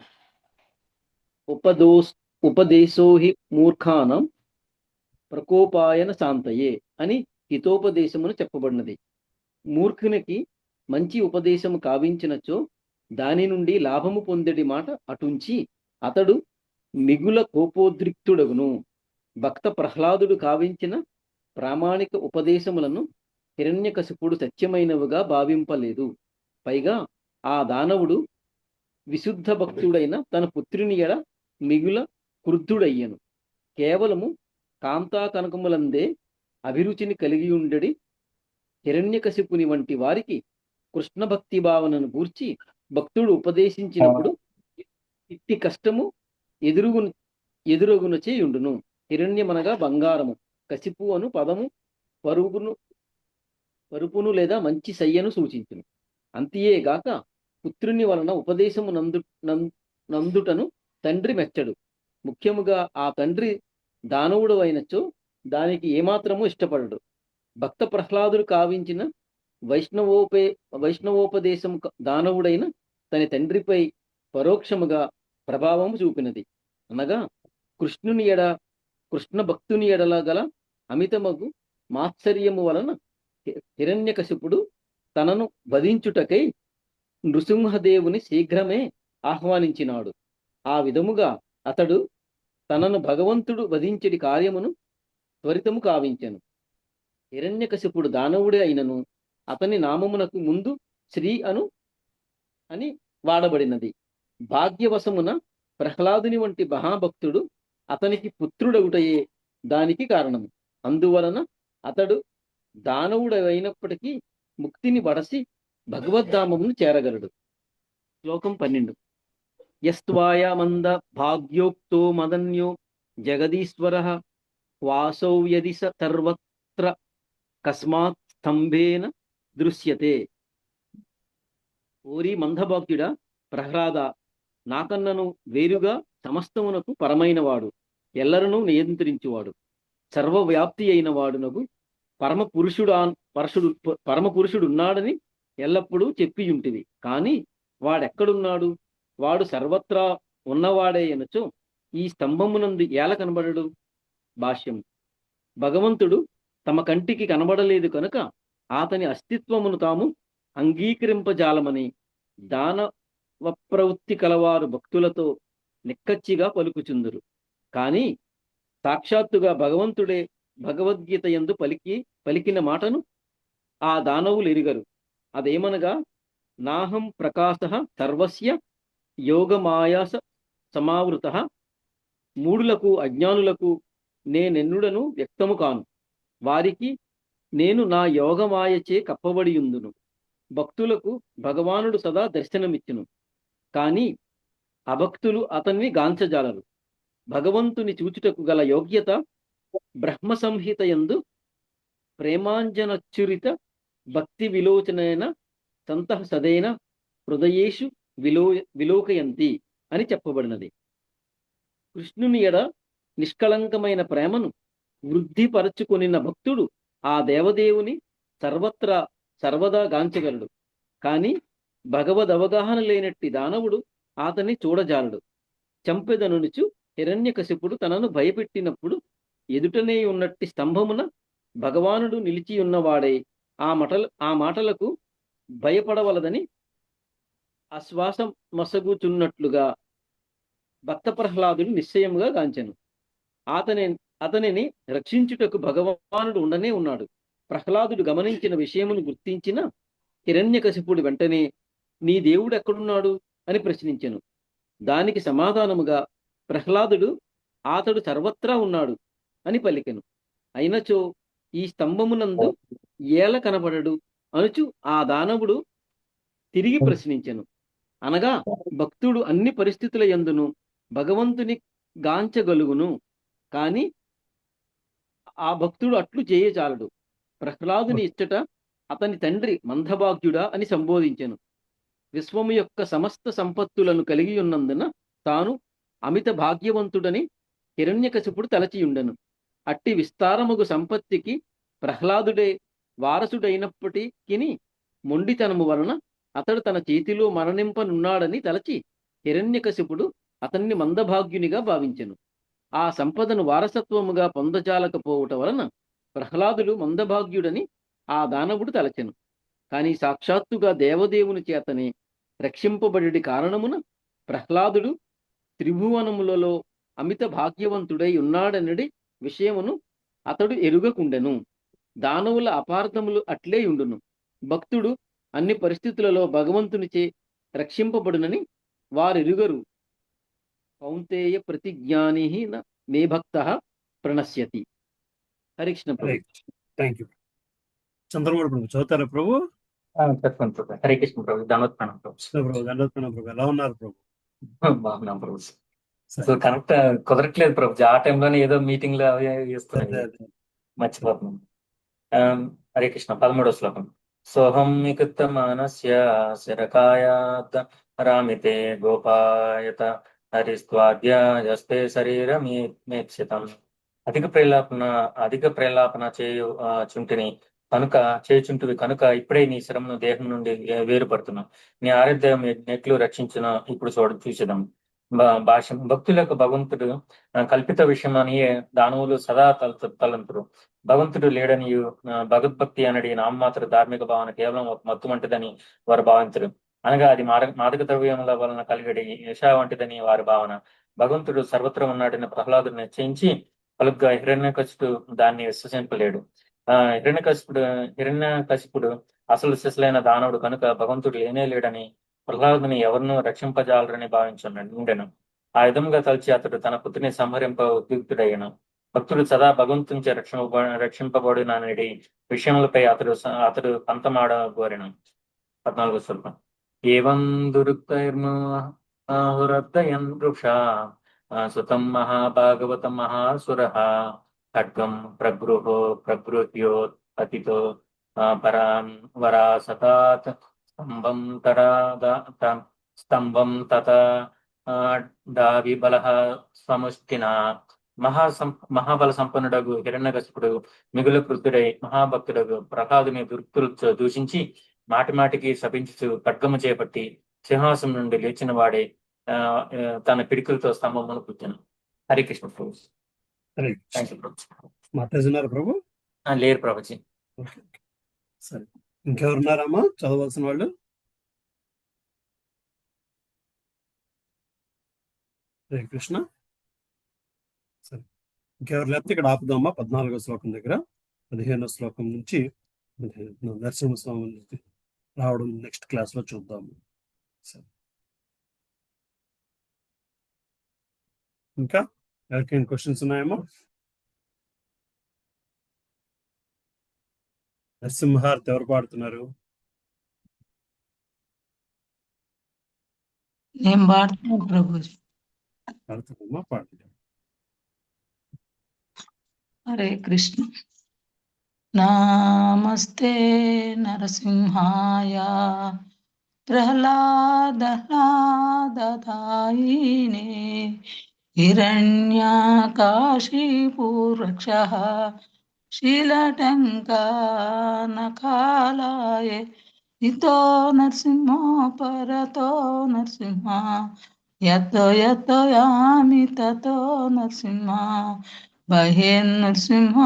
ఉపదేశోహి మూర్ఖానం ప్రకోపాయన శాంతయే అని హితోపదేశమును చెప్పబడినది. మూర్ఖునికి మంచి ఉపదేశము కావించినచో దాని నుండి లాభము పొందడి మాట అటుంచి అతడు మిగుల కోపోద్రిక్తుడగును. భక్త ప్రహ్లాదుడు కావించిన ప్రామాణిక ఉపదేశములను హిరణ్యకశిపుడు సత్యమైనవిగా భావింపలేదు. పైగా ఆ దానవుడు విశుద్ధ భక్తుడైన తన పుత్రుని ఎడ మిగుల క్రుద్ధుడయ్యను. కేవలము కాంతా కనకములందే అభిరుచిని కలిగి ఉండడి హిరణ్యకశిపుని వంటి వారికి కృష్ణ భక్తి భావనను గూర్చి భక్తుడు ఉపదేశించినప్పుడు ఇట్టి కష్టము ఎదురగున చేయుండును. హిరణ్యమనగా బంగారము, కశిపు అను పదము పరుపును లేదా మంచి సయ్యను సూచించును. అంతియేగాక పుత్రుని వలన ఉపదేశము నందుటను తండ్రి మెచ్చడు. ముఖ్యముగా ఆ తండ్రి దానవుడు అయినచో దానికి ఏమాత్రము ఇష్టపడడు. భక్త ప్రహ్లాదుడు కావించిన వైష్ణవోపదేశం దానవుడైన తన తండ్రిపై పరోక్షముగా ప్రభావం చూపినది. అనగా కృష్ణ భక్తుని ఎడల గల అమితమగు మాత్సర్యము వలన హిరణ్యకశిపుడు తనను వధించుటకై నృసింహదేవుని శీఘ్రమే ఆహ్వానించినాడు. ఆ విధముగా అతడు తనను భగవంతుడు వధించడి కార్యమును త్వరితము కావించెను. హిరణ్యకశిపుడు దానవుడే అయినను అతని నామమునకు ముందు శ్రీ అని వాడబడినది. భాగ్యవశమున ప్రహ్లాదుని వంటి మహాభక్తుడు అతనికి పుత్రుడగుటయే దానికి కారణము. అందువలన అతడు దానవుడైనప్పటికీ ముక్తిని వడసి భగవద్ధామమును చేరగలడు. శ్లోకం 12. యస్త్వాయమంద భాగ్యోక్తో మదన్యో జగదీశ్వరః వాసౌ యది సర్వత్ర కస్మాత్ స్తంభేన దృశ్యతే. ఓరి మందభాగ్యుడా ప్రహ్లాద, నాకన్నను వేరుగా సమస్తమునకు పరమైనవాడు, ఎల్లరనూ నియంత్రించువాడు, సర్వవ్యాప్తి అయిన వాడునకు పరమపురుషుడున్నాడని ఎల్లప్పుడూ చెప్పియుంటివి. కాని వాడెక్కడున్నాడు? వాడు సర్వత్రా ఉన్నవాడే అనచో ఈ స్తంభమునందు ఏల కనబడడు? భాష్యం. భగవంతుడు తమ కంటికి కనబడలేదు కనుక అతని అస్తిత్వమును తాము అంగీకరింపజాలమని దానవ ప్రవృత్తి కలవారు భక్తులతో నిక్కచ్చిగా పలుకుచుందురు. కానీ సాక్షాత్తుగా భగవంతుడే భగవద్గీత యందు పలికిన మాటను ఆ దానవులు ఎరుగరు. అదేమనగా, నాహం ప్రకాశః సర్వస్య యోగమాయాస సమావృతః. మూఢులకు అజ్ఞానులకు నేనెన్నుడను వ్యక్తము కాను. వారికి నేను నా యోగమాయచే కప్పబడియుందును. భక్తులకు భగవానుడు సదా దర్శనమిచ్చును. కానీ అభక్తులు అతన్ని గాంచజాలరు. భగవంతుని చూచుటకు గల యోగ్యత బ్రహ్మ సంహిత యందు ప్రేమాంజనచ్చురిత భక్తి విలోచనైన సంతః సదైన హృదయేషు విలోకయంతి అని చెప్పబడినది. కృష్ణుని ఎడ నిష్కళంకమైన ప్రేమను వృద్ధిపరచుకొనిన భక్తుడు ఆ దేవదేవుని సర్వదా గాంచగలడు. కాని భగవదవగాహన లేనట్టి దానవుడు అతన్ని చూడజాలడు. చంపెదనుచు హిరణ్యకశిపుడు తనను భయపెట్టినప్పుడు ఎదుటనే ఉన్నట్టి స్తంభమున భగవానుడు నిలిచియున్నవాడై ఆ మాటలకు భయపడవలదని ఆశ్వాసం మసగుచున్నట్లుగా భక్త ప్రహ్లాదుడు నిశ్చయముగా గాంచెను. అతనిని రక్షించుటకు భగవానుడు ఉండనే ఉన్నాడు. ప్రహ్లాదుడు గమనించిన విషయమును గుర్తించిన హిరణ్యకశిపుడు వెంటనే, నీ దేవుడు ఎక్కడున్నాడు అని ప్రశ్నించెను. దానికి సమాధానముగా ప్రహ్లాదుడు, అతడు సర్వత్రా ఉన్నాడు అని పలికెను. అయినచో ఈ స్తంభమునందు ఏల కనబడడు అనుచు ఆ దానవుడు తిరిగి ప్రశ్నించెను. అనగా, భక్తుడు అన్ని పరిస్థితుల యందును భగవంతుని గాంచగలుగును, కాని ఆ భక్తుడు అట్లు చేయచాలడు. ప్రహ్లాదుని ఇచ్చట అతని తండ్రి మందభాగ్యుడా అని సంబోధించెను. విశ్వము యొక్క సమస్త సంపత్తులను కలిగి ఉన్నందున తాను అమిత భాగ్యవంతుడని హిరణ్యకశిపుడు తలచియుండెను. అట్టి విస్తారముగు సంపత్తికి ప్రహ్లాదుడే వారసుడైనప్పటికీ మొండితనము వలన అతడు తన చేతిలో మరణింపనున్నాడని తలచి హిరణ్యకశిపుడు అతన్ని మందభాగ్యునిగా భావించెను. ఆ సంపదను వారసత్వముగా పొందజాలకపోవట వలన ప్రహ్లాదుడు మందభాగ్యుడని ఆ దానవుడు తలచెను. కాని సాక్షాత్తుగా దేవదేవుని చేతనే రక్షింపబడి కారణమున ప్రహ్లాదుడు త్రిభువనములలో అమిత భాగ్యవంతుడై ఉన్నాడనడి విషయమును అతడు ఎరుగకుండెను. దానవుల అపార్థములు అట్లే ఉండును. భక్తుడు అన్ని పరిస్థితులలో భగవంతునిచే రక్షింపబడునని వారెరుగరు. కౌంతేయ ప్రతిజ్ఞాని మే భక్త ప్రణశ్యతి. హరికృష్ణ ప్రభు.
Thank you. చంద్రమౌళి ప్రభు చదువుతారా ప్రభు?
చెప్పండి ప్రభు. హరే కృష్ణ ప్రభు. దండోత్పన్నం ప్రభు.
ప్రభు దండోత్పన్నం ప్రభు. ఎలా ఉన్నారు ప్రభు?
బాగున్నాం ప్రభు. అసలు కనెక్ట్ కుదరట్లేదు ప్రభు. ఆ టైంలోనే ఏదో మీటింగ్ లో చేస్తున్నాను, మర్చిపోతున్నాం. హరే కృష్ణ. 13వ శ్లోకం. సోహం వికృత మానస్య శరకాయాత్ రామితే గోపాయత హరిస్వాద్యాయస్తే శరీరమేప్సితం. అధిక ప్రేలాపన చేయు చుంటిని కనుక చేచుంటువి కనుక ఇప్పుడే నీ శ్రమను దేహం నుండి వేరుపడుతున్నావు. నీ ఆరోగ్యం నెట్లు రక్షించిన ఇప్పుడు చూసేదాం. భాష్యం భక్తులకు భగవంతుడు కల్పిత విషయం అని దానవులు సదా తలంతురు. భగవంతుడు లేడని భగవద్భక్తి అనడి నామమాత్ర ధార్మిక భావన కేవలం ఒక మత్తు వంటిదని వారు భావించరు. అనగా అది మాదక ద్రవ్యముల వలన కలిగడి యశ వంటిదని వారి భావన. భగవంతుడు సర్వత్రం ఉన్నాడని ప్రహ్లాదుడు నిశ్చయించి పలుగ్గా హిరణ్యకశిపుడు దాన్ని విశ్వసింపలేడు. హిరణ్యకశిపుడు అసలు శిశులైన దానవుడు కనుక భగవంతుడు లేనే లేడని ప్రహ్లాదుని ఎవరినూ రక్షింపజాలరని ఉండెను. ఆ విధంగా తలచి అతడు తన పుత్రిని సంహరింప ఉద్యుక్తుడయ్యను. భక్తుడు సదా భగవంతునిచే రక్షింపబడినడి విషయములపై అతడు పంతమాడగోరెను. 14వ శ్లోకం. ఏవం దురుక్తైర్మహురర్దయన్ వృక్షా సుతం మహాభాగవతం మహాసురః ఖడ్గం ప్రగృహ్యోత్పతితో పరాన్ వరాసతాత్ స్తంభం తథా డావిబలః సముష్టినా. మహాబల సంపన్నుడగు హిరణ్యకశిపుడు మిగులు క్రుద్ధుడై మహాభక్తుడగు ప్రహ్లాదుని దుర్తులు దూషించి మాటిమాటికి శపించుచు ఖడ్గము చేపట్టి సింహాసం నుండి లేచిన వాడే తన పిడికులతో స్తంభమును కూర్చొని. హరికృష్ణ ప్రభు.
మాట్లాడుతున్నారు ప్రభు?
లేరు ప్రభుజీ.
సరే, ఇంకెవరున్నారమ్మా చదవాల్సిన వాళ్ళు? హరే కృష్ణ. సరే, ఇంకెవరు లేకపోతే ఇక్కడ ఆపుదామా. 14వ శ్లోకం దగ్గర 15వ శ్లోకం నుంచి నరసింహస్వామి రావడం నెక్స్ట్ క్లాస్ లో చూద్దాము. సరే, ఇంకా ఎవరికైనా క్వశ్చన్స్ ఉన్నాయేమో? నరసింహార్తి ఎవరు పాడుతున్నారు?
నేను పాడుతున్నాను ప్రభుజీ.
పాడుతున్నామా? పాడుతున్నాం.
హరే కృష్ణ. నమస్తే నరసింహాయ ప్రహ్లాదాయినే హిరణ్యకాశిపురక్షః శీలటంకానకాలాయ ఇతో నరసింహో పరతో నరసింహ యతో యతో యామి తతో నరసింహ బహిర్నరసింహ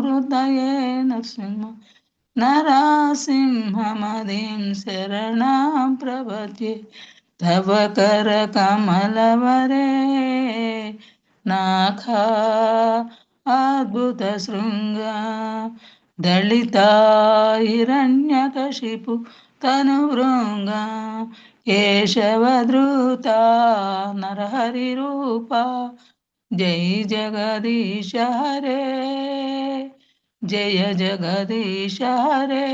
హృదయే నరసింహ నరసింహమదిం శరణం ప్రపద్యే తవ కర కమలవరే నాఖ అద్భుత శృంగ దళిత హిరణ్యకశిపు తనువృంగ కేశవధృత నరహరి రూప జై జగదీశ హరే జయ జగదీశ హరే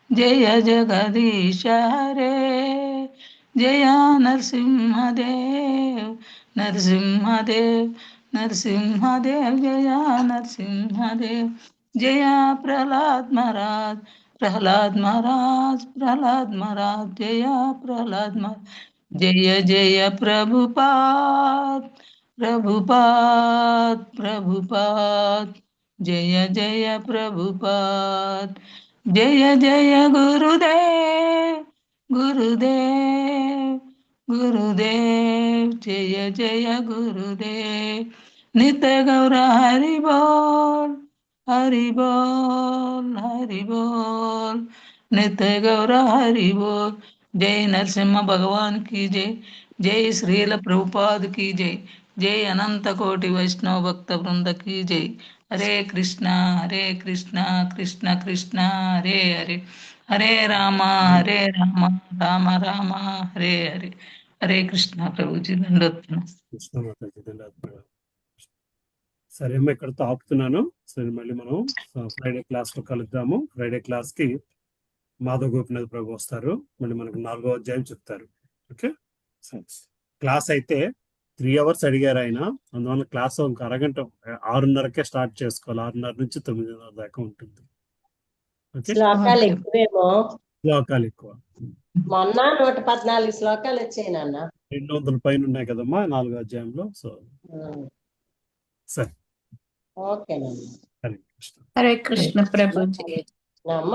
జయ జగదీశ హరే జయ నరసింహదేవ్ నరసింహదేవ్ నరసింహదేవ్ జయ నరసింహదేవ్ జయ ప్రహ్లాద్ మహారాజ్ ప్రహ్లాద్ మహారాజ్ ప్రహ్లాద్ మహారాజ్ జయ ప్రహ్లాద్ మహారాజ్ జయ జయ ప్రభుపాద్ ప్రభుపాద్ ప్రభుపాద్ జయ జయ ప్రభుపాద్ జయ జయ గురుదేవ్ గురుదేవ్ గురుదేవ్ జయ జయ గురుదేవ్ నిత్య గౌర హరి బోల్ హరి బోల్ హరి బోల్ నిత్య గౌర హరి బోల్ జై నరసింహ భగవాన్ की जय जय श्रील प्रभुपाद की जय जय अनंत कोटि वैष्णव भक्त वृंद की जय हरे कृष्ण कृष्ण कृष्ण हरे हरे हरे राम राम राम हरे हरे हरे कृष्ण प्रभु जी దండోత్తరం.
సరే అమ్మ, ఇక్కడతో ఆపుతున్నాను. సరే, మళ్ళీ మనం ఫ్రైడే క్లాస్ లో కలుద్దాము. ఫ్రైడే క్లాస్ కి మాధవ్ గోపినాథ్ ప్రభు వస్తారు. మళ్ళీ మనకు 4వ అధ్యాయం చెప్తారు. ఓకే, క్లాస్ అయితే 3 hours అడిగారు ఆయన. అందువల్ల క్లాస్ ఒక అరగంట 6:30కే స్టార్ట్ చేసుకోవాలి. 6:30 నుంచి 9:30 దాకా ఉంటుంది. ఓకే,
శ్లోకాలు ఎక్కువేమో.
శ్లోకాలు ఎక్కువ.
మొన్న 114 శ్లోకాలు వచ్చాయి నాన్న.
200 పైన ఉన్నాయి కదమ్మా 4వ అధ్యాయంలో. సో సరే,
ఓకే నాన్న.
హరే కృష్ణ.
హరే కృష్ణ ప్రభుజీ.
అమ్మ